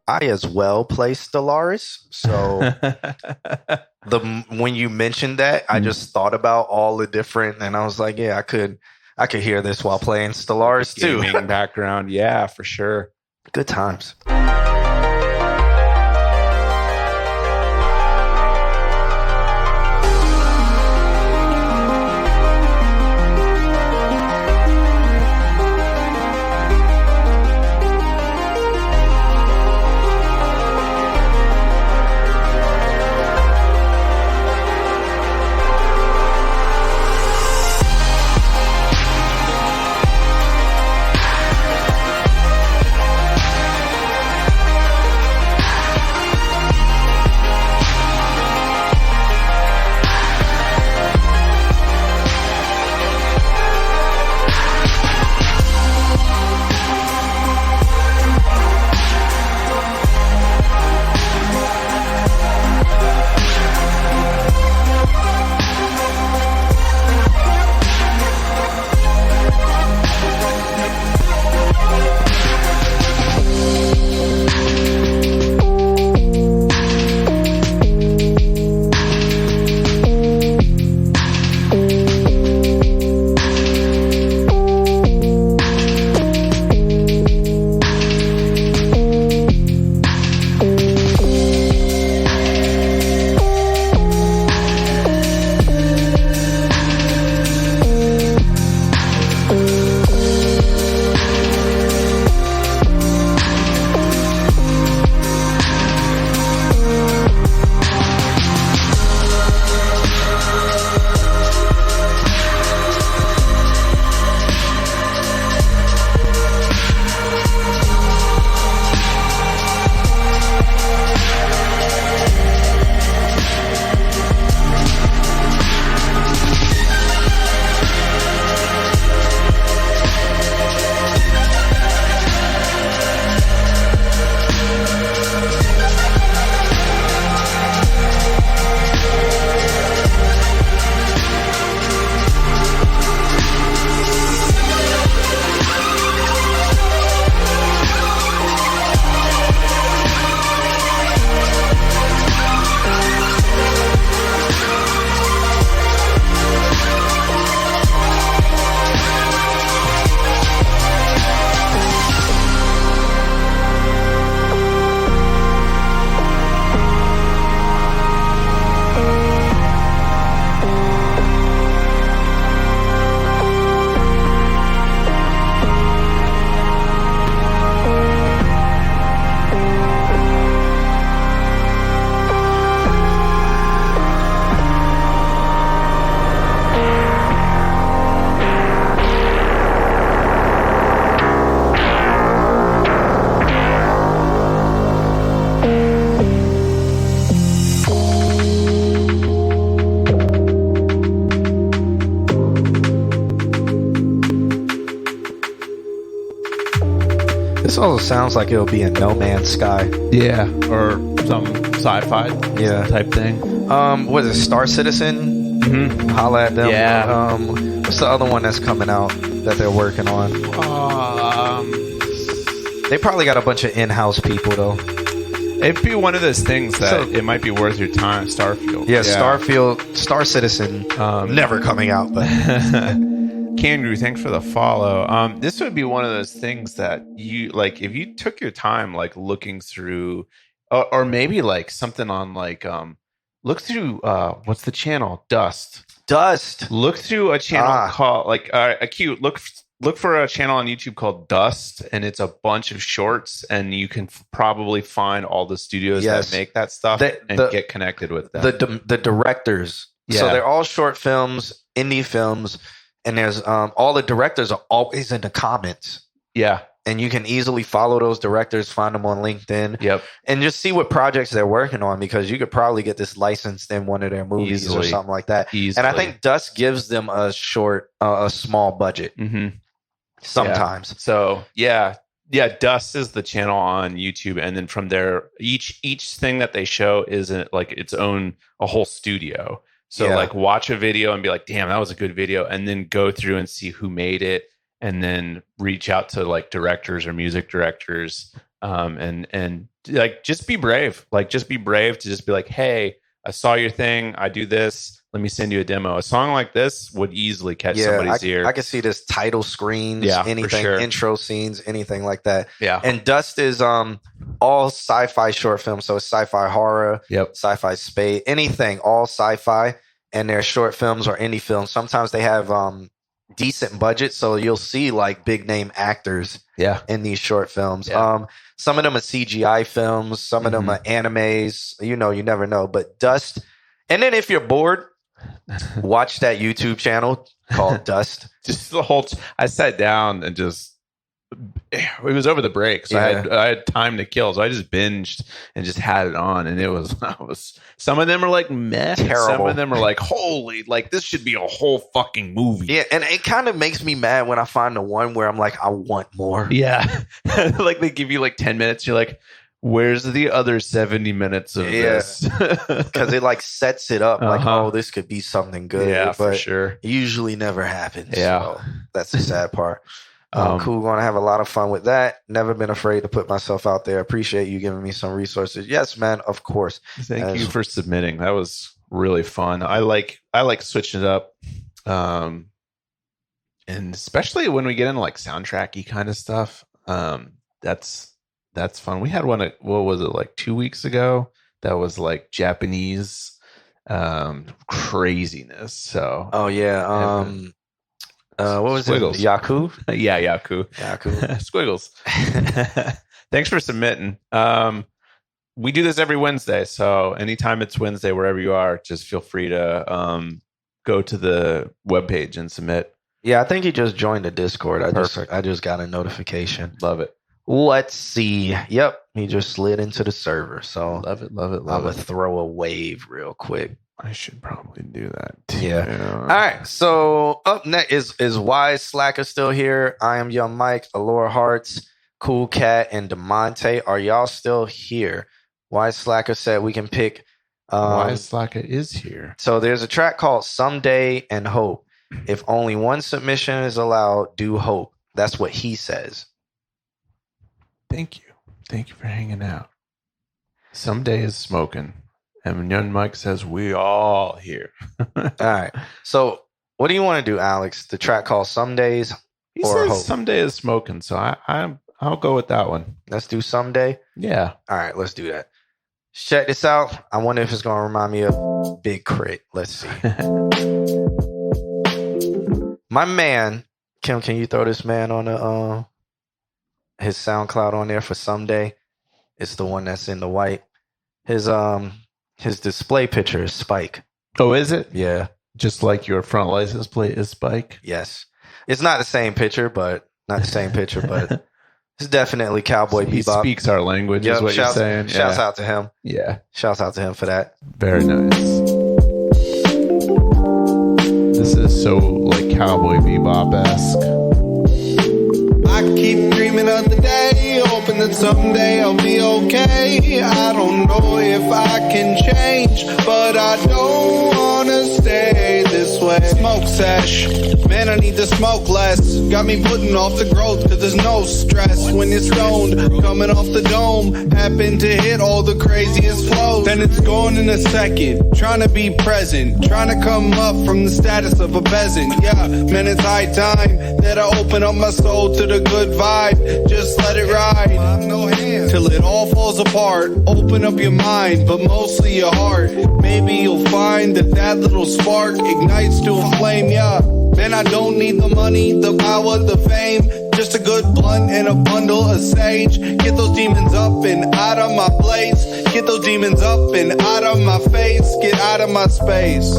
I as well play Stellaris, so when you mentioned that, I just thought about all the different, and I was like, yeah, I could hear this while playing Stellaris too.
Gaming background, yeah, for sure.
Good times. This also sounds like it'll be in No Man's Sky.
Yeah, or some sci-fi type thing.
What is it, Star Citizen?
Mm-hmm.
Holla at them.
Yeah.
What's the other one that's coming out that they're working on? They probably got a bunch of in-house people though.
It'd be one of those things that it might be worth your time. Starfield.
Yeah, Starfield, Star Citizen, never coming out. But
Kangaroo, thanks for the follow. This would be one of those things that you like if you took your time like looking through, or maybe like something on like look through what's the channel? Dust. Look through a channel called like look for a channel on YouTube called Dust, and it's a bunch of shorts, and you can probably find all the studios that make that stuff and get connected with them.
The directors.
Yeah.
So they're all short films, indie films, and there's all the directors are always in the comments.
Yeah.
And you can easily follow those directors, find them on LinkedIn.
Yep.
And just see what projects they're working on, because you could probably get this licensed in one of their movies or something like that.
Easily.
And I think Dust gives them a small budget.
Mm-hmm.
Sometimes.
Yeah. So yeah, Dust is the channel on YouTube, and then from there, each thing that they show isn't like its own a whole studio. So like watch a video and be like, damn, that was a good video, and then go through and see who made it, and then reach out to like directors or music directors, and like just be brave. Like just be brave to just be like, hey, I saw your thing, I do this. Let me send you a demo. A song like this would easily catch somebody's ear.
I can see this title screens, anything, intro scenes, anything like that.
Yeah.
And Dust is all sci-fi short films. So it's sci-fi horror, sci-fi space, anything, all sci-fi. And they're short films or indie films. Sometimes they have decent budgets. So you'll see like big name actors in these short films.
Yeah.
Some of them are CGI films. Some of them are animes. You know, you never know. But Dust. And then if you're bored, watch that YouTube channel called Dust.
Just the whole. I sat down and just. It was over the break, so I had time to kill, so I just binged and just had it on, and it was. Some of them are like meh.
Terrible.
Some of them are like holy, like this should be a whole fucking movie.
Yeah, and it kind of makes me mad when I find the one where I'm like, I want more.
Yeah, like they give you like 10 minutes. You're like, where's the other 70 minutes of this?
Because it like sets it up like, oh, this could be something good.
Yeah,
but
for sure.
It usually never happens.
Yeah.
So that's the sad part. Cool. Going to have a lot of fun with that. Never been afraid to put myself out there. Appreciate you giving me some resources. Yes, man. Of course.
Thank you for submitting. That was really fun. I like switching it up. And especially when we get into like soundtracky kind of stuff. That's fun. We had one at, what was it, like 2 weeks ago? That was like Japanese craziness. So
oh yeah. What was
Squiggles.
it? Yaku?
Yeah, Yaku. Squiggles. Thanks for submitting. We do this every Wednesday, so anytime it's Wednesday, wherever you are, just feel free to go to the webpage and submit.
Yeah, I think he just joined the Discord. I just got a notification.
Love it.
Let's see. Yep, he just slid into the server. So
love it.
I would throw a wave real quick.
I should probably do that too.
Yeah. All right. So up next is Wise Slacker still here. I am Young Mike, Allure Hearts, Cool Cat, and DeMonte. Are y'all still here? Wise Slacker said we can pick.
Wise Slacker is here.
So there's a track called Someday and Hope. If only one submission is allowed, do Hope. That's what he says.
Thank you. Thank you for hanging out. Someday is smoking. And Young Mike says, we all here.
All right. So what do you want to do, Alex? The track called Some Days
he
or
says
Hope?
Someday is smoking. So I'll go with that one.
Let's do Someday.
Yeah.
All right. Let's do that. Check this out. I wonder if it's going to remind me of Big Crit. Let's see. My man, Kim, can you throw this man on his SoundCloud on there for Someday? It's the one that's in the white. His display picture is Spike.
Oh, is it?
Yeah.
Just like your front license plate is Spike?
Yes. It's not the same picture, but it's definitely Cowboy
He
Bebop.
speaks our language, is what you're saying.
Shouts out to him.
Yeah.
Shouts out to him for that.
Very nice. This is so like Cowboy Bebop-esque.
I keep dreaming of the day, hoping that someday I'll be okay. I don't know if I can change, but I don't wanna stay this way. Smoke sesh, man, I need to smoke less. Got me putting off the growth, cause there's no stress. When you're stoned, coming off the dome, happen to hit all the craziest flows. Then it's gone in a second, trying to be present, trying to come up from the status of a peasant. Yeah, man, it's high time that I open up my soul to the good vibe. Just let it ride, till it all falls apart. Open up your mind, but mostly your heart. Maybe you'll find that little spark ignites to a flame, yeah. Man, I don't need the money, the power, the fame. Just a good blunt and a bundle of sage. Get those demons up and out of my place. Get those demons up and out of my face. Get out of my space.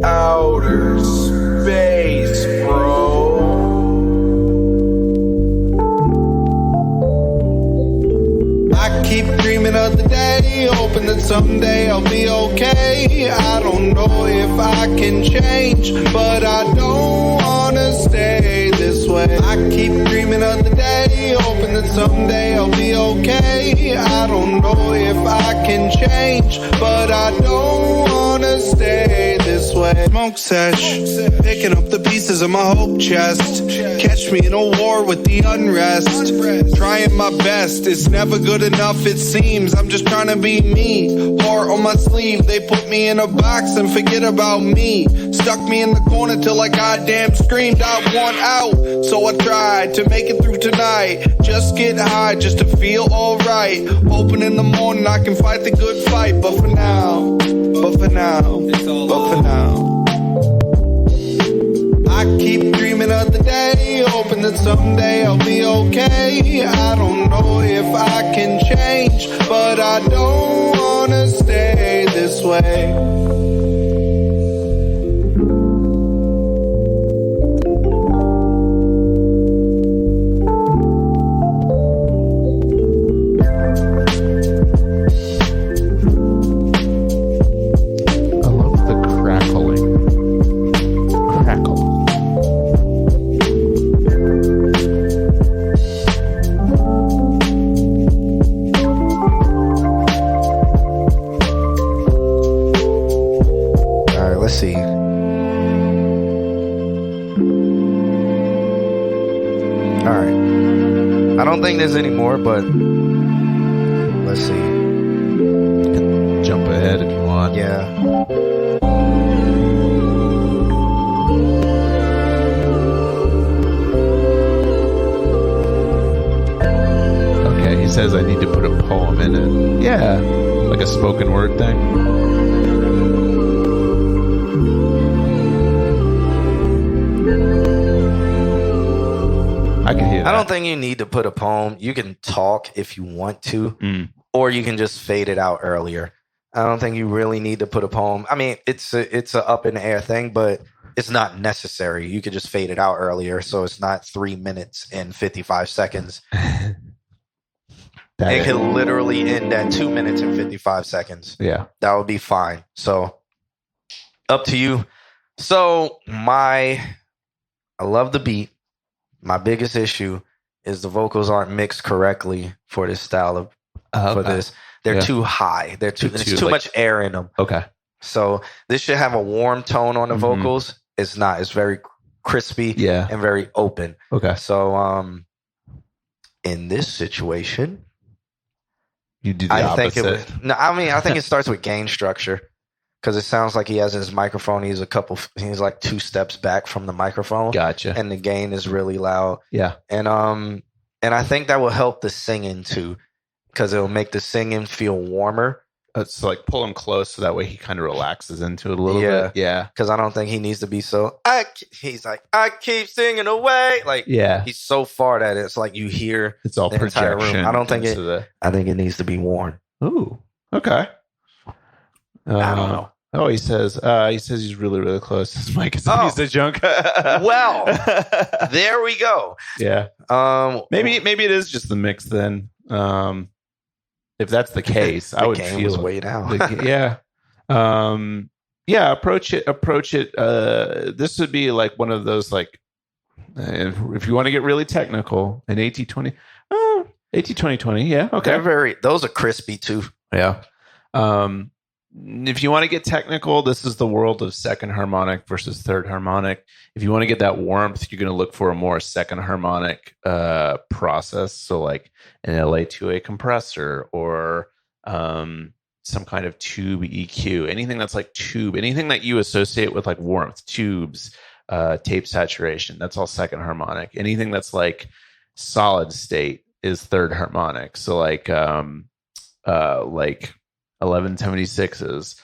Outer space, bro. I keep dreaming of the day, hoping that someday I'll be okay. I don't know if I can change, but I don't wanna stay this way. I keep dreaming of the day, hoping that someday I'll be okay. I don't know if I can change, but I don't wanna stay this way. Smoke sesh, picking up the pieces of my hope chest. Catch me in a war with the unrest. Trying my best, it's never good enough it seems. I'm just trying to be me. Heart on my sleeve, they put me in a box and forget about me. Stuck me in the corner till I goddamn screamed I want out. So I tried to make it through tonight. Just get high just to feel alright. Hoping in the morning I can fight the good fight. But for now, I keep dreaming of the day, hoping that someday I'll be okay. I don't know if I can change, but I don't wanna stay this way. There's any more, but let's see.
Jump ahead if you want.
Yeah.
Okay, he says I need to put a poem in it. Yeah, like a spoken word thing. I can hear that.
I don't think you need to put a poem. You can talk if you want to, or you can just fade it out earlier. I don't think you really need to put a poem. I mean, it's a up in the air thing, but it's not necessary. You could just fade it out earlier, so it's not 3 minutes and 55 seconds. It could literally end at 2 minutes and 55 seconds.
Yeah,
that would be fine. So, up to you. So I love the beat. My biggest issue is the vocals aren't mixed correctly for this style of for this. They're too high. There's too much air in them.
Okay.
So this should have a warm tone on the vocals. It's not. It's very crispy and very open.
Okay.
So in this situation,
you do the opposite.
I think it starts with gain structure. Because it sounds like he has his microphone. He's like 2 steps back from the microphone.
Gotcha.
And the gain is really loud.
Yeah.
And I think that will help the singing too, because it'll make the singing feel warmer.
It's like pull him close so that way he kind of relaxes into it a little bit. Yeah.
Because I don't think he needs to be so. He's like, I keep singing away. Like, he's so far that it's like you hear
it's all
the entire
projection.
room. I don't think I think it needs to be worn.
Ooh. Okay.
I don't know.
Oh, he says he's really, really close. His mic is a piece of junk.
Well, there we go.
Yeah. Maybe it is just the mix then. If that's the case, I would feel
way down.
Yeah. Approach it. This would be like one of those like If you want to get really technical, an 80-20, 80-20-20, yeah, okay.
Those are crispy too.
Yeah. If you want to get technical, this is the world of second harmonic versus third harmonic. If you want to get that warmth, you're going to look for a more second harmonic process. So like an LA2A compressor or some kind of tube EQ, anything that's like tube, anything that you associate with like warmth, tubes, tape saturation, that's all second harmonic. Anything that's like solid state is third harmonic. So like 1176s,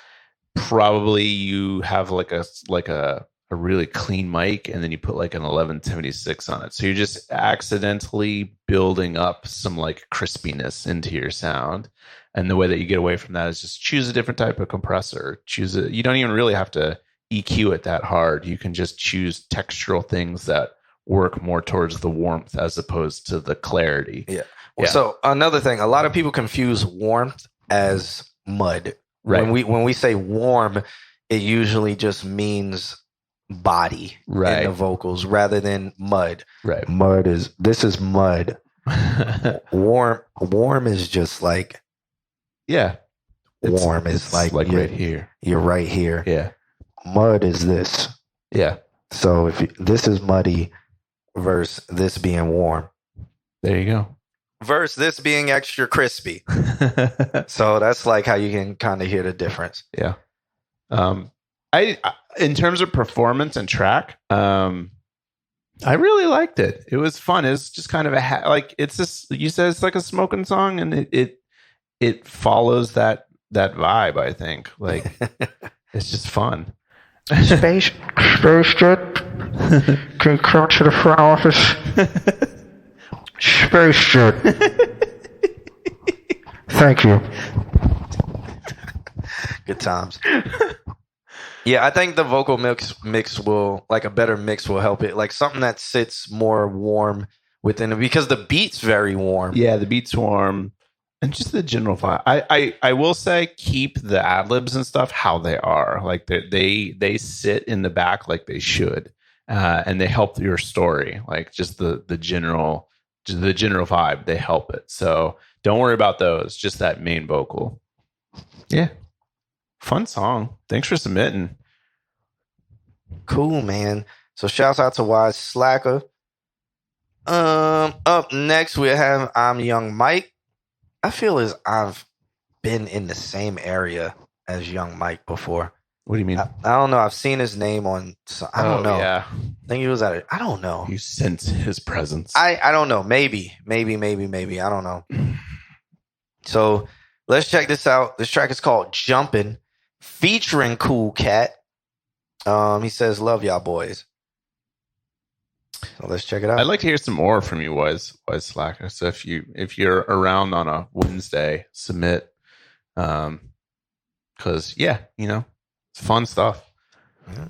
probably you have like a really clean mic and then you put like an 1176 on it. So you're just accidentally building up some like crispiness into your sound. And the way that you get away from that is just choose a different type of compressor. You don't even really have to EQ it that hard. You can just choose textural things that work more towards the warmth as opposed to the clarity.
Yeah. So another thing, a lot of people confuse warmth as mud.
Right.
When we say warm, it usually just means body in the vocals rather than mud.
Right.
This is mud. Warm is just like warm is like
right here.
You're right here.
Yeah.
Mud is this.
Yeah.
So this is muddy versus this being warm.
There you go.
Versus this being extra crispy. So that's like how you can kind of hear the difference.
Yeah. I in terms of performance and track, I really liked it. It was fun. It's just kind of it's just, you said it's like a smoking song, and it follows that vibe. I think like it's just fun.
Space jet. Can you come to the front office? Space jet. Thank you.
Good times. Yeah, I think the vocal mix will, like a better mix will help it. Like something that sits more warm within it, because the beat's very warm.
Yeah, the beat's warm. And just the general vibe. I will say keep the ad-libs and stuff how they are. Like they sit in the back like they should. And they help your story. Like just the general vibe, they help it. So don't worry about those. Just that main vocal. Yeah. Fun song. Thanks for submitting.
Cool, man. So shouts out to Wise Slacker. Up next we have I'm Young Mike. I feel as I've been in the same area as Young Mike before.
What do you mean?
I don't know. I've seen his name on. I don't know.
Yeah.
I think he was at it. I don't know.
You sense his presence.
I don't know. Maybe. I don't know. So let's check this out. This track is called Jumpin', featuring Cool Cat. He says, "Love y'all boys." So let's check it out.
I'd like to hear some more from you, Wise Slacker. So if you're around on a Wednesday, submit. Because it's fun stuff.
Yeah.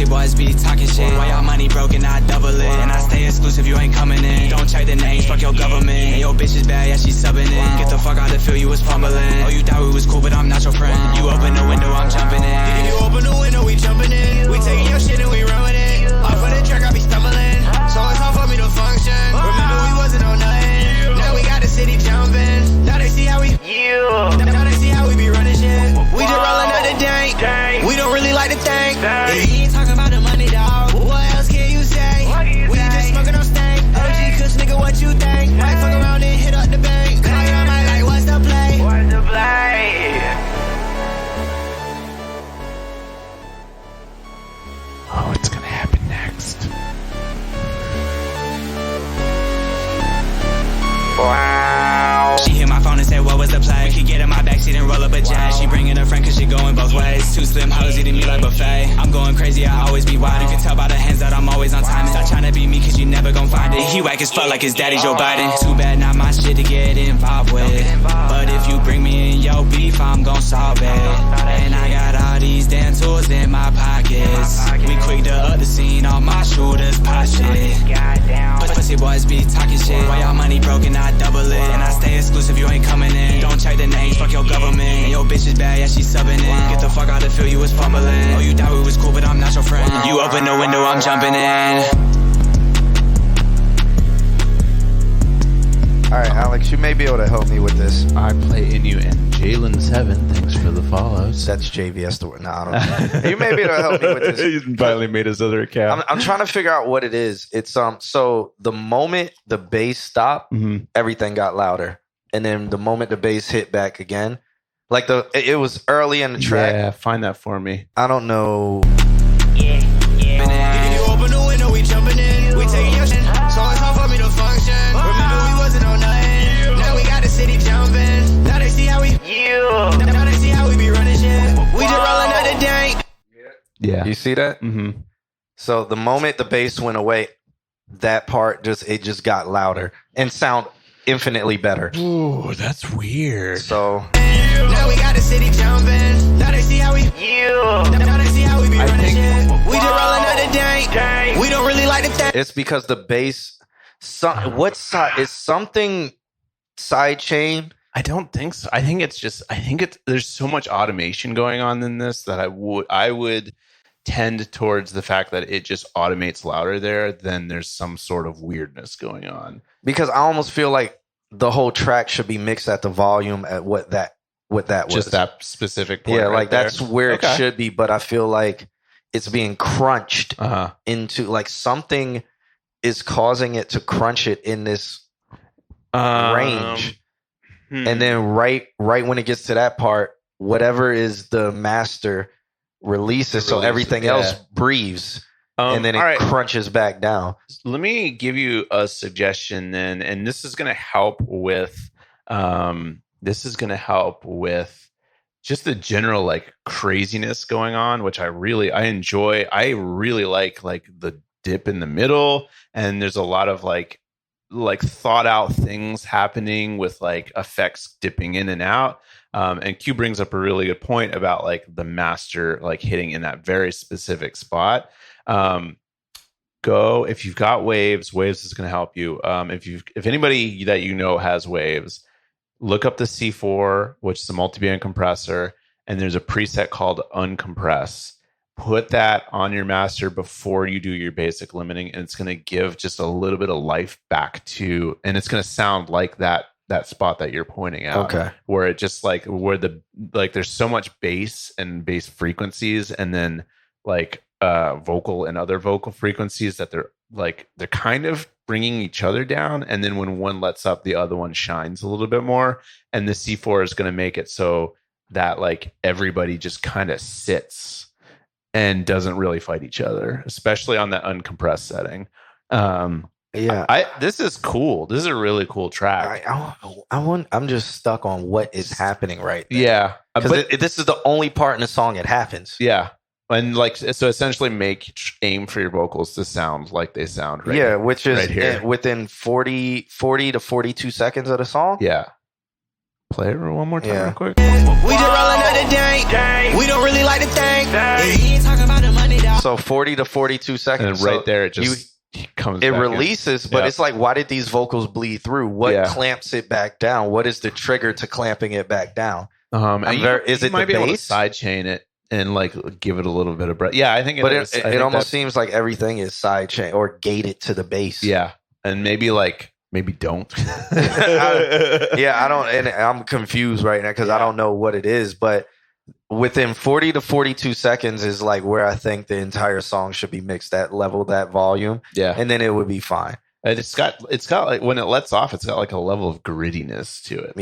Boys be talking shit. Why y'all money broken, I double it. And I stay exclusive, you ain't coming in. Don't check the names, fuck your government. And your bitch is bad, yeah, she subbing in. Get the fuck out of feel you was fumbling. Oh, you thought we was cool, but I'm not your friend. You open the window, I'm jumping in. You open the window, we jumping in. We taking your shit and we run with it. Off of the track, I be stumbling. So it's hard for me to function. Remember, we wasn't on nothing. Now we got the city jumping. Now they see how we Now they see how we be running shit. We just rolling out the dank. We don't really like to think. You ain't talking about the money, dog. What else can you say? We just smoking on stank. OG Kush, nigga, what you think? Might fuck around and hit up the bank. Call your mic like, what's the play?
Oh, what's gonna happen next?
Wow. She hit my phone and said, what was the play? We could get in my backseat and roll up a jazz. She bringing a friend cause she going both ways. Two slim hoes eating me like buffet. I'm going crazy, I always be wild. You can tell by the hands that I'm always on time. Stop trying to be me cause you never gon' find it. He whack as fuck like his daddy Joe Biden. Too bad not my shit to get involved with. But if you bring me in your beef, I'm gon' solve it. And I got all these damn tools in my pockets. We quick to up the scene, all my shoes shooters, pop shit. Pussy boys be talking shit. Why y'all money broken, I double it. And I stay exclusive, you ain't coming in. Don't check the names, fuck your government. And your bitch is bad, yeah, she subbing in. Get the fuck out of feel you was fumbling. Oh, you thought we was cool, but I'm not your friend. You open the window, I'm jumping in.
All right, Alex, you may be able to help me with this.
I play Inu and Jalen7. Thanks for the follows.
That's JVS. I don't know. You may be able to help me with this.
He finally made his other account.
I'm trying to figure out what it is. It's so the moment the bass stopped, everything got louder, and then the moment the bass hit back again, like it was early in the track.
Yeah, find that for me.
I don't know.
You open the window, we jumping in. We taking your shit, so it's hard for me to function. Remember we wasn't on nothing. Now we got the city jumping. Now they see how we Now they see how we be running shit. We just rolling out the day.
Yeah.
You see that?
Mm-hmm.
So the moment the bass went away, that part just got louder and sound infinitely better.
Ooh, that's weird.
So
now we got the city jumping. Now they see how we Now they see how we be running shit. We just rolling out the day. We don't really like the thing.
it's because the bass. Is something sidechain?
I don't think so. I think there's so much automation going on in this that I would tend towards the fact that it just automates louder there than there's some sort of weirdness going on.
Because I almost feel like the whole track should be mixed at the volume at what that was.
Just that specific point.
Yeah,
right
like
there.
that's where it should be, but I feel like it's being crunched into like something is causing it to crunch it in this range. And then right when it gets to that part, whatever is the master releases, so everything else breathes, and then it crunches back down.
Let me give you a suggestion then, and this is going to help with just the general like craziness going on, which I enjoy. I really like the dip in the middle, and there's a lot of like thought out things happening with like effects dipping in and out. And Q brings up a really good point about like the master like hitting in that very specific spot. If you've got waves is going to help you. If anybody that you know has waves, look up the C4, which is a multi-band compressor, and there's a preset called uncompress. Put that on your master before you do your basic limiting, and it's going to give just a little bit of life back to, and it's going to sound like that spot that you're pointing out. Okay. Where it just like there's so much bass and bass frequencies, and then like vocal and other vocal frequencies that they're kind of bringing each other down, and then when one lets up, the other one shines a little bit more, and the C4 is going to make it so that like everybody just kind of sits and doesn't really fight each other, especially on that uncompressed setting. This is cool. This is a really cool track.
I'm just stuck on what is happening right there.
Yeah,
because this is the only part in the song it happens.
Yeah, and like so, essentially aim for your vocals to sound like they sound right.
Yeah, which is
right here.
Within 40 to 42 seconds of the song.
Yeah. Play it one more time real quick.
We just rolling out the day. We don't really like the thing. He ain't talking about the money, dog.
So 40 to 42 seconds.
And right there, it just comes. It
releases, but it's like, why did these vocals bleed through? What clamps it back down? What is the trigger to clamping it back down?
Is it might be able to sidechain it and like give it a little bit of breath? Yeah, I think.
It almost seems like everything is sidechain or gated to the bass.
Yeah, and maybe don't.
I don't, and I'm confused right now because I don't know what it is, but within 40 to 42 seconds is like where I think the entire song should be mixed, that level, that volume. Yeah. And then it would be fine.
And it's got like when it lets off, it's got like a level of grittiness to it.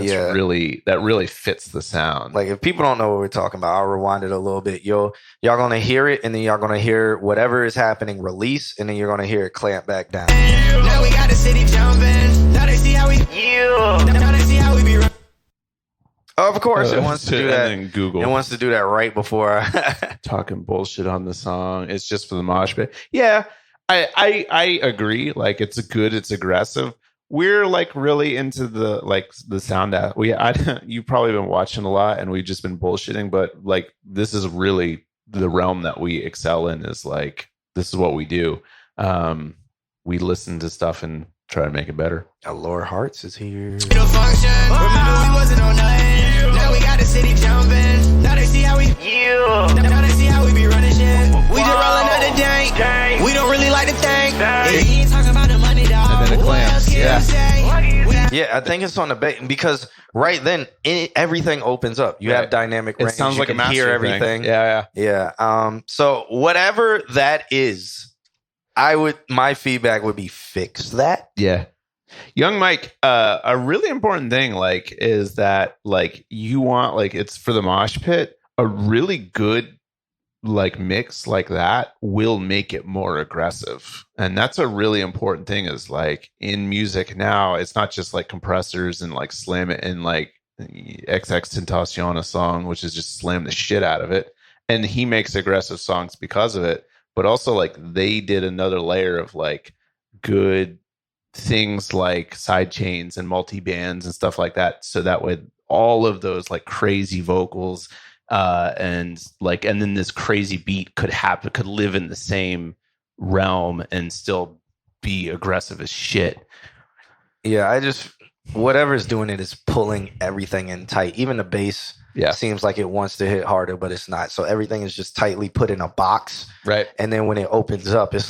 That really fits the sound.
Like if people don't know what we're talking about, I'll rewind it a little bit. Y'all gonna hear it, and then y'all gonna hear whatever is happening release, and then you're gonna hear it clamp back down.
Now we got the city jumping. Now they see how we Now they see how we be.
Of course, it wants to do that.
And then Google.
It wants to do that right before
talking bullshit on the song. It's just for the mosh pit. Yeah. I agree. Like it's aggressive. We're like really into the sound out. You've probably been watching a lot, and we've just been bullshitting. But like this is really the realm that we excel in. Is like this is what we do. we listen to stuff and try to make it better.
Lord Hearts is here.
The function. Remember we wasn't on nothing. Now we got the city jumping. Now they see how we. Now they see how we be running shit. We just roll another dank. We don't really like to think. He ain't talking about the money, dog.
And then it clamps.
Yeah, I think it's on the bass because right then everything opens up. You have dynamic range.
It sounds
you
like a
can
master
hear
thing.
everything.
Yeah.
So whatever that is, my feedback would be fix that.
Yeah. Young Mike, a really important thing is that you want it's for the mosh pit, a really good mix like that will make it more aggressive. And that's a really important thing is in music now, it's not just compressors and slam it in XX Tentacion a song, which is just slam the shit out of it. And he makes aggressive songs because of it. But also they did another layer of good things like side chains and multi-bands and stuff like that. So that way all of those crazy vocals and then this crazy beat could live in the same realm and still be aggressive as shit.
Yeah, whatever's doing it is pulling everything in tight. Even the bass seems like it wants to hit harder, but it's not. So everything is just tightly put in a box.
Right.
And then when it opens up, it's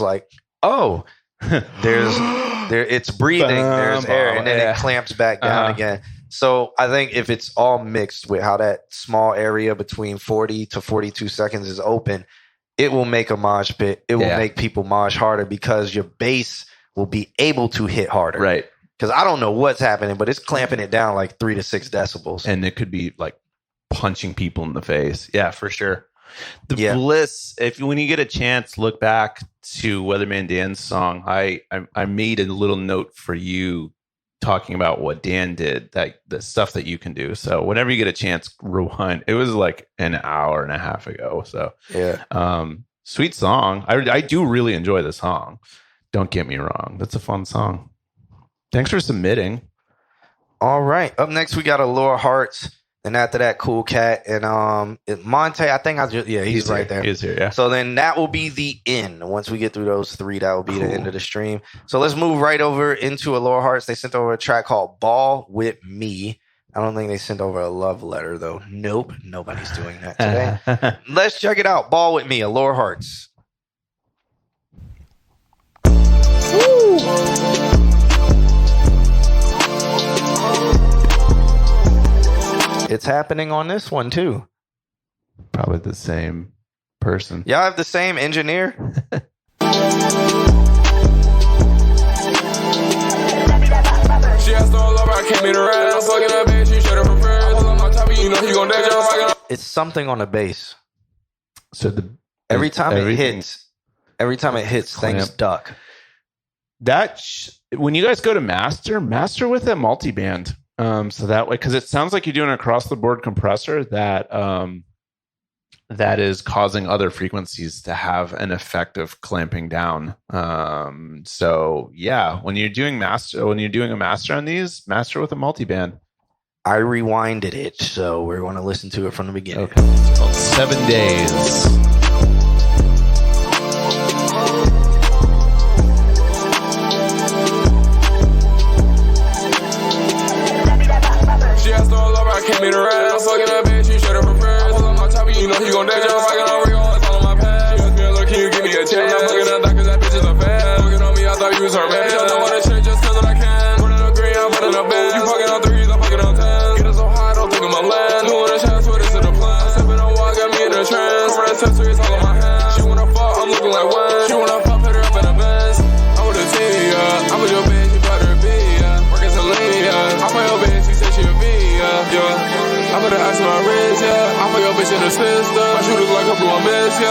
it's breathing, there's air, and then it clamps back down again. So I think if it's all mixed with how that small area between 40 to 42 seconds is open, it will make a mosh pit. It will make people mosh harder because your bass will be able to hit harder.
Right.
Because I don't know what's happening, but it's clamping it down 3 to 6 decibels.
And it could be punching people in the face. Yeah, for sure. The Bliss, when you get a chance, look back to Weatherman Dan's song. I made a little note for you talking about what Dan did, the stuff that you can do. So whenever you get a chance, rewind. It was an hour and a half ago. So sweet song. I do really enjoy the song. Don't get me wrong. That's a fun song. Thanks for submitting.
All right. Up next, we got Allure Hearts. And after that, Cool Cat. And Monte, I think he's right there.
He's here, yeah.
So then that will be the end. Once we get through those 3, that will be the end of the stream. So let's move right over into Allure Hearts. They sent over a track called Ball With Me. I don't think they sent over a love letter, though. Nope. Nobody's doing that today. Let's check it out. Ball With Me, Allure Hearts. Woo! It's happening on this one, too.
Probably the same person.
Y'all have the same engineer?
She asked all over, I came in around. I'm fucking that bitch, she shut her from prayers. Hold on my top, you know he gon' dance, y'all fucking.
It's something on the bass.
So
every time it hits, things duck.
When you guys go to master with a multiband. So that way, because it sounds like you're doing an across the board compressor that is causing other frequencies to have an effect of clamping down. So yeah, when you're doing a master on these, master with a multiband.
I rewinded it, so we're going to listen to it from the beginning.
Okay, it's called 7 Days.
Came in around, I'm fucking that bitch, she shut her from prayers. Hold on my top, you know he gon' dance, y'all fucking on Rico, it's all on my pad. She asked me, look, can you give me a chance? I'm fucking that cause that bitch is a fan. Fucking on me, I thought you was her man. Y'all don't wanna change just cause I can. Running up green, I'm running up bands. You fucking on 3s, I'm fucking on 10s. Get it so high, don't think of my land. Doing a chance, what is in the plan? Sipping on wine, got me in a trance. Over that accessory, it's all on my hands. She wanna fuck, I'm looking like when. She wanna fuck, put her up in a Benz. I'm with a T, yeah. I'm with your bitch, you better be, yeah. Working some lean, yeah. I put your bitch, she said she a V, yeah. I better ask my wrist, yeah. I put your bitch in the system. My shooters like her blue and miss, yeah.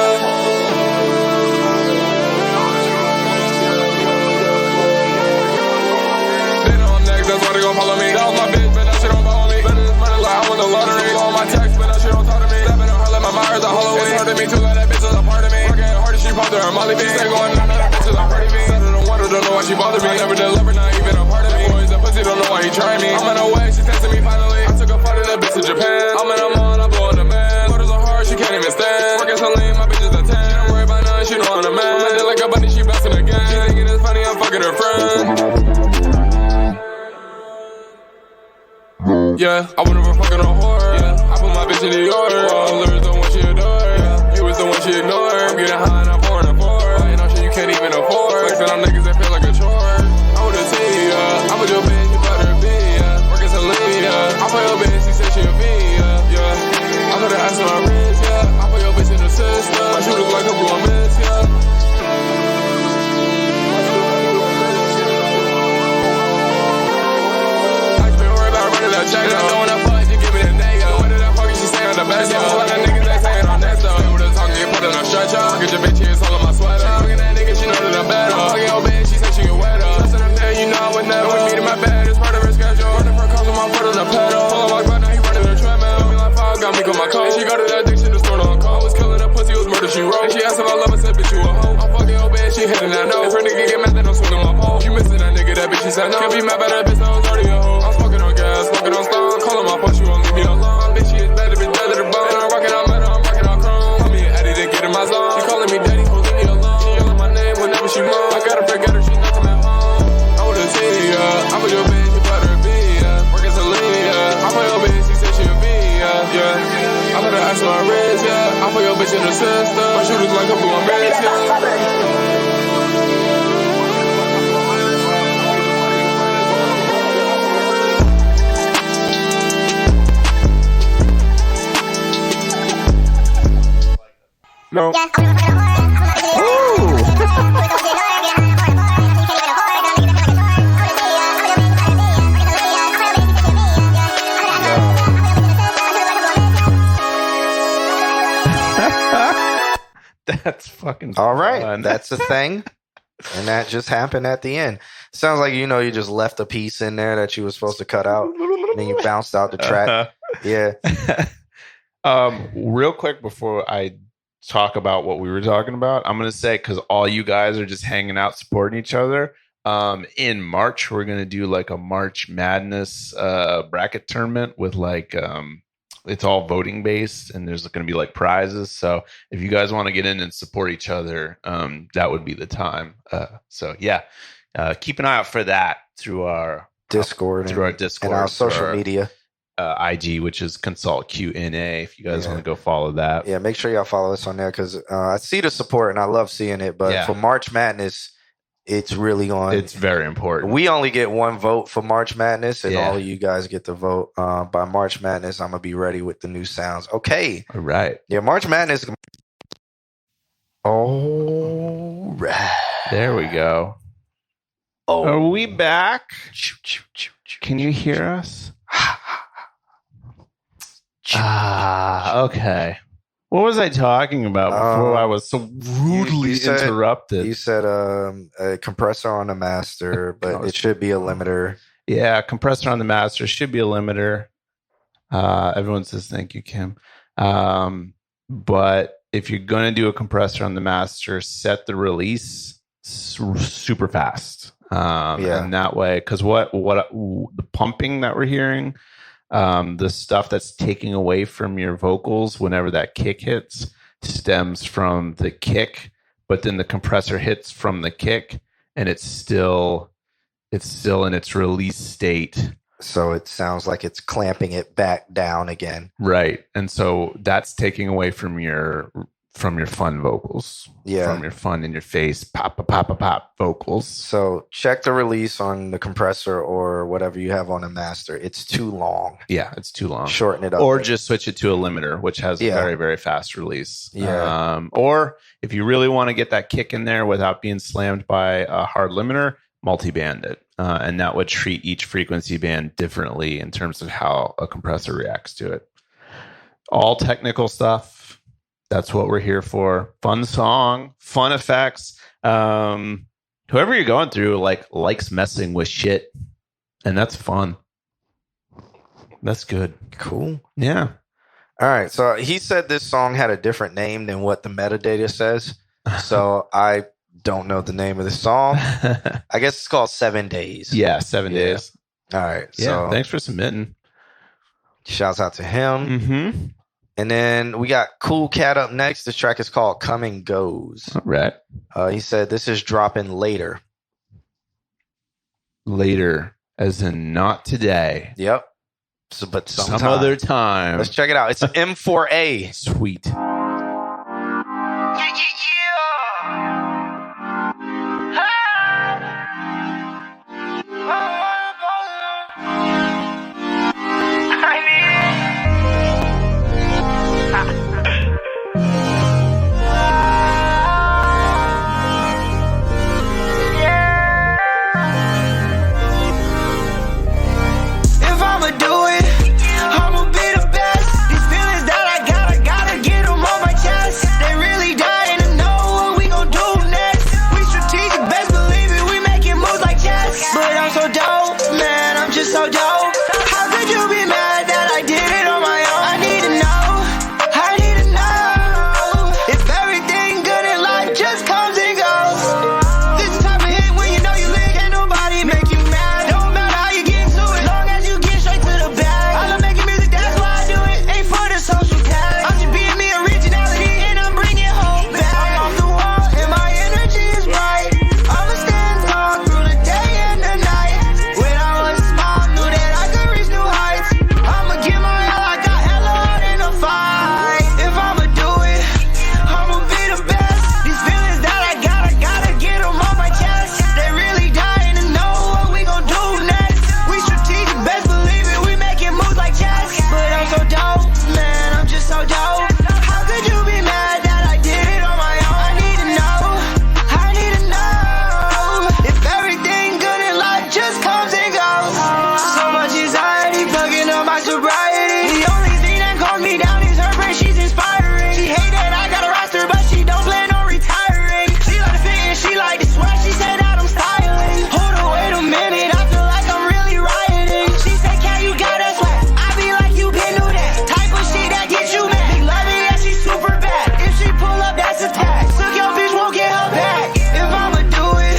They know I'm next, that's why they gon' follow me. That was my bitch, but that shit don't follow me. Better running like I won the lottery. All my texts, but that shit don't talk to me. Stepping on her like my Myers at Halloween. It's hard to me too, like that bitch is a part of me. Working hard as she popped her Molly B. Stay going down, that bitch is a party me. Said I don't want her, don't know why she bothered me. Never did love her, not even a part of me. Boys, that pussy don't know why he trying me. I'm in her way, she texting me finally. I took a flight of that bitch to Japan. I'm in a mall, I'm blowing the man. Waters are hard, she can't even stand. Working so lean, my bitch is a 10. She don't worry about none, she know I'm the man. I'm like a bunny, she blessing again. She fucking her friend. Yeah, I went over fucking a whore. Yeah, I put my bitch in New York. All lyrics the one she adore. Yeah, you was the one she ignored. I'm getting high and I'm pouring a pour. Ain't no shit you can't even afford. Flexing on niggas that feel like a chore. I would've seen ya. I'm with your bitch, you better be. Yeah, working some lean. Yeah, I put your bitch, she said she'll be. Yeah, I put her ass on my wrist. Yeah, I put your bitch in the system. My shooters like a blue miss. Yeah. Check it out, doing that fuck, you give me the name. The way that I fuck, she say I'm the best. Yeah, all that niggas they saying I'm next up. With a talk, get put in a stretcher. Get your bitch here, all of my sweater. Fucking that nigga, she know that I'm better. Fucking your bitch, she said she get wetter. Listen, I'm there, you know I would never. When we meet in my bed, it's part of her schedule. Running for calls with my foot on the pedal. Pull up my gun, now he running the treadmill. Me like fire, got me on my coat. She go to that addiction, the store on call. I was killing her pussy, was murder, she wrote. And she asked if I love her, said, bitch, you a hoe. I'm fucking your bitch, she hitting that note. If her nigga get mad, then I'm swinging my pole. You missing that nigga, that bitch, she said no. Can't be mad by that bitch, I was already a hoe. I'm smoking on gas, smoking on stone. Calling my push, you won't leave me alone. Bitch, she is better, bitch, better than bone. And I'm rocking on metal, I'm rocking on chrome. Call me an Eddie to get in my zone. She calling me daddy, won't leave me alone. She yelling my name whenever she moan. I gotta forget her, she's nothing at home. I would've seen ya. I put your bitch, you better be. Yeah, working some lean. Yeah, I put your bitch, she said she'll be. Yeah, I put her ass on my wrist. Yeah, I put your bitch in the system. My shooters like a blue miss. Yeah. No.
That's fucking
all right.
fun.
That's a thing. And that just happened at the end. Sounds like, you just left a piece in there that you were supposed to cut out. And then you bounced out the track. Yeah.
Real quick before I talk about what we were talking about, I'm going to say, because all you guys are just hanging out, supporting each other. In March, we're going to do like a March Madness bracket tournament with like, it's all voting based and there's going to be like prizes. So if you guys want to get in and support each other, that would be the time. So yeah, keep an eye out for that through our
Discord,
and
our social media.
IG, which is Consult QNA. If you guys want to go follow that,
make sure y'all follow us on there because I see the support and I love seeing it. But for March Madness, it's really on.
It's very important.
We only get one vote for March Madness, and all of you guys get to vote. By March Madness, I'm gonna be ready with the new sounds. Okay,
all right.
Yeah, March Madness. All right,
there we go.
Oh,
are we back? Can you hear us? Okay. What was I talking about before I was so rudely interrupted?
You said a compressor on the master, but it should be a limiter.
Yeah, compressor on the master should be a limiter. Everyone says thank you, Kim. But if you're going to do a compressor on the master, set the release super fast. And that way, because what the pumping that we're hearing, the stuff that's taking away from your vocals whenever that kick hits stems from the kick, but then the compressor hits from the kick and it's still in its release state.
So it sounds like it's clamping it back down again.
Right. And so that's taking away from your fun vocals.
Yeah.
From your fun in your face, pop vocals.
So check the release on the compressor or whatever you have on the master. It's too long.
Yeah, it's too long.
Shorten it up.
Or just switch it to a limiter, which has a very, very fast release.
Yeah.
Or if you really want to get that kick in there without being slammed by a hard limiter, multi-band it. And that would treat each frequency band differently in terms of how a compressor reacts to it. All technical stuff. That's what we're here for. Fun song, fun effects. Whoever you're going through likes messing with shit, and that's fun. That's good.
Cool.
Yeah.
All right. So he said this song had a different name than what the metadata says. So I don't know the name of the song. I guess it's called 7 Days.
Yeah, 7 days.
All right.
Yeah.
So
Thanks for submitting.
Shouts out to him.
Mm-hmm.
And then we got Cool Cat up next. This track is called Come and Goes.
All right.
He said this is dropping later.
later, as in not today.
Yep. So, but
some other time.
Let's check it out. It's M4A.
Sweet.
If I'ma do it, I'ma be the best. These feelings that I gotta get them on my chest. They really dying to know what we gon' do next. We strategic, best believe it, we making moves like chess. But I'm so dope, man, I'm just so dope. How could you be mad that I did it on my own? I need to know, if everything good in life just comes and goes. This type of hit when you know you lit, can't nobody make you mad. Don't matter how you get to it, long as you get straight to the bag. I love making music, that's why I do it, ain't for the social tag. I'm just being me, originality, and I'm bringing hope back. I'm off the wall and my energy is bright. I'ma stand tall through the day and the night. When I was small, knew that I could reach new heights. I'ma give my all, I got hella hard in a fight. If I'ma do it, I'ma be the best. These feelings that I gotta get them on my chest. They really dying to know what we gon' do next. We strategic, best believe it, we making moves like chess. But I'm so dope, man, I'm just so dope. How could you be mad that I did it on my own? I need to know, if everything good in life just comes and goes. So much anxiety, fucking up my sobriety. The only thing that calms me down is her brain, she's inspiring. She hate that I got a roster, but she don't plan on retiring. She like to fit and she like to sweat, she said that I'm styling. Hold on, wait a minute, I feel like I'm really rioting. She said, "Cat, you got that swag." I be like, "You been knew that." Type of shit that gets you mad. Big love it, yeah, she's super bad. If she pull up, that's a tag. Suck your bitch, won't get her back. If I'ma do it,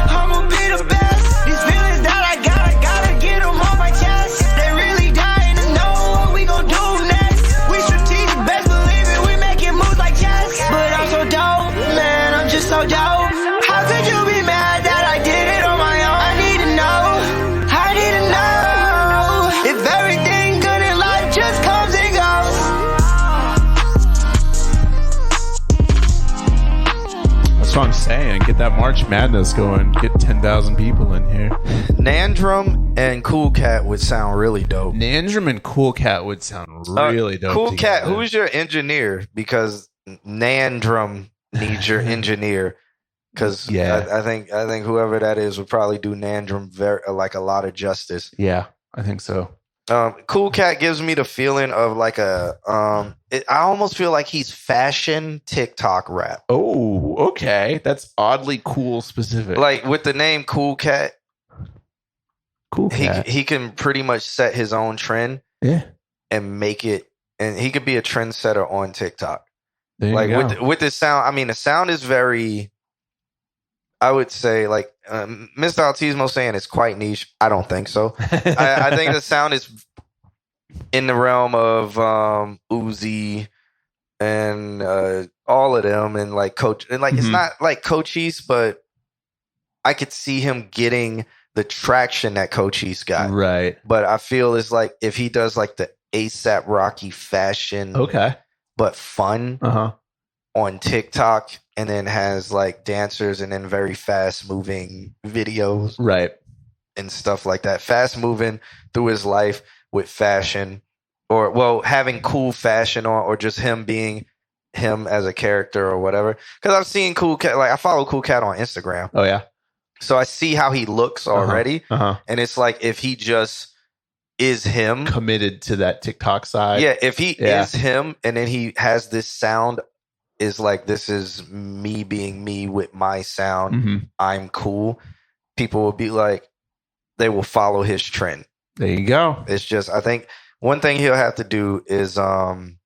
I'ma be the best. These feelings that I gotta get them on my chest. They really dying to know what we gon' do next. We strategic, best believe it, we making moves like chess. But I'm so dope, man, I'm just so dope. How could you be mad that I did it on my own? I need to know, if everything good in life just comes and goes.
That's what I'm saying. Get that March Madness going. Get 10,000 people in here.
Nandrum and Cool Cat would sound really dope.
Nandrum and Cool Cat would sound really dope.
Cool Cat,
together.
who's your engineer? Because Nandrum needs your engineer. Because I think whoever that is would probably do Nandrum like a lot of justice.
Yeah, I think so.
Cool Cat gives me the feeling of like I almost feel like he's fashion TikTok rap.
Oh, okay. That's oddly cool specific.
Like with the name Cool Cat,
Cool Cat.
he can pretty much set his own trend.
Yeah.
And make it, and he could be a trendsetter on TikTok.
There you
like
go.
with this sound, I mean, the sound is very, I would say, like Mr. Altismo saying it's quite niche. I don't think so. I think the sound is in the realm of Uzi and all of them, and like Coach, and like it's not like Cochise, but I could see him getting the traction that Cochise got.
Right.
But I feel it's like if he does like the ASAP Rocky fashion, but fun on TikTok, and then has like dancers and then very fast moving videos,
right,
and stuff like that. Fast moving through his life with fashion, or well, having cool fashion on, or just him being him as a character or whatever. Because I've seen Cool Cat, like I follow Cool Cat on Instagram.
Oh yeah.
So I see how he looks already, and it's like if he just is him,
committed to that TikTok side.
Yeah, if he is him, and then he has this sound, is like this is me being me with my sound. I'm cool. People will be like, they will follow his trend.
There you go.
It's just, I think one thing he'll have to do is kind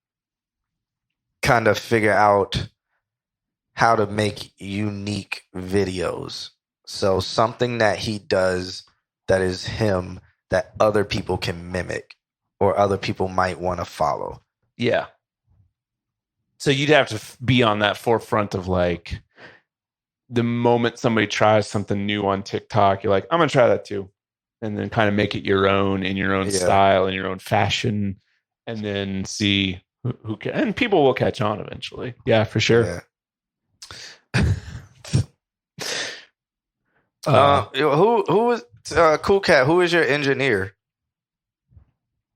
of figure out how to make unique videos. So something that he does that is him, that other people can mimic or other people might want to follow.
Yeah. So you'd have to be on that forefront of like the moment somebody tries something new on TikTok, you're like, I'm gonna try that too, and then kind of make it your own in your own style in your own fashion, and then see who can. And people will catch on eventually. Yeah, for sure.
Yeah. Who was Cool Cat? Who is your engineer?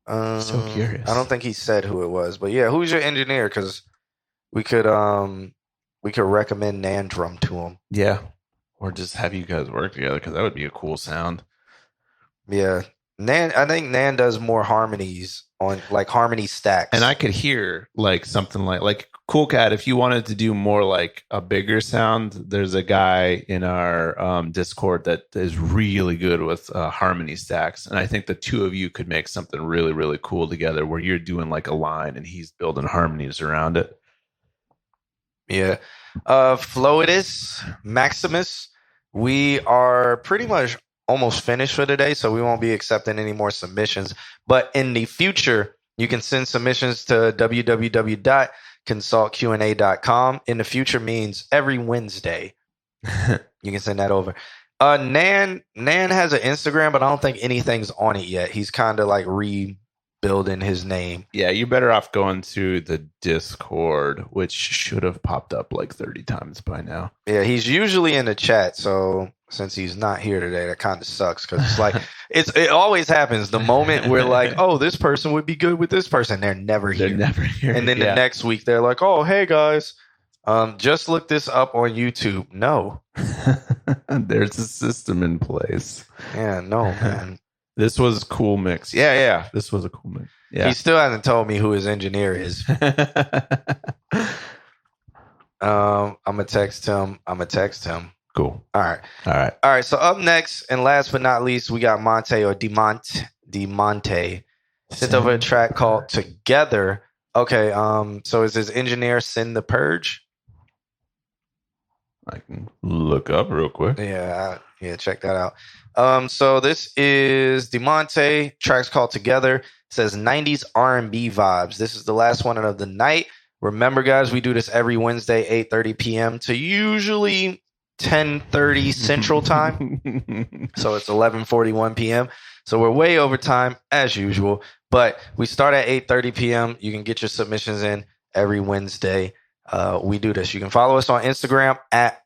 So curious.
I don't think he said who it was, but yeah, who's your engineer? Because we could recommend Nan Drum to him.
Yeah, or just have you guys work together because that would be a cool sound.
Yeah, Nan. I think Nan does more harmonies on like harmony stacks,
and I could hear like something like Cool Cat. If you wanted to do more like a bigger sound, there's a guy in our Discord that is really good with harmony stacks, and I think the two of you could make something really really cool together, where you're doing like a line and he's building harmonies around it.
Yeah. Floetus, Maximus, we are pretty much almost finished for today, so we won't be accepting any more submissions. But in the future, you can send submissions to www.consultqna.com. In the future means every Wednesday. You can send that over. Nan has an Instagram, but I don't think anything's on it yet. He's kind of like rebuilding his name.
Yeah, you're better off going to the Discord, which should have popped up like 30 times by now.
Yeah, he's usually in the chat, so since he's not here today, that kind of sucks because it's like it always happens. The moment we're like, oh, this person would be good with this person, they're never here. And then the next week they're like, oh, hey guys, just look this up on YouTube. No.
There's a system in place.
Yeah, no, man.
This was a cool mix. Yeah. This was a cool mix. Yeah.
He still hasn't told me who his engineer is. I'm gonna text him.
Cool.
All right. So up next, and last but not least, we got Monte or Demonte. Sent over a track called Together. Okay. So is his engineer Send the Purge?
I can look up real quick.
Yeah. Check that out. So this is Demonte. Track's called Together. It says 90s R&B vibes. This is the last one of the night. Remember, guys, we do this every Wednesday, 8:30 p.m. to usually 10:30 Central Time. So it's 11:41 p.m. So we're way over time as usual. But we start at 8:30 p.m. You can get your submissions in every Wednesday. We do this. You can follow us on Instagram at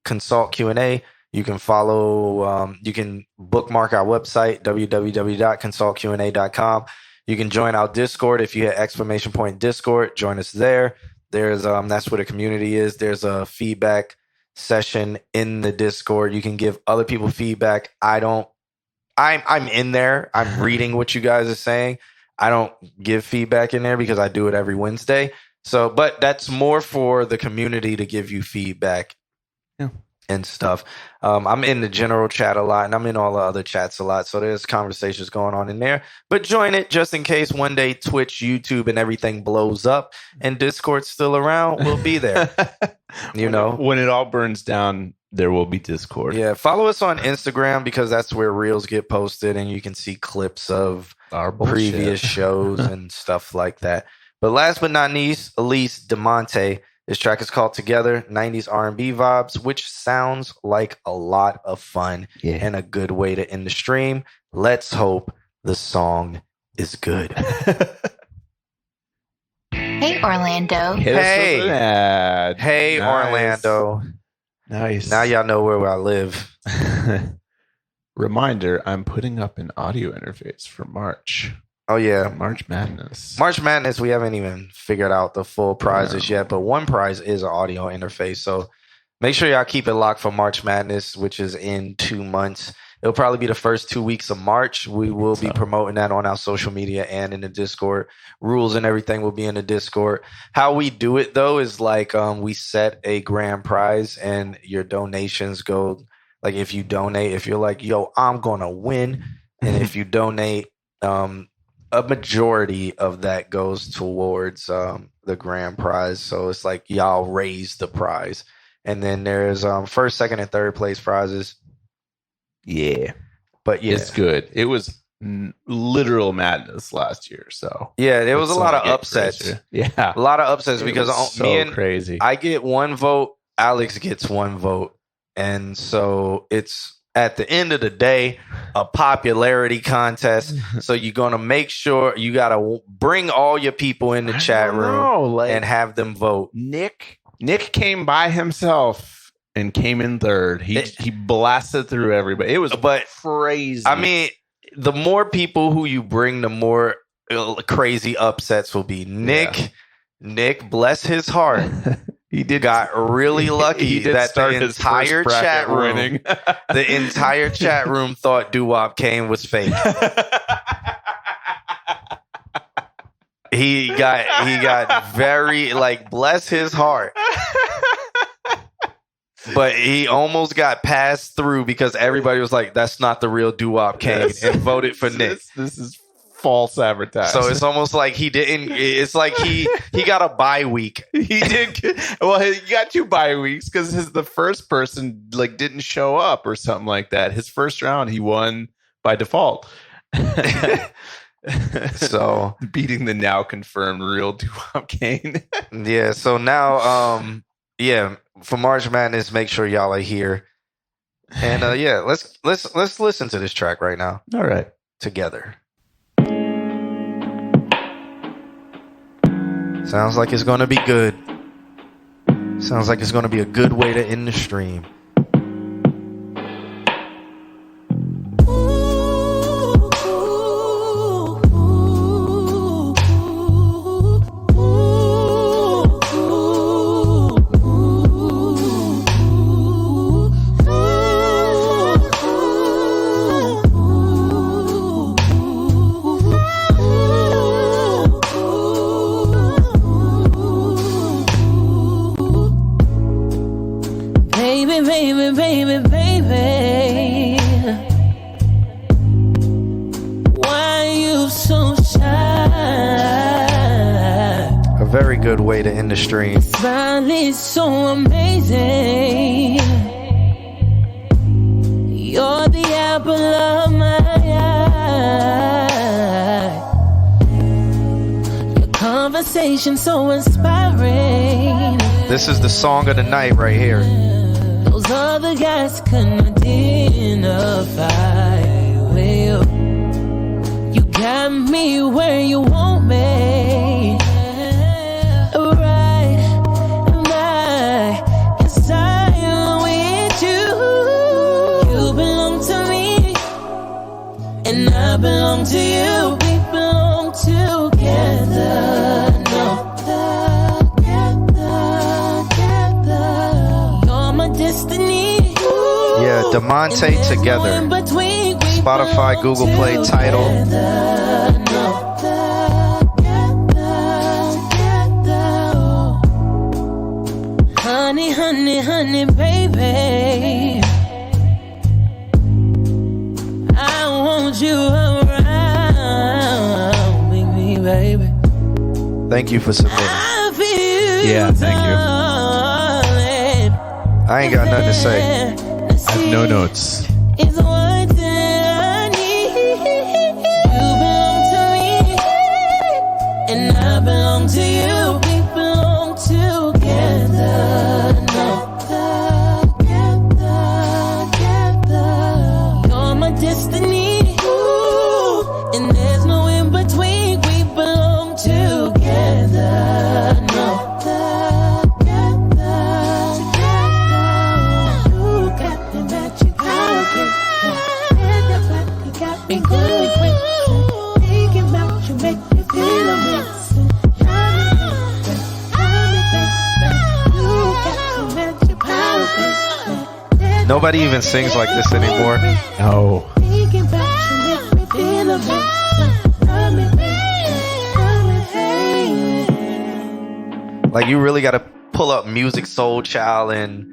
Consult Q&A. You can follow, you can bookmark our website, www.consultqna.com. You can join our Discord. If you hit ! Discord, join us there. There's, that's where the community is. There's a feedback session in the Discord. You can give other people feedback. I'm in there. I'm reading what you guys are saying. I don't give feedback in there because I do it every Wednesday. So, but that's more for the community to give you feedback.
Yeah.
And stuff. I'm in the general chat a lot, and I'm in all the other chats a lot. So there's conversations going on in there. But join it just in case one day Twitch, YouTube, and everything blows up, and Discord's still around. We'll be there.
When it all burns down, there will be Discord.
Yeah, follow us on Instagram because that's where reels get posted, and you can see clips of
our
previous shows and stuff like that. But last but not least, Demonte. This track is called Together, 90s R&B vibes, which sounds like a lot of fun and a good way to end the stream. Let's hope the song is good.
Hey, Orlando.
Hey, Orlando.
Nice.
Now y'all know where I live.
Reminder, I'm putting up an audio interface for March.
Oh, yeah.
March Madness.
We haven't even figured out the full prizes yet, but one prize is an audio interface. So make sure y'all keep it locked for March Madness, which is in 2 months. It'll probably be the first 2 weeks of March. We will be promoting that on our social media and in the Discord. Rules and everything will be in the Discord. How we do it, though, is like we set a grand prize and your donations go, like if you donate, if you're like, yo, I'm going to win. And if you donate, a majority of that goes towards the grand prize. So it's like y'all raise the prize. And then there's first, second, and third place prizes.
Yeah.
But yeah.
It's good. It was literal madness last year. So
yeah, there was a lot of upsets.
Crazier. Yeah.
A lot of upsets because
crazy.
I get one vote. Alex gets one vote. And so it's at the end of the day a popularity contest. So you're gonna make sure you gotta bring all your people in the chat room and have them vote.
Nick came by himself and came in third. He blasted through everybody. It was crazy.
I mean, the more people who you bring, the more crazy upsets will be. Nick, bless his heart. Got really lucky that the entire chat room, thought Doo-Wop Kane was fake. He got very bless his heart. But he almost got passed through because everybody was like, "That's not the real Doo-Wop Kane," and voted for Nick.
This is false advertising.
So it's almost like he didn't. It's like he got a bye week.
He did. Well, he got 2 bye weeks because the first person didn't show up or something like that. His first round, he won by default.
So
beating the now confirmed real Doo-Wop Kane.
Yeah. So now, for March Madness, make sure y'all are here. And let's listen to this track right now.
All right,
together. Sounds like it's going to be good. Sounds like it's going to be a good way to end the stream.
Baby, why you so shy?
A very good way to end the stream.
Smile is so amazing. You're the apple of my eye. Your conversation so inspiring.
This is the song of the night right here.
Those other guys couldn't identify. Well, you got me where you want me. Right, yes, I am with you. You belong to me, and I belong to you. We belong together. No. Destiny.
Yeah, Demonte Together. Spotify, Google Play, Tidal.
Honey, honey, honey, baby, I want you around, baby.
Thank you for submitting.
Yeah, thank you.
I ain't got nothing to say.
I have no notes.
It's one thing I need. You belong to me, and I belong to you. We belong together. No. You're my destiny, and there's no in between. We belong together. No.
Nobody even sings like this anymore.
No.
Like, you really got to pull up Music Soul Child and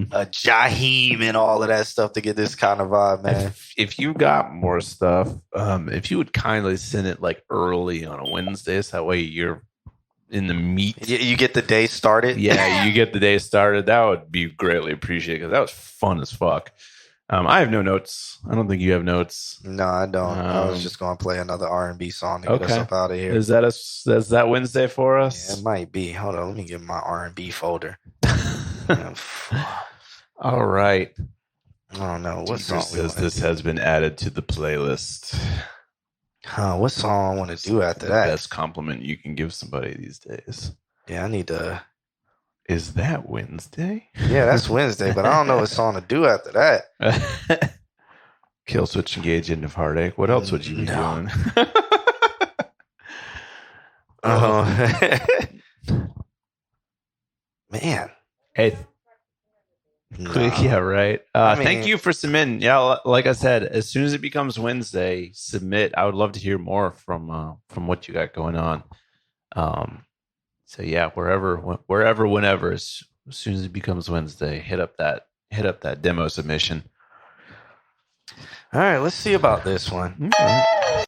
Jaheim and all of that stuff to get this kind of vibe, man.
If you got more stuff, if you would kindly send it early on a Wednesday, so that way you're in the meat.
You get the day started.
Yeah, you get the day started. That would be greatly appreciated because that was fun as fuck. I have no notes. I don't think you have notes.
No, I don't. I was just going to play another RnB song to get us up out of here.
Is that Wednesday for us?
Yeah, it might be. Hold on, let me get my RnB folder.
All right.
Oh no, what
Deeper
song?
says this has been added to the playlist.
What song I want to do after
the
that?
Best compliment you can give somebody these days.
Yeah, I need to.
Is that Wednesday?
Yeah, that's Wednesday, but I don't know what song to do after that.
Kill Switch, Engage, End of Heartache. What else would you be doing?
Man.
Hey. No. Yeah, right. Thank you for submitting. Yeah, like I said, as soon as it becomes Wednesday, submit. I would love to hear more from what you got going on. So yeah, wherever, whenever, as soon as it becomes Wednesday, hit up that demo submission.
All right, let's see about this one.
Okay.